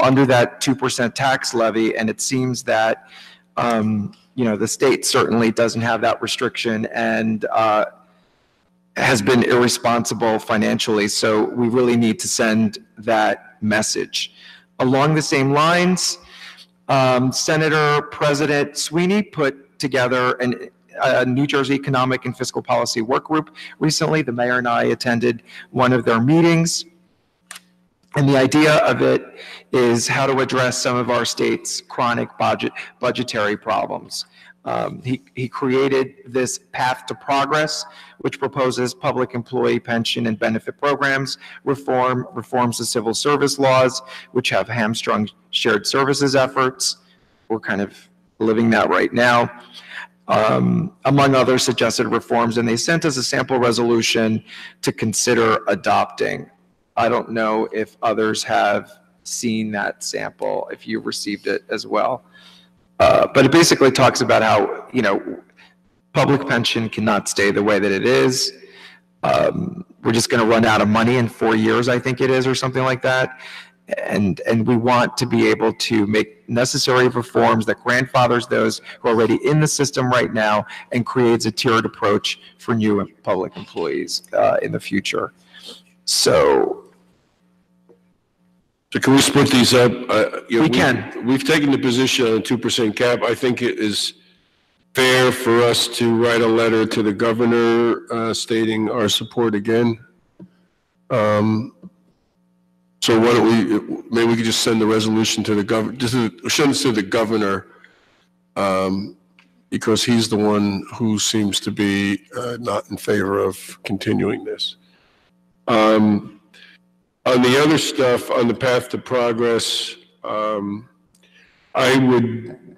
under that 2% tax levy. And it seems that, the state certainly doesn't have that restriction and has been irresponsible financially. So we really need to send that message. Along the same lines, Senator President Sweeney put together a New Jersey Economic and Fiscal Policy Work Group recently. The mayor and I attended one of their meetings. And the idea of it is how to address some of our state's chronic budgetary problems. He created this path to progress, which proposes public employee pension and benefit programs, reforms to civil service laws, which have hamstrung shared services efforts. We're kind of living that right now, among other suggested reforms. And they sent us a sample resolution to consider adopting. I don't know if others have seen that sample, if you received it as well. But it basically talks about how, public pension cannot stay the way that it is. we're just going to run out of money in 4 years, I think it is, or something like that. And we want to be able to make necessary reforms that grandfathers those who are already in the system right now and creates a tiered approach for new public employees in the future. So can we split these up? We can. We've taken the position on a 2% cap. I think it is fair for us to write a letter to the governor stating our support again. So why don't maybe we could just send the resolution to the governor, send it to the governor, because he's the one who seems to be not in favor of continuing this. On the other stuff, on the path to progress, I would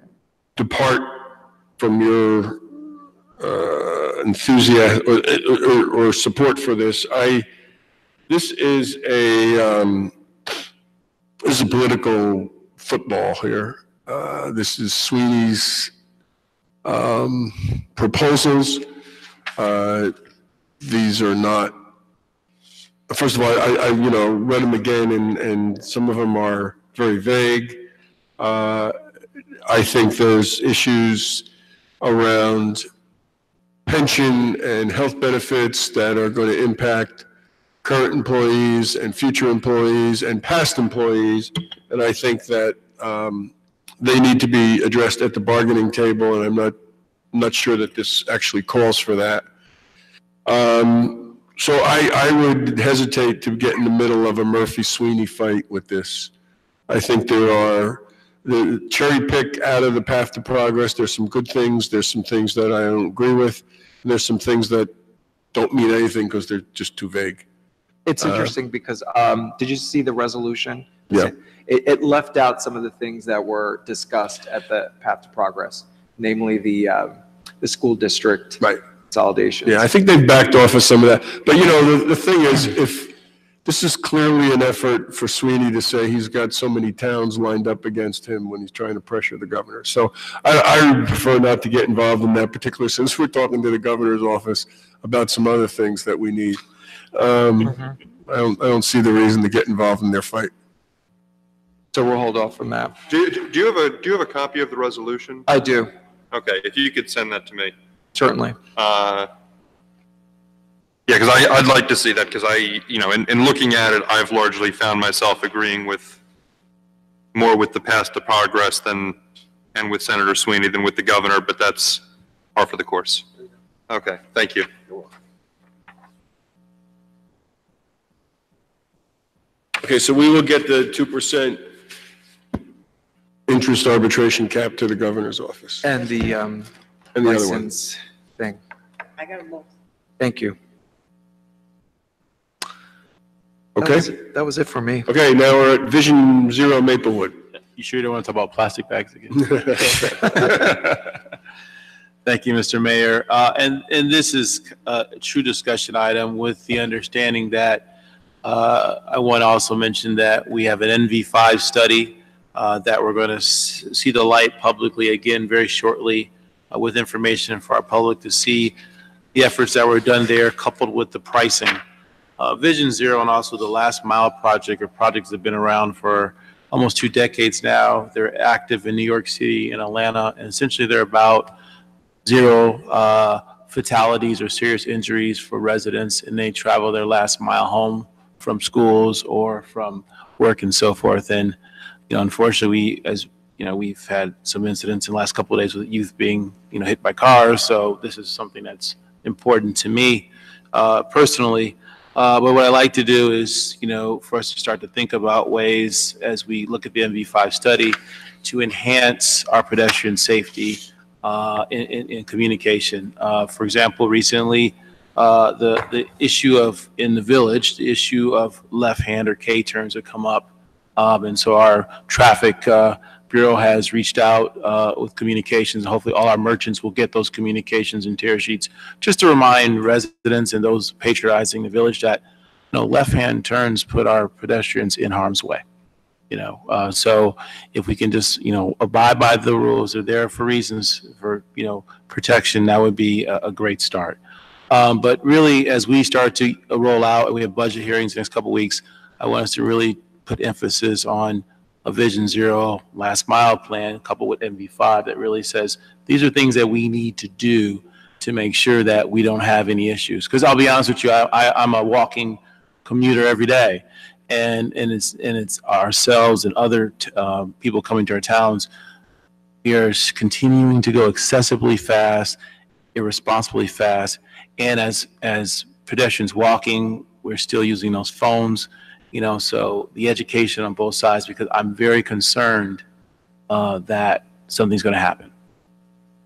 depart from your enthusiasm or support for this. This is a political football here. This is Sweeney's proposals. These are not. First of all, I read them again, and some of them are very vague. I think there's issues around pension and health benefits that are going to impact current employees and future employees and past employees, and I think that they need to be addressed at the bargaining table, and I'm not sure that this actually calls for that. So I would hesitate to get in the middle of a Murphy-Sweeney fight with this. I think there are the cherry pick out of the path to progress. There's some good things. There's some things that I don't agree with. And there's some things that don't mean anything because they're just too vague. It's interesting because, did you see the resolution? Yeah. It left out some of the things that were discussed at the path to progress, namely the school district consolidation. Yeah, I think they've backed off of some of that. But, the thing is, if this is clearly an effort for Sweeney to say he's got so many towns lined up against him when he's trying to pressure the governor. So I would prefer not to get involved in that particular, since we're talking to the governor's office about some other things that we need. I don't see the reason to get involved in their fight. So we'll hold off from that. Do you have a copy of the resolution? I do. Okay, if you could send that to me. Certainly. Yeah, because I'd like to see that, because in looking at it, I've largely found myself agreeing more with the path to progress and with Senator Sweeney than with the governor, but that's par for the course. Okay, thank you. Okay, so we will get the 2% interest arbitration cap to the governor's office. And the and the other one. license thing. I got them both. Thank you. Okay. That was it for me. Okay, now we're at Vision Zero Maplewood. You sure you don't want to talk about plastic bags again? Thank you, Mr. Mayor. And this is a true discussion item with the understanding that I want to also mention that we have an NV5 study that we're going to see the light publicly again very shortly with information for our public to see the efforts that were done there coupled with the pricing. Vision Zero and also the Last Mile Project are projects that have been around for almost 2 decades now. They're active in New York City and Atlanta, and essentially they're about zero fatalities or serious injuries for residents, and they travel their last mile home from schools or from work and so forth. And unfortunately, we've had some incidents in the last couple of days with youth being hit by cars. So this is something that's important to me personally. But what I like to do is, for us to start to think about ways as we look at the MV5 study to enhance our pedestrian safety in communication. For example, recently, the issue of, in the village, the issue of left-hand or K-turns have come up. And so our traffic bureau has reached out with communications. Hopefully all our merchants will get those communications and tear sheets just to remind residents and those patronizing the village that left-hand turns put our pedestrians in harm's way. So if we can just abide by the rules, they're there for reasons for protection, that would be a great start. But really, as we start to roll out and we have budget hearings the next couple of weeks, I want us to really put emphasis on a Vision Zero last mile plan coupled with MV5 that really says these are things that we need to do to make sure that we don't have any issues. Because I'll be honest with you, I'm a walking commuter every day, and it's ourselves and other people coming to our towns. We are continuing to go excessively fast, irresponsibly fast, and as pedestrians walking, we're still using those phones. So the education on both sides, because I'm very concerned that something's going to happen.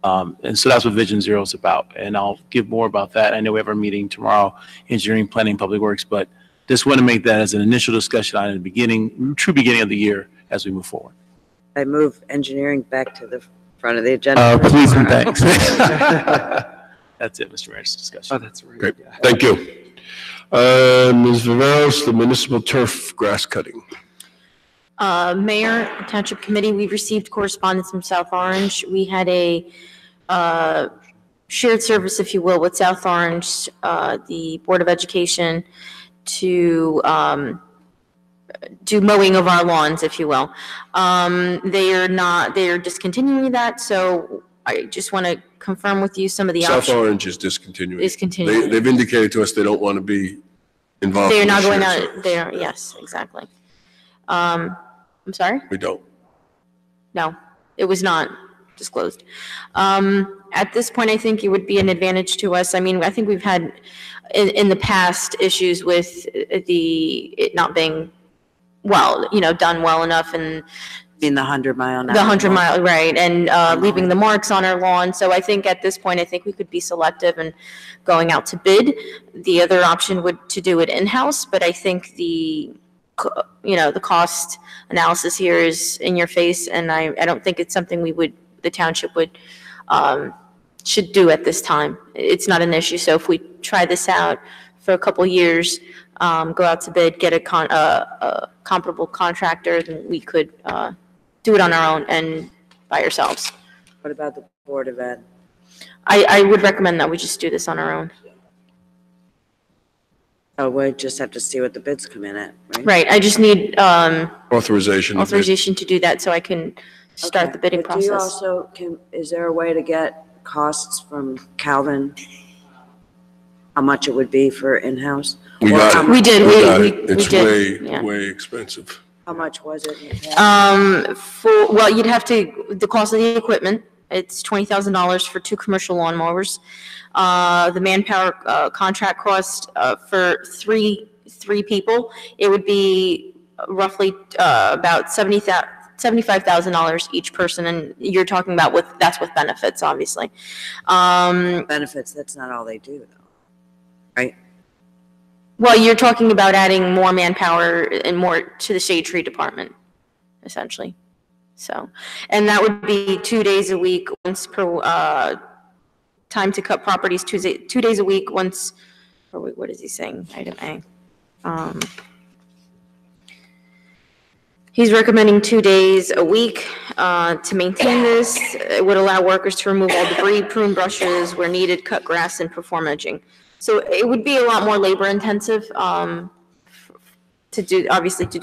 And so that's what Vision Zero is about. And I'll give more about that. I know we have our meeting tomorrow, Engineering, Planning, Public Works, but just want to make that as an initial discussion item in the beginning, true beginning of the year as we move forward. I move engineering back to the front of the agenda. Please and thanks. That's it, Mr. Mayor's discussion. Oh, that's right. Great. Thank you. Ms. Viveros, the municipal turf grass cutting. Mayor, Township Committee, we've received correspondence from South Orange. We had a shared service, if you will, with South Orange, the Board of Education, to do mowing of our lawns, if you will. They are discontinuing that, so I just want to confirm with you some of the options. South Orange is discontinuing. Discontinuing. They've indicated to us they don't want to be involved. They're in not the going shared out, service. they're, yes, exactly. I'm sorry? We don't. No, it was not disclosed. At this point, I think it would be an advantage to us. I mean, I think we've had in the past issues with it not being done well enough, and In the 100-mile an hour. the 100-mile, right, and leaving the marks on our lawn. So I think at this point, I think we could be selective and going out to bid. The other option would to do it in-house, but I think the cost analysis here is in your face, and I don't think it's something the township should do at this time. It's not an issue. So if we try this out for a couple years, go out to bid, get a comparable contractor, then we could do it on our own and by ourselves. What about the Board of Ed? I would recommend that we just do this on our own. Oh, we just have to see what the bids come in at, right? Right, I just need Authorization. authorization to do that so I can start the bidding But do you process. also, is there a way to get costs from Calvin? How much it would be for in-house? We Or got how it. much- We did, we It's did, way, yeah. way expensive. How much was it? in the past? You'd have to, the cost of the equipment, it's $20,000 for 2 commercial lawnmowers. The manpower contract cost for three people, it would be roughly about $75,000 each person, and you're talking about that's with benefits, obviously. Benefits, that's not all they do, though, right? Well, you're talking about adding more manpower and more to the shade tree department, essentially. So, and that would be 2 days a week, once per, time to cut properties, 2 days a week, once, or wait, what is he saying? Item A. He's recommending 2 days a week to maintain this. It would allow workers to remove all debris, prune brushes where needed, cut grass, and perform edging. So it would be a lot more labor intensive to do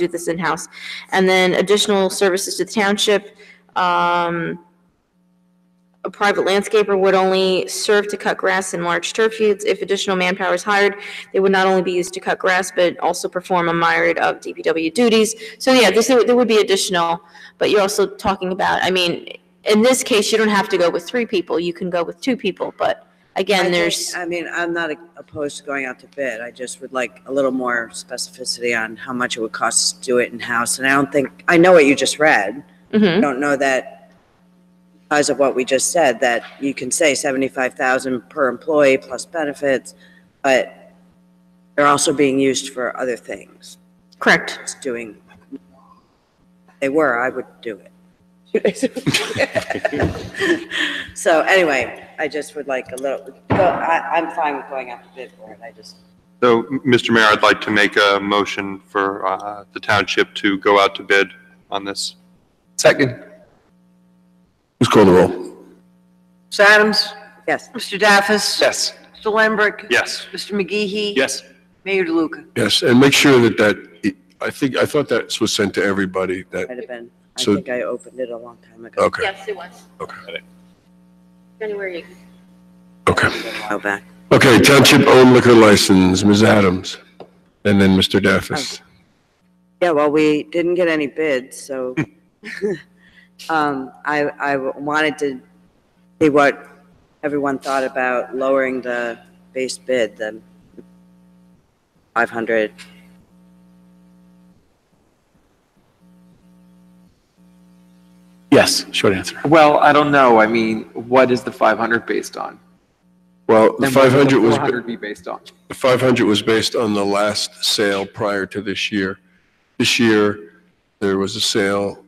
this in-house. And then additional services to the township. A private landscaper would only serve to cut grass in large turf fields. If additional manpower is hired, they would not only be used to cut grass, but also perform a myriad of DPW duties. So yeah, there would be additional, but you're also talking about, I mean, in this case, you don't have to go with 3 people. You can go with 2 people, but again, I'm not opposed to going out to bid. I just would like a little more specificity on how much it would cost to do it in-house. And I know what you just read. I don't know that, because of what we just said, that you can say $75,000 per employee plus benefits, but they're also being used for other things. Correct. I would do it. So anyway, I just would like a little, I'm fine with going out to bid for it. So, Mr. Mayor, I'd like to make a motion for the township to go out to bid on this. Second. Please call the roll. Ms. Adams? Yes. Mr. Daffis? Yes. Mr. Mr. Lambert. Yes. Mr. McGehee. Yes. Mayor DeLuca. Yes, and make sure I thought that was sent to everybody, that, Might have been. I So- think I opened it a long time ago. okay, Yes, it was. okay, Anywhere you. okay. A while back. Okay, Township owned liquor license, Ms. Adams, and then Mr. Daffis. Yeah, well, we didn't get any bids, so I wanted to see what everyone thought about lowering the base bid, the 500. Yes, short answer. Well, I don't know. I mean, what is the 500 based on? Well, the And what would 500 was, 400 be based on? the 500 was based on the last sale prior to this year. This year, there was a sale,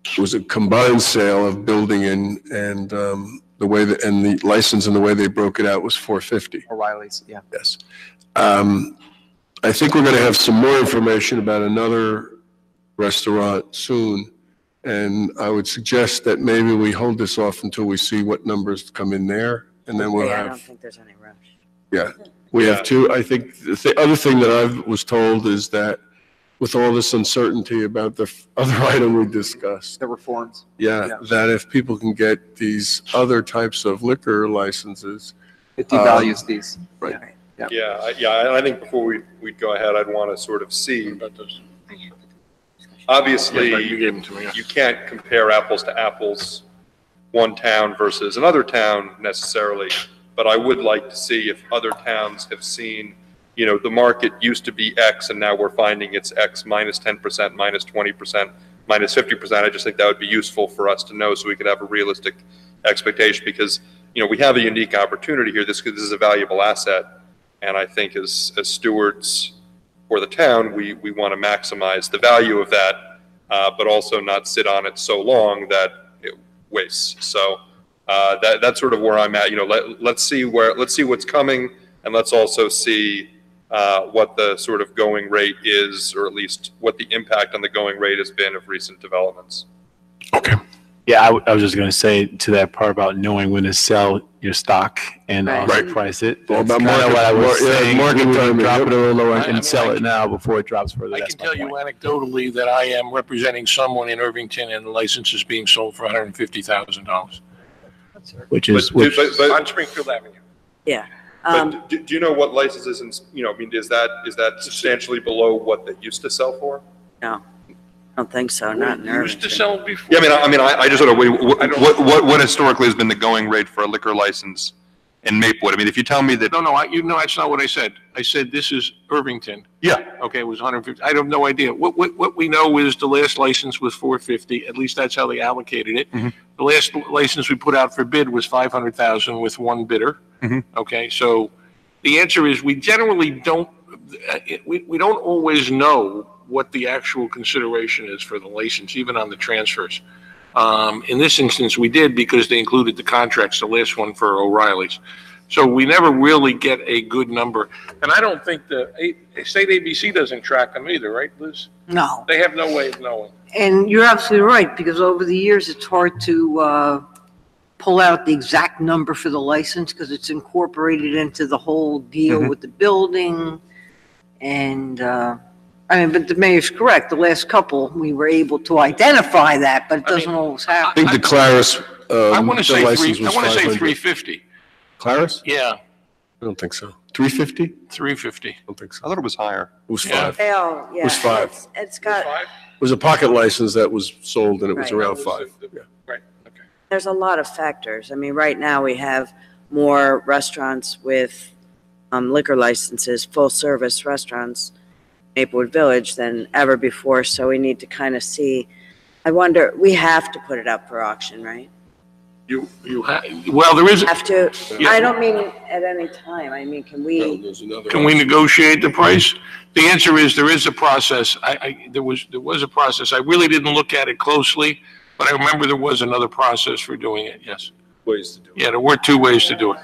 it was a combined sale of building and the way that, and the license and the way they broke it out was 450. O'Reilly's, yeah. Yes. I think we're going to have some more information about another restaurant soon. And I would suggest that maybe we hold this off until we see what numbers come in there, and then we'll Yeah, I don't have, think there's any rush. yeah. We have two. I think the other thing that I was told is that with all this uncertainty about the other item we discussed, The reforms. yeah, that if people can get these other types of liquor licenses. It devalues these. Right. Yeah, I think before we'd go ahead, I'd want to sort of see. Obviously, Yeah, you gave them to me, yeah. you can't compare apples to apples, one town versus another town necessarily, but I would like to see if other towns have seen, the market used to be X and now we're finding it's X minus 10%, minus 20%, minus 50%. I just think that would be useful for us to know so we could have a realistic expectation because, we have a unique opportunity here. This is a valuable asset. And I think as stewards for the town, we want to maximize the value of that, but also not sit on it so long that it wastes. So that's sort of where I'm at. Let's see what's coming, and let's also see what the sort of going rate is, or at least what the impact on the going rate has been of recent developments. Yeah, I was just going to say to that part about knowing when to sell your stock and also price it. All That's about kind of what I was market- yeah, saying. market We would timing, drop yep. it a little lower I mean, and sell I it can- now before it drops further. I That's can my tell you point. anecdotally that I am representing someone in Irvington and the license is being sold for $150,000. Which is, On Springfield Avenue. Yeah. But do you know what licenses, is that substantially below what they used to sell for? No, I don't think so, not in Used to Irvington. sell before. Yeah, I just sort of, what historically has been the going rate for a liquor license in Maplewood? I mean, if you tell me that. No, that's not what I said. I said this is Irvington. Yeah. Okay, it was 150. I have no idea. What we know is the last license was 450. At least that's how they allocated it. Mhm. The last license we put out for bid was 500,000 with one bidder. Mhm. Okay, so the answer is we generally don't, we don't always know what the actual consideration is for the license, even on the transfers. In this instance, we did because they included the contracts, the last one for O'Reilly's. So we never really get a good number. And I don't think State ABC doesn't track them either, right, Liz? No. They have no way of knowing. And you're absolutely right, because over the years, it's hard to pull out the exact number for the license because it's incorporated into the whole deal with the building. And, but the mayor's correct. The last couple, we were able to identify that, but it doesn't always I happen. think the Claris, I want the to say license was 500. 350. Claris? Yeah, I don't think so. 350? 350. I don't think so. I thought it was higher. It was Yeah. 5. Oh, yeah. It was 5. It's got, It was a pocket license that was sold and it was Right. around 5. Yeah. Right, okay. there's a lot of factors. I mean, right now, we have more restaurants with liquor licenses, full-service restaurants, Maplewood Village than ever before, so we need to kind of see. I wonder, we have to put it up for auction, right? Well, there is, Have to, Yeah. I don't mean at any time, I mean, can we? can we negotiate the price? The answer is there is a process. There was a process. I really didn't look at it closely, but I remember there was another process for doing it, yes. Ways to do it. Yeah, there were 2 ways to do it.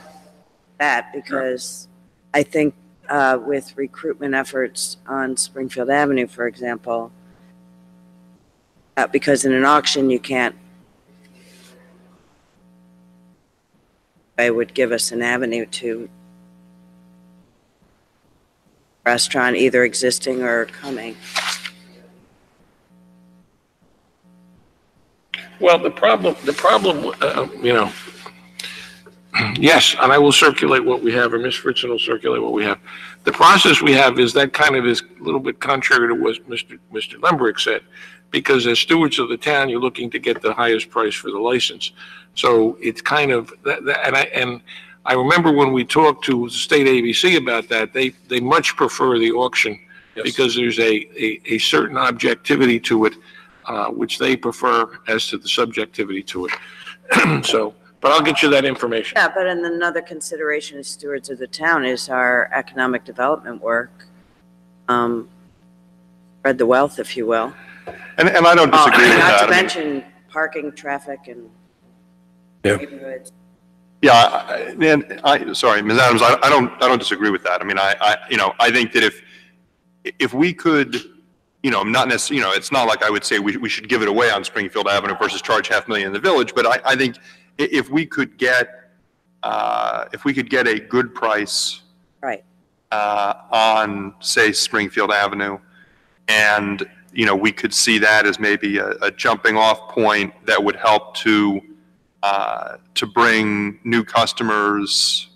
That, because I think with recruitment efforts on Springfield Avenue, for example, because in an auction, you can't, it would give us an avenue to restaurant, either existing or coming. Well, the problem, you know, yes, and I will circulate what we have, or Ms. Fritzen will circulate what we have. The process we have is that kind of is a little bit contrary to what Mr. Lembrick said, because as stewards of the town, you're looking to get the highest price for the license. So it's kind of, and I remember when we talked to the state ABC about that, they much prefer the auction because there's a certain objectivity to it, which they prefer as to the subjectivity to it. So, but I'll get you that information. Yeah, but and another consideration as stewards of the town is our economic development work. Spread the wealth, if you will. And I don't disagree with that. Not to mention parking, traffic, and neighborhoods. Yeah, sorry, Ms. Adams, I don't disagree with that. I mean, I think that if we could, not necessarily, it's not like I would say we should give it away on Springfield Avenue versus charge $500,000 in the village, but I think if we could get a good price right on, say, Springfield Avenue, and we could see that as maybe a jumping off point that would help to bring new customers,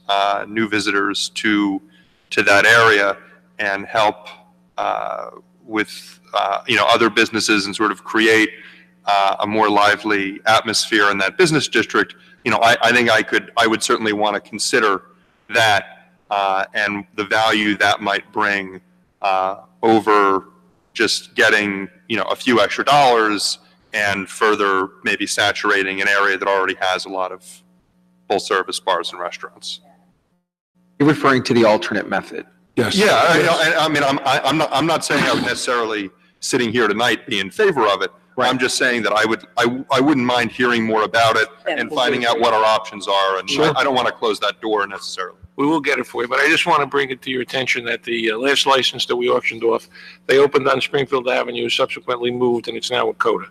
new visitors to that area, and help with other businesses and sort of create a more lively atmosphere in that business district. I think I would certainly want to consider that and the value that might bring over just getting a few extra dollars and further maybe saturating an area that already has a lot of full service bars and restaurants. You're referring to the alternate method. Yes. Yeah, I mean, I'm not saying I would necessarily sitting here tonight be in favor of it. Right. I'm just saying that I wouldn't mind hearing more about it and finding out what our options are. And sure. I don't want to close that door necessarily. We will get it for you, but I just want to bring it to your attention that the last license that we auctioned off, they opened on Springfield Avenue, subsequently moved, and it's now with Coda.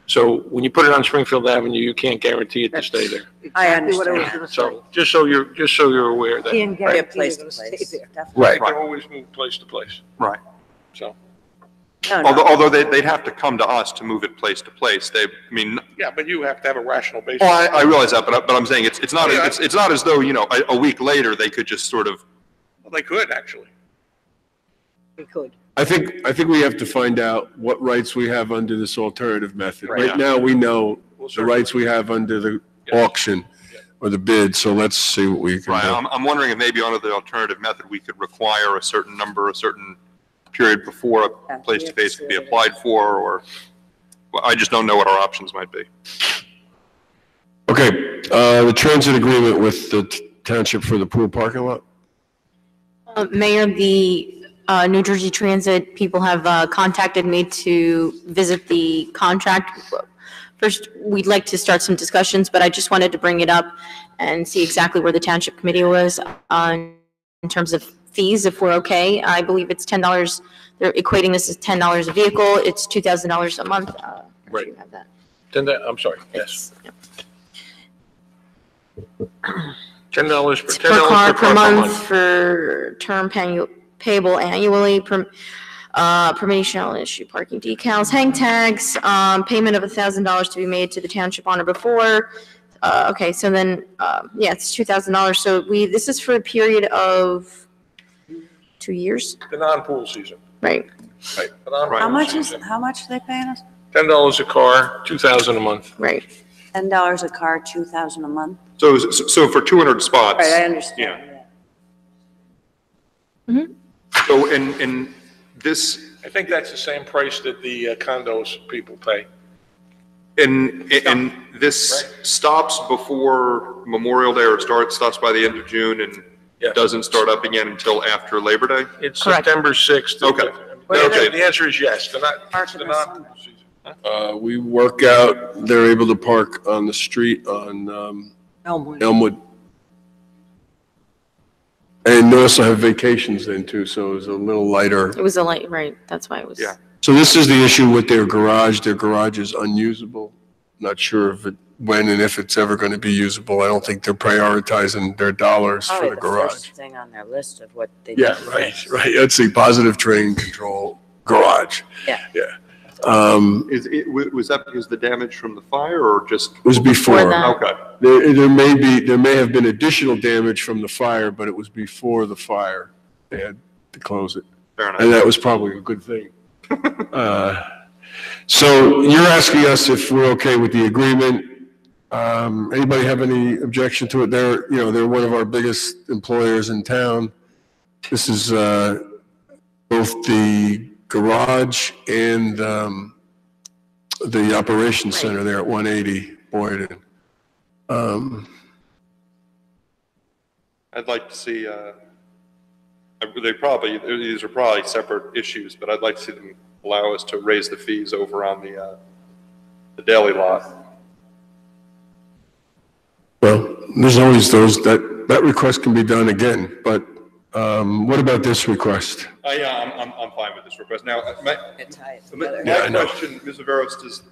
So when you put it on Springfield Avenue, you can't guarantee it to stay there. I understand. So just so you're aware that. Can't get a place to place. Right. They can always move place to place. Right. So. No. Although they'd have to come to us to move it place to place. Yeah, but you have to have a rational basis. Well, I realize that, but I'm saying it's not it's not as though a week later they could just sort of. Well, they could actually. We could. I think we have to find out what rights we have under this alternative method. Right. Right now, we know the rights we have under the auction or the bid, so let's see what we can do. I'm wondering if maybe under the alternative method we could require a certain number, a certain period before a place-to-face could be applied for, or I just don't know what our options might be. Okay, the transit agreement with the township for the pool parking lot? Mayor, the New Jersey Transit people have contacted me to visit the contract. First, we'd like to start some discussions, but I just wanted to bring it up and see exactly where the township committee was in terms of fees, if we're okay. I believe it's $10. They're equating this as $10 a vehicle. It's $2,000 a month. Right. You have that. I'm sorry. Yes. $10 Per car per month for term payable annually. Permitting shall issue parking decals, hang tags, payment of $1,000 to be made to the township on or before. Okay, so then, it's $2,000. So this is for a period of 2 years? The non-pool season. Right. Right. How much are they paying us? $10 a car, $2,000 a month. Right. $10 a car, $2,000 a month? So for 200 spots. Right, I understand. Yeah. So in this. I think that's the same price that the condos people pay. And this stops before Memorial Day, or stops by the end of June and doesn't start up again until after Labor Day? It's September 6th. Okay. Okay, the answer is yes. They're not season. We work out, they're able to park on the street on Elmwood. And they also have vacations then too, so it was a little lighter. It was a light, right, that's why it was. Yeah. So this is the issue with their garage. Their garage is unusable. Not sure if when and if it's ever going to be usable. I don't think they're prioritizing their dollars for Probably the the garage. first thing on their list of what they. Yeah, need to right, fix. right. Let's see, positive train control garage. Yeah. Yeah. Was that because of the damage from the fire or just? It was before. Okay. There may have been additional damage from the fire, but it was before the fire. They had to close it. Fair enough. And that was probably a good thing. So you're asking us if we're okay with the agreement. Anybody have any objection to it? They're one of our biggest employers in town. This is both the garage and the operations center there at 180 Boyden. I'd like to see, these are probably separate issues, but I'd like to see them allow us to raise the fees over on the daily lot. Well, there's always that request can be done again, but what about this request? Yeah, I'm fine with this request. Now, my Yeah, I know. question, Ms. Averos, does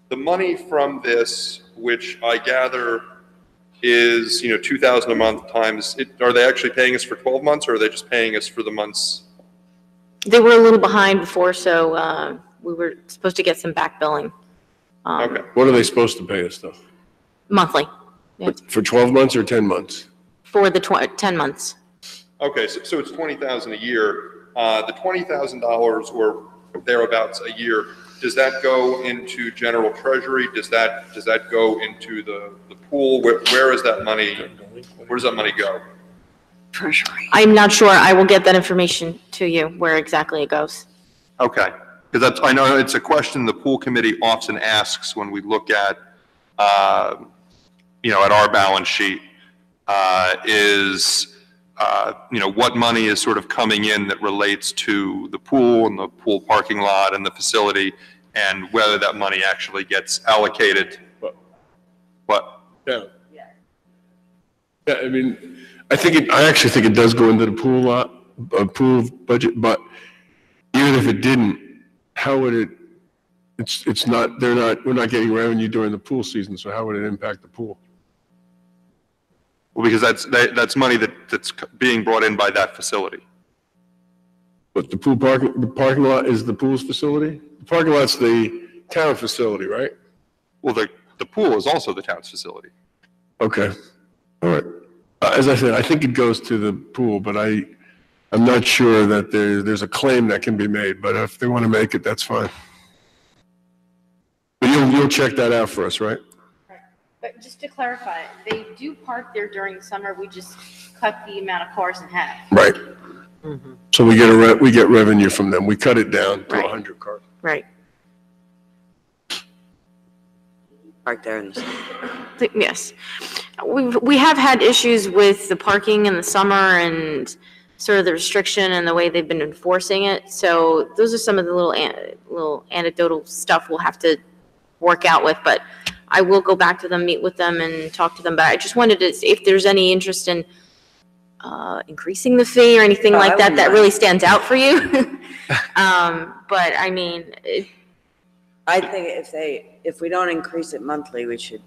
the money from this, which I gather is, $2,000 a month times, are they actually paying us for 12 months or are they just paying us for the months? They were a little behind before, so we were supposed to get some back billing. Okay. What are they supposed to pay us though? Monthly. Yeah. For 12 months or 10 months? For the 10 months. Okay, so it's $20,000 a year. The $20,000 or thereabouts a year, does that go into general treasury? Does that go into the pool? Where is that money? Where does that money go? Treasury. I'm not sure. I will get that information to you, where exactly it goes. Okay, because I know it's a question the pool committee often asks when we look at, at our balance sheet, what money is sort of coming in that relates to the pool and the pool parking lot and the facility, and whether that money actually gets allocated. What? Yeah. Yeah, I mean, I actually think it does go into the pool budget, but even if it didn't, how would it, we're not getting revenue during the pool season, so how would it impact the pool? Well, because that's money that's being brought in by that facility. But the parking lot is the pool's facility? The parking lot's the town facility, right? Well, the pool is also the town's facility. Okay, all right. As I said, I think it goes to the pool, but I'm not sure that there's a claim that can be made, but if they want to make it, that's fine. But you'll check that out for us, right? But just to clarify, they do park there during the summer. We just cut the amount of cars in half. Right. So we get revenue from them. We cut it down to 100 cars. Right. Park there in the summer. Yes. We have had issues with the parking in the summer and sort of the restriction and the way they've been enforcing it. So those are some of the little anecdotal stuff we'll have to work out with, but I will go back to them, meet with them and talk to them. But I just wanted to see if there's any interest in increasing the fee or anything like that really stands out for you. But I mean, I think if we don't increase it monthly, we should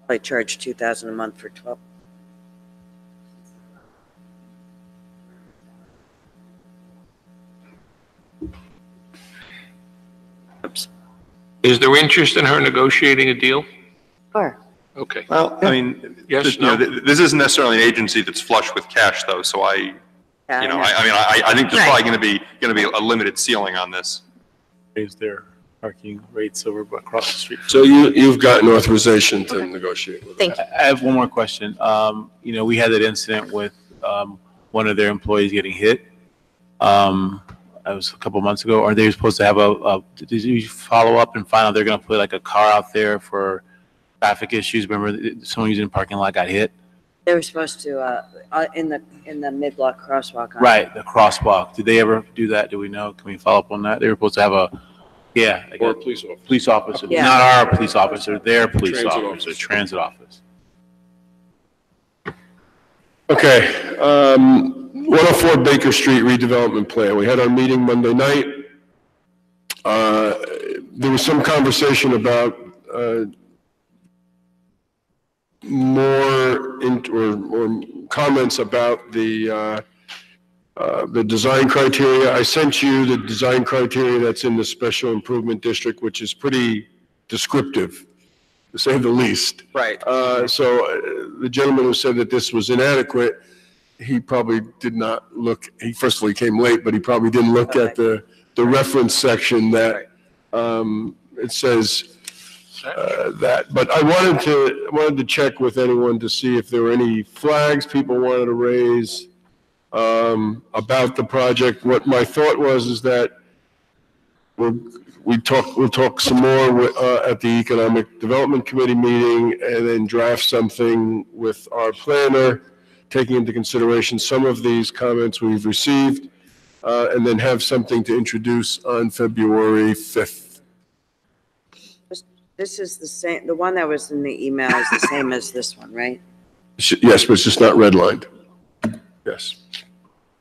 probably charge $2,000 a month for 12. Oops. Is there interest in her negotiating a deal? Sure. Okay. Well, I mean, Yes, this isn't necessarily an agency that's flush with cash, though. So I think there's probably going to be a limited ceiling on this. Raise their parking rates over across the street. So you've gotten authorization to negotiate with them. Thank you. I have one more question. We had that incident with one of their employees getting hit. That was a couple months ago. Are they supposed to have did you follow up and find out they're going to put like a car out there for traffic issues? Remember someone using the parking lot got hit? They were supposed to, in the mid-block crosswalk. Right, the crosswalk. Did they ever do that? Do we know? Can we follow up on that? They were supposed to have Or a police officer. Yeah. Not our police officer, their police Transit officer, office. transit office. Okay, 104 Baker Street redevelopment plan. We had our meeting Monday night. There was some conversation about more or comments about the design criteria. I sent you the design criteria that's in the special improvement district, which is pretty descriptive, to say the least. Right. So the gentleman who said that this was inadequate, he probably did not look, first of all, he came late, but he probably didn't look at the reference section that it says that. But I wanted to check with anyone to see if there were any flags people wanted to raise about the project. What my thought was is that we'll talk some more at the Economic Development Committee meeting, and then draft something with our planner, taking into consideration some of these comments we've received, and then have something to introduce on February 5th. This is the same, the one that was in the email is the same as this one, right? Yes, but it's just not redlined. Yes.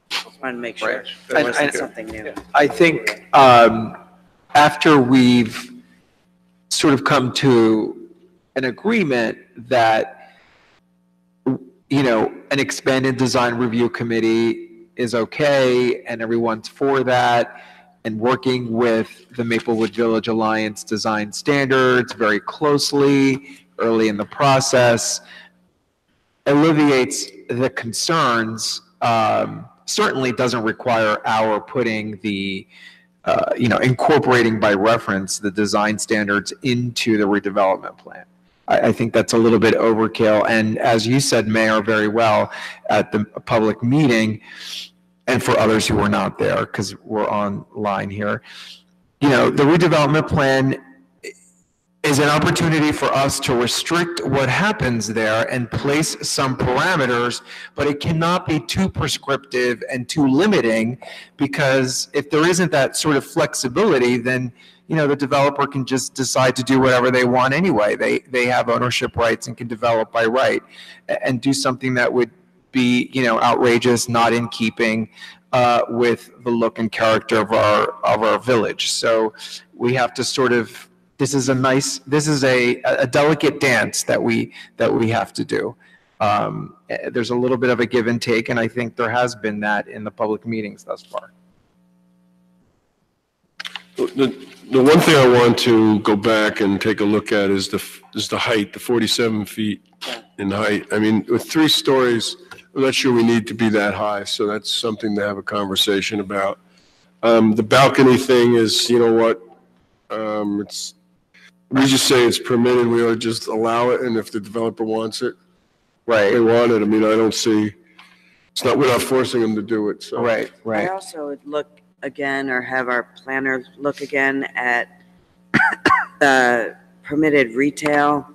Just wanted to make sure there wasn't something new. I think after we've sort of come to an agreement that, you know, an expanded design review committee is okay and everyone's for that, and working with the Maplewood Village Alliance design standards very closely early in the process, alleviates the concerns. Certainly doesn't require our putting the, incorporating by reference the design standards into the redevelopment plan. I think that's a little bit overkill. And as you said, Mayor, very well at the public meeting, and for others who were not there because we're online here, the redevelopment plan is an opportunity for us to restrict what happens there and place some parameters, but it cannot be too prescriptive and too limiting, because if there isn't that sort of flexibility, then the developer can just decide to do whatever they want anyway. They have ownership rights and can develop by right and do something that would be outrageous, not in keeping with the look and character of our village. So we have to sort of, this is a delicate dance that we have to do. There's a little bit of a give and take, and I think there has been that in the public meetings thus far. The one thing I want to go back and take a look at is the height, the 47 feet in height. I mean, with 3 stories, I'm not sure we need to be that high, so that's something to have a conversation about. The balcony thing is, we just say it's permitted, we ought to just allow it, and if the developer wants it, they want it. I mean, I don't see, we're not forcing them to do it, so. Right. I also would look again, or have our planner look again at the permitted retail,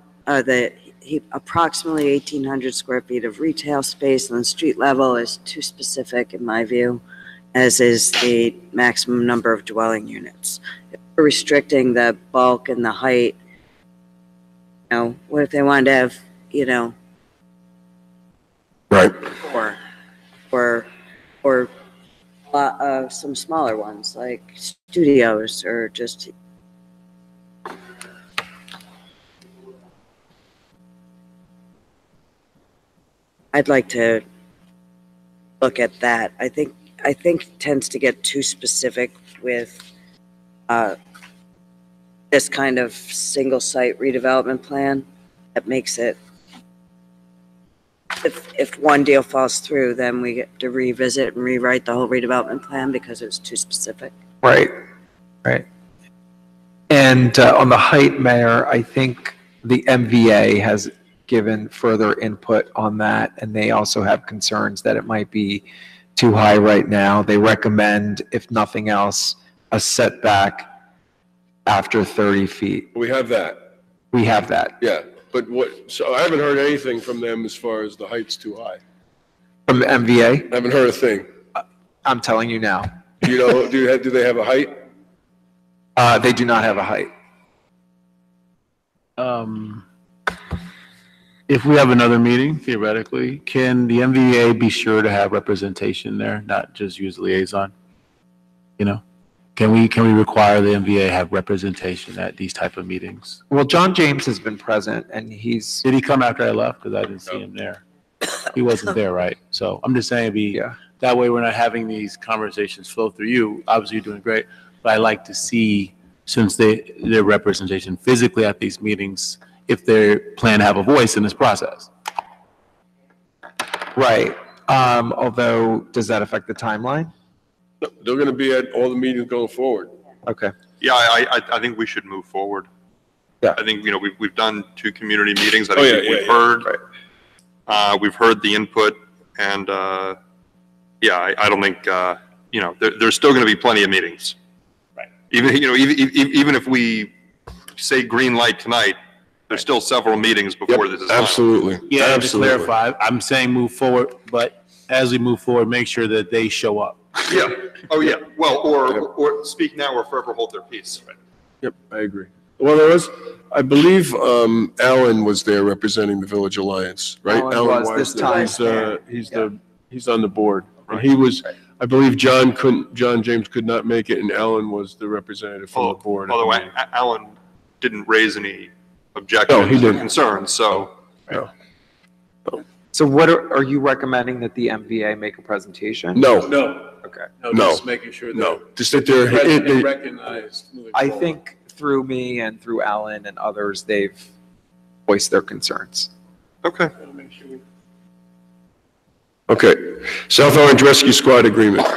approximately 1,800 square feet of retail space on the street level is too specific in my view, as is the maximum number of dwelling units. If we're restricting the bulk and the height, what if they wanted to have, right, or some smaller ones like studios, or just I'd like to look at that. I think it tends to get too specific with this kind of single site redevelopment plan. That makes it, if one deal falls through, then we get to revisit and rewrite the whole redevelopment plan because it's too specific. Right. And on the height, Mayor, I think the MVA has given further input on that, and they also have concerns that it might be too high right now. They recommend, if nothing else, a setback after 30 feet. We have that. We have that. Yeah, but so I haven't heard anything from them as far as the height's too high. From the MVA? I haven't heard a thing. I'm telling you now. Do they have a height? They do not have a height. If we have another meeting, theoretically, can the MVA be sure to have representation there, not just use liaison? Can Can we require the MVA have representation at these type of meetings? Well, John James has been present and Did he come after I left? Because I didn't see him there. He wasn't there, right? So I'm just saying, that way we're not having these conversations flow through you. Obviously, you're doing great, but I like to see, since their representation physically at these meetings, if they plan to have a voice in this process. Right. Although, does that affect the timeline? They're going to be at all the meetings going forward. Okay. Yeah, I think we should move forward. Yeah. I think, we've done 2 community meetings. I Oh, think yeah, we've yeah. we've heard the input and, I don't think, there's still going to be plenty of meetings. Right. Even if we say green light tonight, there's still several meetings before this is done. Absolutely. Yeah, absolutely. to clarify, I'm saying move forward, but as we move forward, make sure that they show up. Yeah. Oh, yeah. Well, or speak now or forever hold their peace. Yep, I agree. Well, I believe, Alan was there representing the Village Alliance, right? Alan was this Weisner. time. He's on the board. And he was, I believe John James could not make it, and Alan was the representative from the board. Although Alan didn't raise any objections or concerns, so. No. So what are you recommending that the MVA make a presentation? No. Okay. No. Just making sure that Just that they're they're recognized. moving I forward. think through me and through Alan and others, they've voiced their concerns. Okay. Okay. South Orange Rescue Squad agreement.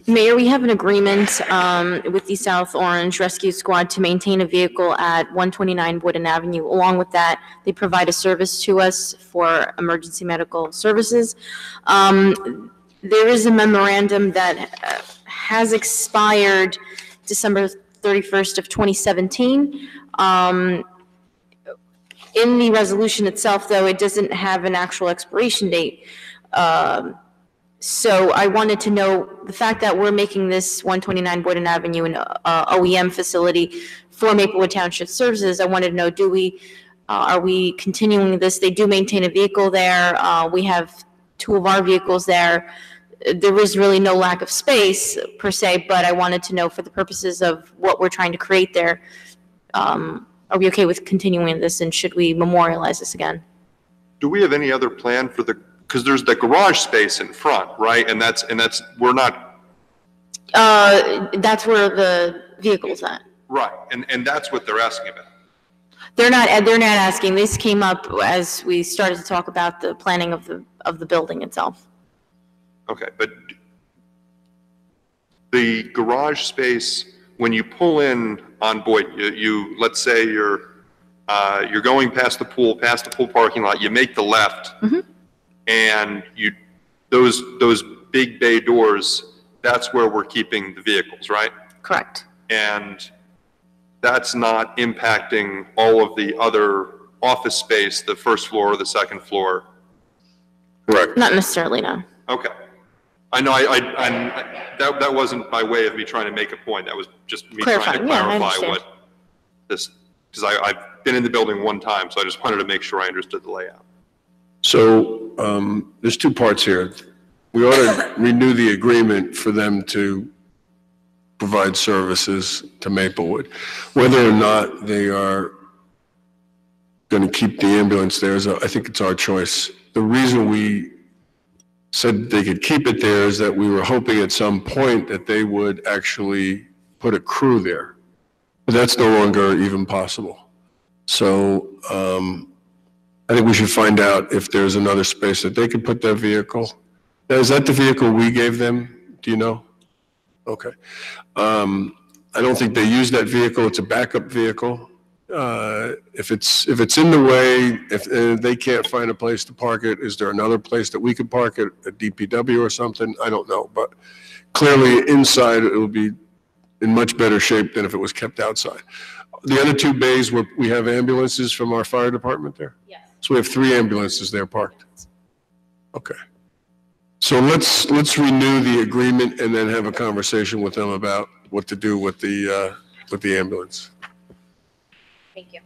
Mayor, we have an agreement with the South Orange Rescue Squad to maintain a vehicle at 129 Wooden Avenue. Along with that, they provide a service to us for emergency medical services. There is a memorandum that has expired December 31st of 2017. In the resolution itself, though, it doesn't have an actual expiration date. So I wanted to know the fact that we're making this 129 Boyden Avenue an OEM facility for Maplewood Township Services. I wanted to know, are we continuing this? They do maintain a vehicle there. We have 2 of our vehicles there. There is really no lack of space per se, but I wanted to know for the purposes of what we're trying to create there, are we okay with continuing this and should we memorialize this again? Do we have any other plan for because there's the garage space in front, right? And that's, we're not. That's where the vehicle's at. Right, and that's what they're asking about. They're not asking. This came up as we started to talk about the planning of the building itself. Okay, but the garage space, when you pull in on Boyd, you let's say you're going past the pool parking lot, you make the left, and those big bay doors, that's where we're keeping the vehicles, right? Correct. And that's not impacting all of the other office space, the first floor or the second floor. Correct. Not necessarily, no. Okay. I know, that wasn't by way of me trying to make a point. That was just me trying to clarify what this, because I've been in the building one time, so I just wanted to make sure I understood the layout. So there's 2 parts here. We ought to renew the agreement for them to provide services to Maplewood. Whether or not they are going to keep the ambulance there, I think it's our choice. The reason we said they could keep it there is that we were hoping at some point that they would actually put a crew there. But that's no longer even possible. So I think we should find out if there's another space that they could put their vehicle. Now, is that the vehicle we gave them? Do you know? Okay. I don't think they use that vehicle. It's a backup vehicle. If it's in the way, if they can't find a place to park it, is there another place that we could park it, a DPW or something? I don't know, but clearly inside it will be in much better shape than if it was kept outside. The other 2 bays where we have ambulances from our fire department there? Yes. So we have 3 ambulances there parked. Okay. So let's renew the agreement and then have a conversation with them about what to do with the ambulance. Thank you.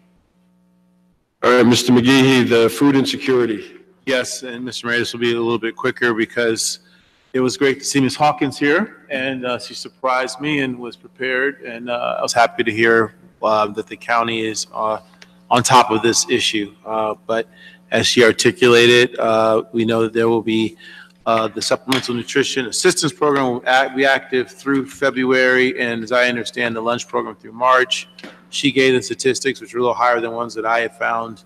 All right, Mr. McGehee, the food insecurity. Yes, and Mr. Mayor, this will be a little bit quicker because It was great to see Ms. Hawkins here, and she surprised me and was prepared, and I was happy to hear that the county is on top of this issue. But as she articulated, we know that there will be the Supplemental Nutrition Assistance Program will be active through February, and as I understand, the lunch program through March. She gave the statistics, which were a little higher than ones that I had found.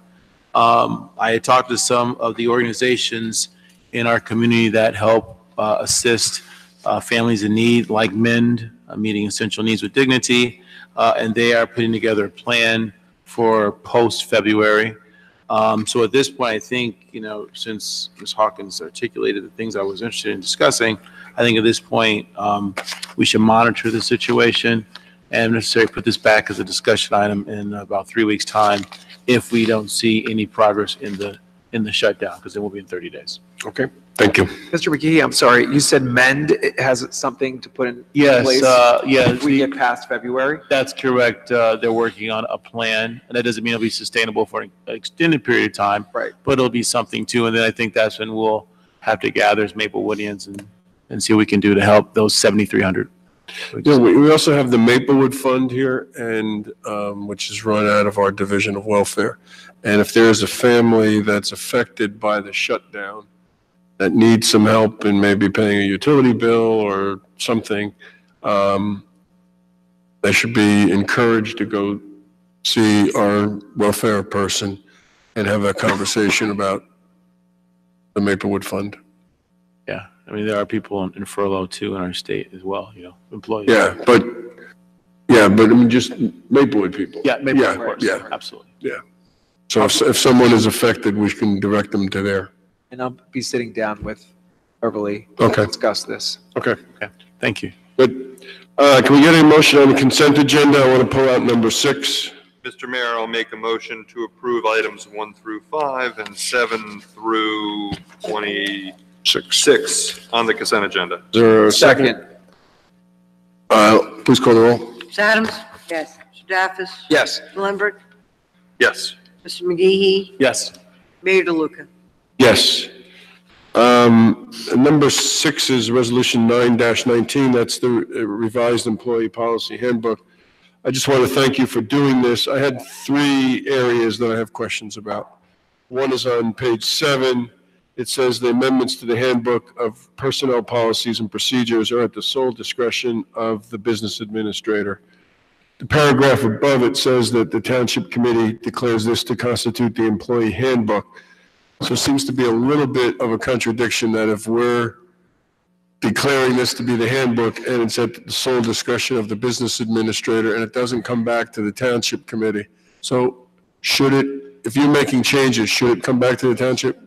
I had talked to some of the organizations in our community that help assist families in need, like MEND, Meeting Essential Needs with Dignity, and they are putting together a plan for post-February. So at this point, I think, since Ms. Hawkins articulated the things I was interested in discussing, I think at this point, we should monitor the situation and if necessary put this back as a discussion item in about 3 weeks' time if we don't see any progress in the shutdown, because it will be in 30 days. Okay, thank you. Mr. McGee, I'm sorry, you said MEND has something to put in Yes, place? yeah. If we get past February? That's correct. They're working on a plan, and that doesn't mean it'll be sustainable for an extended period of time. Right. But it'll be something too, and then I think that's when we'll have to gather as Maplewoodians and see what we can do to help those 7,300. Yeah, we also have the Maplewood Fund here, and which is run out of our Division of Welfare. And if there's a family that's affected by the shutdown that needs some help in maybe paying a utility bill or something, they should be encouraged to go see our welfare person and have a conversation about the Maplewood Fund. Yeah, I mean, there are people in furlough too in our state as well, employees. Yeah, but I mean, just Maplewood people. Yeah, Maplewood, of course. Yeah, Absolutely. yeah. So if someone is affected, we can direct them to there. And I'll be sitting down with Beverly Okay. to discuss this. Okay. Thank you. Good. Can we get a motion on the consent agenda? I want to pull out number 6. Mr. Mayor, I'll make a motion to approve items 1 through 5 and 7 through 26 on the consent agenda. Is there a second? Please call the roll. Ms. Adams? Yes. Mr. Daffis? Yes. Mr. Lindberg? Yes. Mr. McGee? Yes. Mayor DeLuca? Yes. Number 6 is Resolution 9-19. That's the revised employee policy handbook. I just want to thank you for doing this. I had 3 areas that I have questions about. One is on page 7. It says the amendments to the handbook of personnel policies and procedures are at the sole discretion of the business administrator. The paragraph above it says that the Township Committee declares this to constitute the employee handbook. So it seems to be a little bit of a contradiction that if we're declaring this to be the handbook and it's at the sole discretion of the business administrator and it doesn't come back to the Township Committee. So should it, if you're making changes, should it come back to the Township?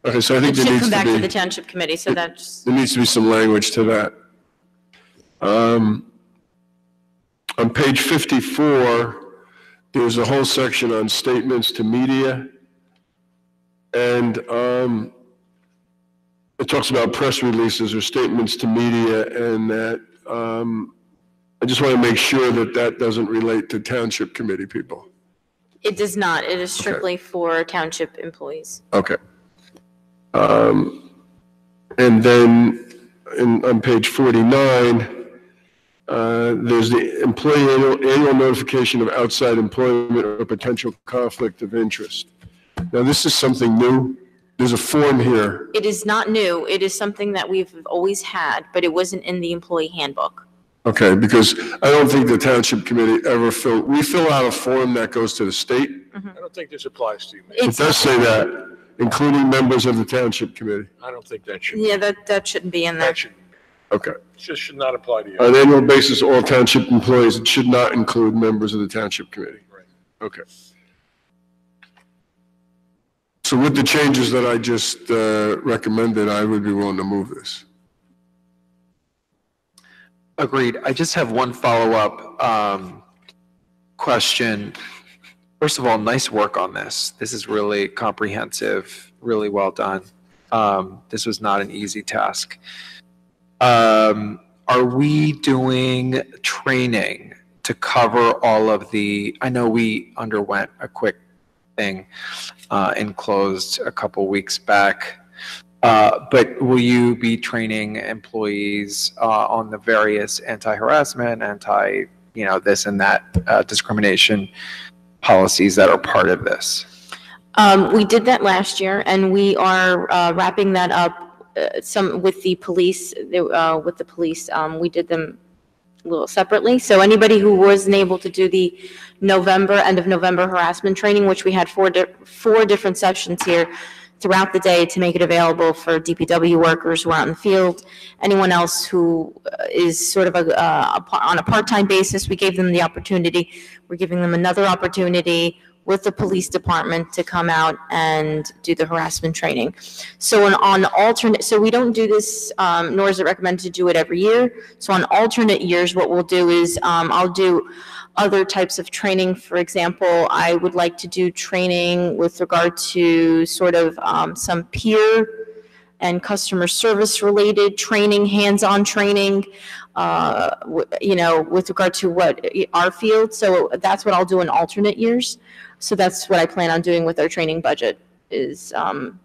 Okay, so I think there It should needs come to back to the be, Township Committee, so that's, there needs to be some language to that. On page 54, there's a whole section on statements to media. And it talks about press releases or statements to media, and that I just want to make sure that that doesn't relate to Township Committee people. it does not. It is strictly for Township employees. Okay. And then on page 49, there's the employee annual notification of outside employment or potential conflict of interest. Now, this is something new. There's a form here. It is not new. It is something that we've always had, but it wasn't in the employee handbook. Okay, because I don't think the Township Committee ever we fill out a form that goes to the state. I don't think this applies to you, Mayor. It does say that, including members of the Township Committee. I don't think that should. Yeah, that shouldn't be in there. That should, Okay. just should not apply to you. On an annual basis, all Township employees, it should not include members of the Township Committee. Right. Okay. So with the changes that I just recommended, I would be willing to move this. Agreed. I just have one follow-up question. First of all, nice work on this. This is really comprehensive, really well done. This was not an easy task. Are we doing training to cover all of the, I know we underwent a quick thing enclosed a couple weeks back. But will you be training employees on the various anti-harassment, this and that discrimination policies that are part of this? We did that last year, and we are wrapping that up. Some with the police. We did them a little separately. So anybody who wasn't able to do the end of November harassment training, which we had four different sessions here throughout the day to make it available for DPW workers who are out in the field. Anyone else who is sort of on a part-time basis, we gave them the opportunity. We're giving them another opportunity with the police department to come out and do the harassment training. So so we don't do this, nor is it recommended to do it every year. So on alternate years, what we'll do is I'll do other types of training. For example, I would like to do training with regard to sort of some peer and customer service related training, hands-on training, with regard to what our field. So that's what I'll do in alternate years. So that's what I plan on doing with our training budget is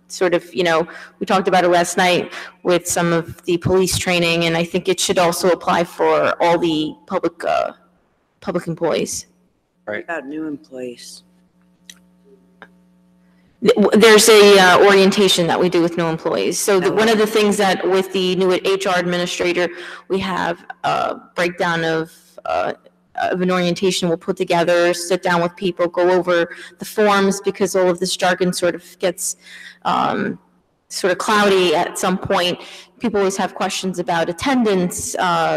sort of, we talked about it last night with some of the police training, and I think it should also apply for all the public employees. Right. About new employees. There's a orientation that we do with new employees. So one of the things that with the new HR administrator, we have a breakdown of an orientation we'll put together, sit down with people, go over the forms, because all of this jargon sort of gets sort of cloudy at some point. People always have questions about attendance,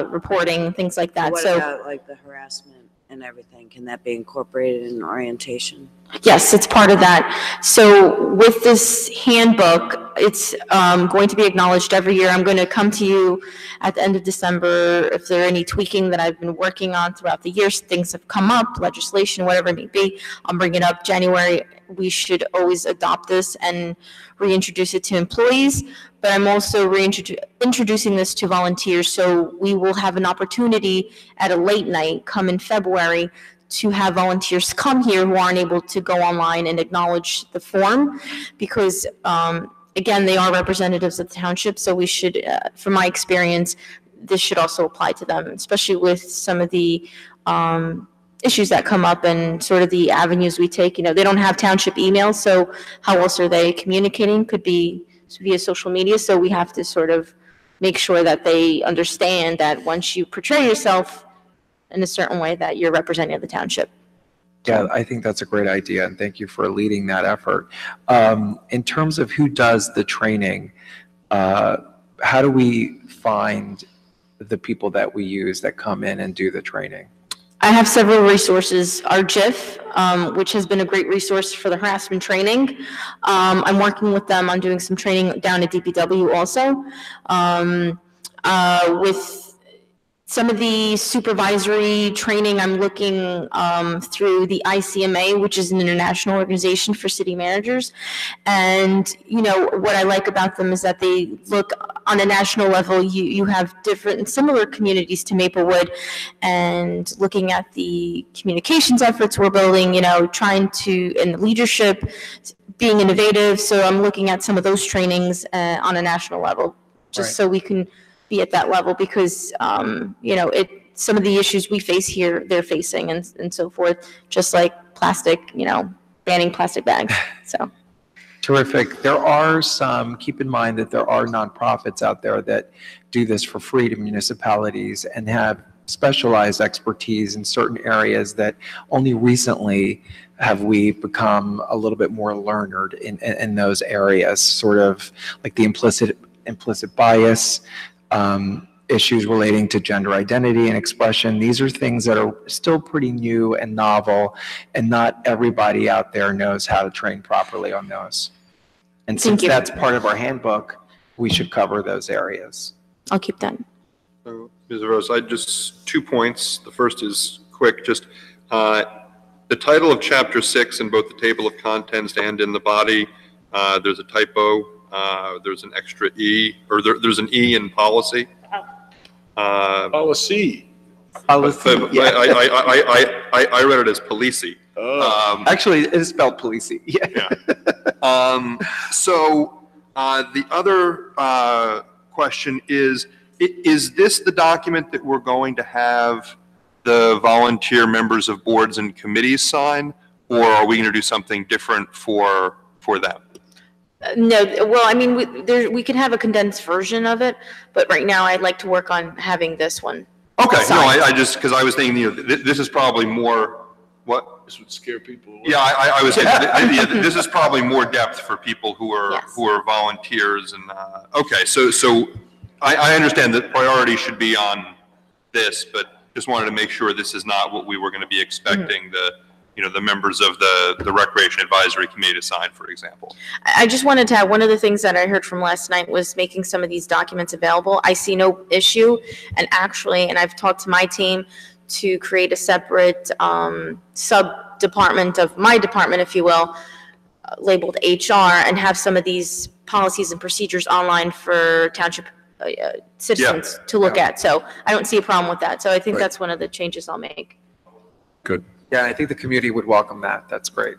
reporting, things like that. What So about like the harassment and everything? Can that be incorporated in orientation? yes, it's part of that. So with this handbook, it's going to be acknowledged every year. I'm going to come to you at the end of December if there are any tweaking that I've been working on throughout the years. Things have come up, legislation, whatever it may be. I'll bring it up January. We should always adopt this and reintroduce it to employees. But I'm also introducing this to volunteers. So we will have an opportunity at a late night come in February to have volunteers come here who aren't able to go online and acknowledge the form, because again, they are representatives of the township. So we should, from my experience, this should also apply to them, especially with some of the issues that come up and sort of the avenues we take. They don't have township emails, so how else are they communicating? Could be via social media. So we have to sort of make sure that they understand that once you portray yourself in a certain way, that you're representing the township. Yeah, I think that's a great idea, and thank you for leading that effort. In terms of who does the training, how do we find the people that we use that come in and do the training? I have several resources. Our GIF, which has been a great resource for the harassment training. I'm working with them on doing some training down at DPW also. With some of the supervisory training, I'm looking through the ICMA, which is an international organization for city managers. And, what I like about them is that they look on a national level. You have different and similar communities to Maplewood, and looking at the communications efforts we're building, trying to, and the leadership, being innovative. So I'm looking at some of those trainings on a national level, just so we can be at that level, because some of the issues we face here, they're facing, and so forth, just like plastic, banning plastic bags. So Terrific. There are some, keep in mind that there are nonprofits out there that do this for free to municipalities and have specialized expertise in certain areas that only recently have we become a little bit more learned in those areas, sort of like the implicit bias, issues relating to gender identity and expression. These are things that are still pretty new and novel, and not everybody out there knows how to train properly on those. And since that's part of our handbook, we should cover those areas. I'll keep that. So, Ms. Rose, just 2 points. The first is quick, just the title of Chapter 6 in both the table of contents and in the body, there's a typo. There's an extra E, or there's an E in policy. Policy. Policy. I read it as policey. Actually, it is spelled policey. Yeah. So The other question is this the document that we're going to have the volunteer members of boards and committees sign, or are we going to do something different for them? No, well, I mean, we can have a condensed version of it, but right now I'd like to work on having this one. Okay, no, signed. I just, because I was thinking, this is probably more, what? This would scare people away. Yeah, I was thinking, this is probably more depth for people who are volunteers and, okay, so I understand that priority should be on this, but just wanted to make sure this is not what we were going to be expecting the members of the Recreation Advisory Committee to sign, for example. I just wanted to add, one of the things that I heard from last night was making some of these documents available. I see no issue, and actually, and I've talked to my team to create a separate sub-department of my department, if you will, labeled HR, and have some of these policies and procedures online for township citizens to look at. So I don't see a problem with that. So I think that's one of the changes I'll make. Good. Yeah, I think the community would welcome that. That's great.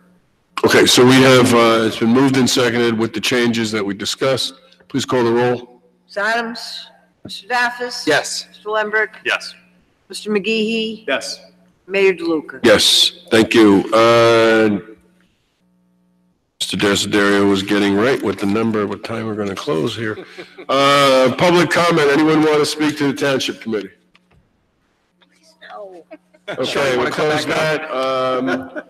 Okay, so we have, it's been moved and seconded with the changes that we discussed. Please call the roll. Ms. Adams? Mr. Daffis? Yes. Mr. Lambert? Yes. Mr. McGehee? Yes. Mayor DeLuca? Yes, thank you. Mr. Desiderio was getting right with the number, what time we're going to close here. Public comment, anyone want to speak to the Township Committee? Okay, we'll close that.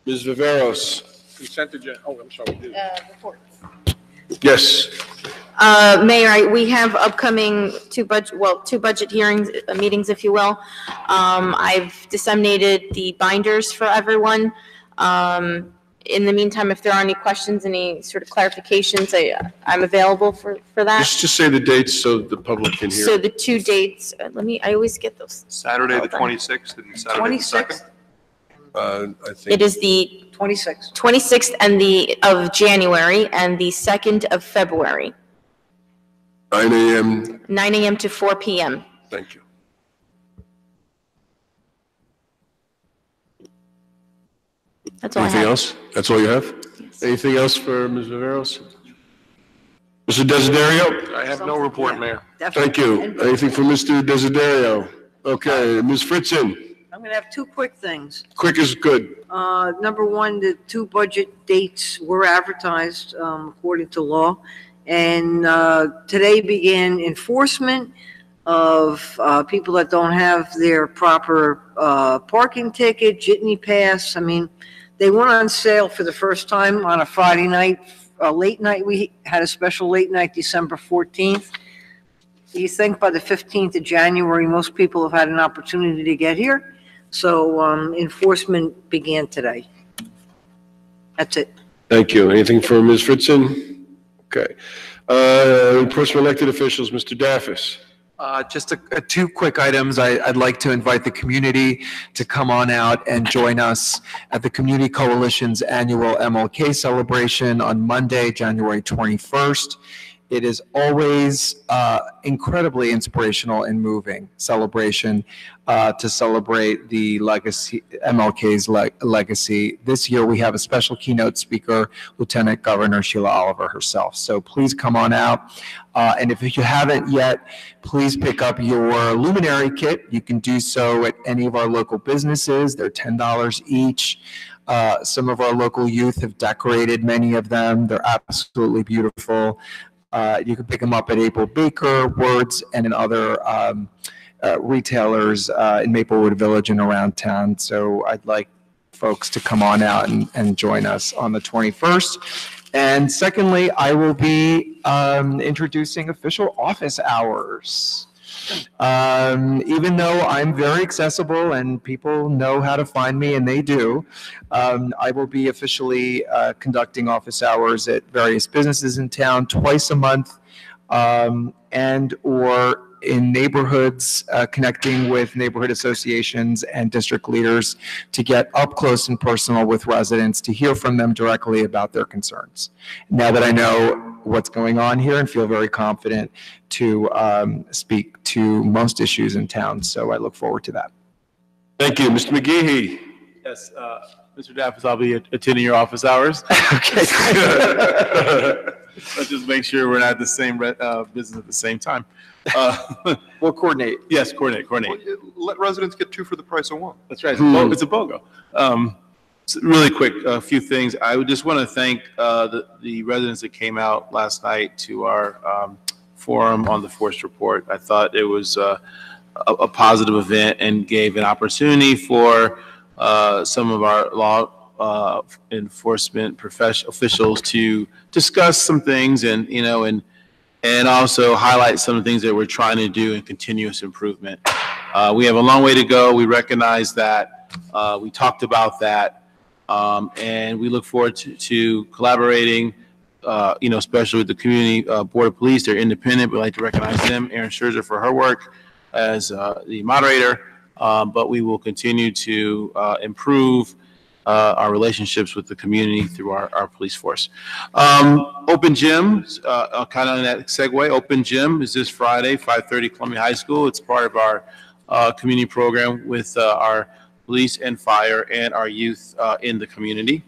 Ms. Viveros? Consent agenda, oh, I'm sorry. Report. Yes. Mayor, we have upcoming two budget hearings, meetings, if you will. I've disseminated the binders for everyone. In the meantime, if there are any questions, any sort of clarifications, I'm available for that. Just say the dates so the public can hear. So the two dates, I always get those. Saturday the 26th and Saturday the 2nd? I think. It is the 26th. 26th of January and the 2nd of February, 9 a.m. 9 a.m. to 4 p.m. Thank you. That's all I Anything have. else? That's all you have? Anything else for Ms. Viveros? Mr. Desiderio? I have no report, Mayor. Thank you. Anything for Mr. Desiderio? Okay, Ms. Fritzen, I'm going to have two quick things. quick is good. Number one, the two budget dates were advertised according to law. And today began enforcement of people that don't have their proper parking ticket, jitney pass. I mean, they went on sale for the first time on a Friday night, late night. We had a special late night, December 14th. You think by the 15th of January, most people have had an opportunity to get here. So enforcement began today. That's it. Thank you. Anything for Ms. Fritzen? Okay. Reports from elected officials, Mr. Daffis. Just two quick items. I'd like to invite the community to come on out and join us at the Community Coalition's annual MLK celebration on Monday, January 21st. It is always incredibly inspirational and moving celebration to celebrate the legacy, MLK's legacy. This year we have a special keynote speaker, Lieutenant Governor Sheila Oliver herself. So please come on out. And if you haven't yet, please pick up your luminary kit. You can do so at any of our local businesses. They're $10 each. Some of our local youth have decorated many of them. They're absolutely beautiful. You can pick them up at April Baker, Words, and in other retailers in Maplewood Village and around town. So I'd like folks to come on out and join us on the 21st. And secondly, I will be introducing official office hours. Even though I'm very accessible and people know how to find me, and they do, I will be officially conducting office hours at various businesses in town twice a month, and or in neighborhoods, connecting with neighborhood associations and district leaders to get up close and personal with residents, to hear from them directly about their concerns. Now that I know what's going on here and feel very confident to speak to most issues in town. So I look forward to that. Thank you. Mr. McGehee. Yes, Mr. Daffis, I'll be attending your office hours. Okay. Let's just make sure we're not the same business at the same time. We'll coordinate. Yes, coordinate. Let residents get two for the price of one. That's right. It's a BOGO. Really quick, a few things. I would just want to thank the residents that came out last night to our forum on the forest report. I thought it was a positive event and gave an opportunity for some of our law enforcement officials to discuss some things and also highlight some of the things that we're trying to do in continuous improvement. We have a long way to go. We recognize that. We talked about that. And we look forward to collaborating, especially with the Community Board of Police. They're independent. We'd like to recognize them, Erin Scherzer, for her work as the moderator. But we will continue to improve our relationships with the community through our police force. Open Gym, kind of in that segue, Open Gym is this Friday, 5:30, Columbia High School. It's part of our community program with our police and fire and our youth in the community.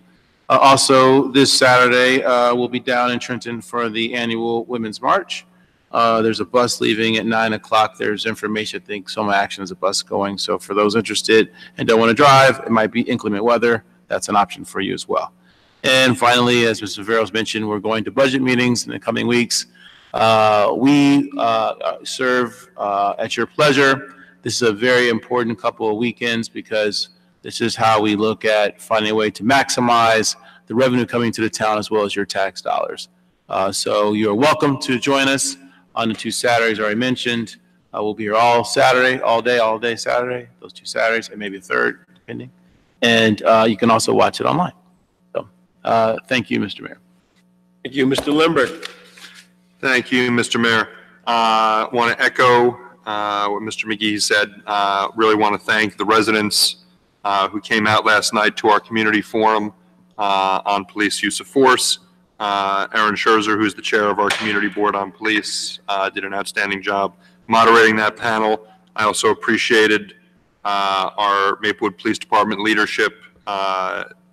Also, this Saturday, we'll be down in Trenton for the annual Women's March. There's a bus leaving at 9 o'clock. There's information, I think, Soma Action is a bus going. So for those interested and don't want to drive, it might be inclement weather. That's an option for you as well. And finally, as Mr. Veros mentioned, we're going to budget meetings in the coming weeks. We serve at your pleasure. This is a very important couple of weekends because this is how we look at finding a way to maximize the revenue coming to the town as well as your tax dollars. So you're welcome to join us on the 2 Saturdays I already mentioned. We'll be here all Saturday, all day Saturday, those 2 Saturdays, and maybe a third, depending. And you can also watch it online. So thank you, Mr. Mayor. Thank you, Mr. Lindbergh. Thank you, Mr. Mayor. Want to echo what Mr. McGee said. Really want to thank the residents who came out last night to our community forum on police use of force. Erin Scherzer, who's the chair of our community board on police, did an outstanding job moderating that panel. I also appreciated our Maplewood Police Department leadership,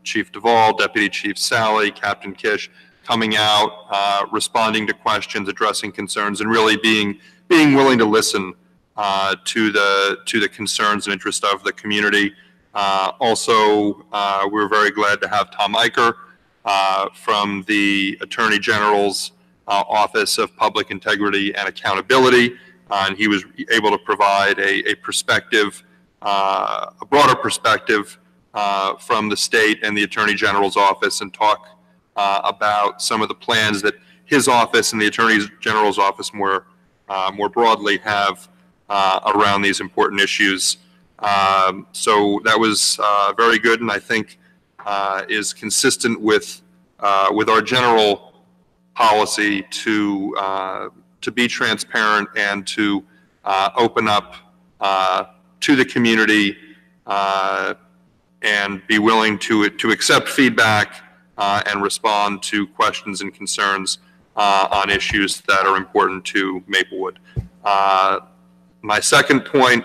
Chief Duvall, Deputy Chief Sally, Captain Kish, coming out, responding to questions, addressing concerns, and really being willing to listen to the concerns and interest of the community. Also, we're very glad to have Tom Eicher from the Attorney General's Office of Public Integrity and Accountability, and he was able to provide a perspective, a broader perspective from the state and the Attorney General's office, and talk about some of the plans that his office and the Attorney General's office more broadly have around these important issues. So that was very good, and I think is consistent with our general policy to be transparent and to open up to the community and be willing to accept feedback and respond to questions and concerns on issues that are important to Maplewood. My second point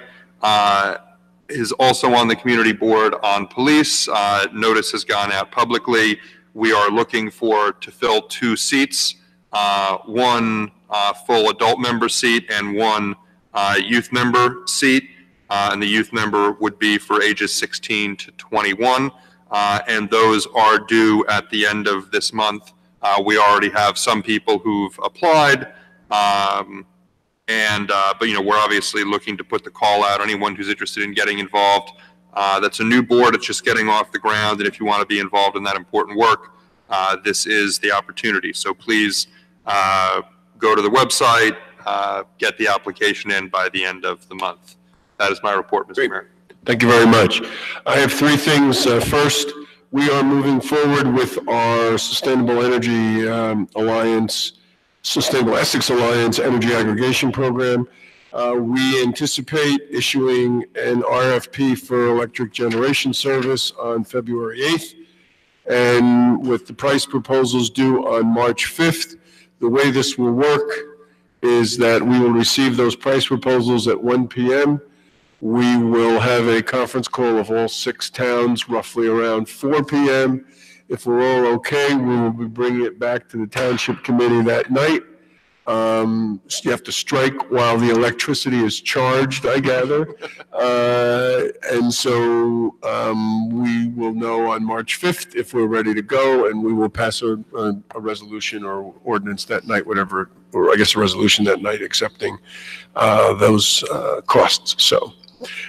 is also on the community board on police. Notice has gone out publicly. We are looking to fill 2 seats, one full adult member seat and one youth member seat. And the youth member would be for ages 16 to 21. And those are due at the end of this month. We already have some people who've applied. But we're obviously looking to put the call out. Anyone who's interested in getting involved, that's a new board. It's just getting off the ground. And if you want to be involved in that important work, this is the opportunity. So please go to the website, get the application in by the end of the month. That is my report, Mr. Mayor. Thank you very much. I have 3 things. First, we are moving forward with our Sustainable Energy Alliance, Sustainable Essex Alliance Energy Aggregation Program. We anticipate issuing an RFP for electric generation service on February 8th. And with the price proposals due on March 5th, the way this will work is that we will receive those price proposals at 1 p.m. We will have a conference call of all 6 towns roughly around 4 p.m. If we're all okay, we will be bringing it back to the Township Committee that night. You have to strike while the electricity is charged, I gather. And so we will know on March 5th if we're ready to go, and we will pass a resolution or ordinance that night, whatever, or I guess a resolution that night accepting those costs. So,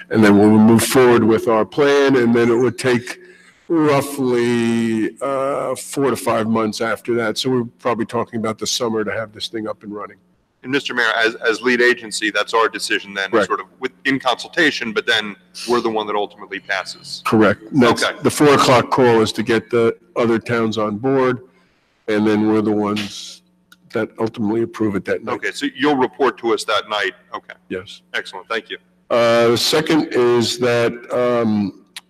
and then we'll move forward with our plan, and then it would take roughly 4 to 5 months after that. So we're probably talking about the summer to have this thing up and running. And Mr. Mayor, as lead agency, that's our decision then, Right. sort of in consultation, but then we're the one that ultimately passes. Correct. That's, Okay. the 4 o'clock call is to get the other towns on board, and then we're the ones that ultimately approve it that night. Okay, so you'll report to us that night. Okay, Yes. excellent, thank you. The second is that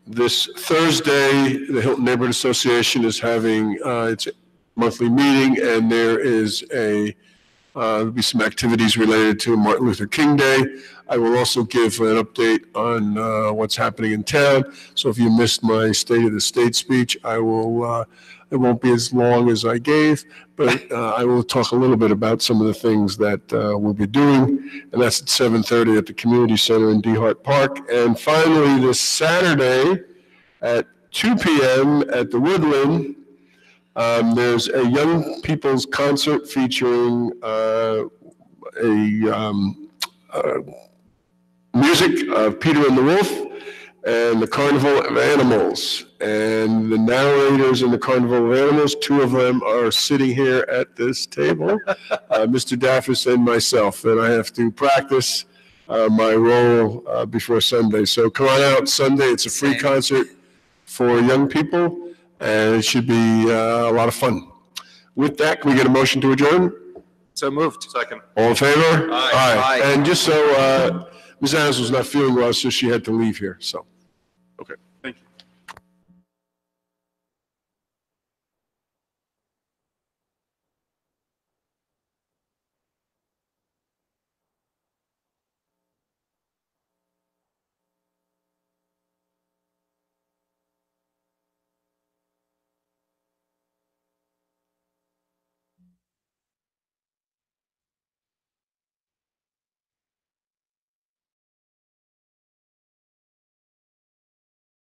this Thursday, the Hilton Neighborhood Association is having its monthly meeting, and there is there'll be some activities related to Martin Luther King Day. I will also give an update on what's happening in town. So if you missed my State of the State speech, I will. It won't be as long as I gave, but I will talk a little bit about some of the things that we'll be doing, and that's at 7:30 at the Community Center in DeHart Park. And finally, this Saturday at 2 p.m. at the Woodland, there's a young people's concert featuring music of Peter and the Wolf and the Carnival of Animals. And the narrators in the Carnival of Animals, 2 of them are sitting here at this table, Mr. Daffis and myself. And I have to practice my role before Sunday. So come on out Sunday. It's a free concert for young people, and it should be a lot of fun. With that, can we get a motion to adjourn? So moved. Second. All in favor? Aye. And just so, Ms. Adams was not feeling well, so she had to leave here, so, okay.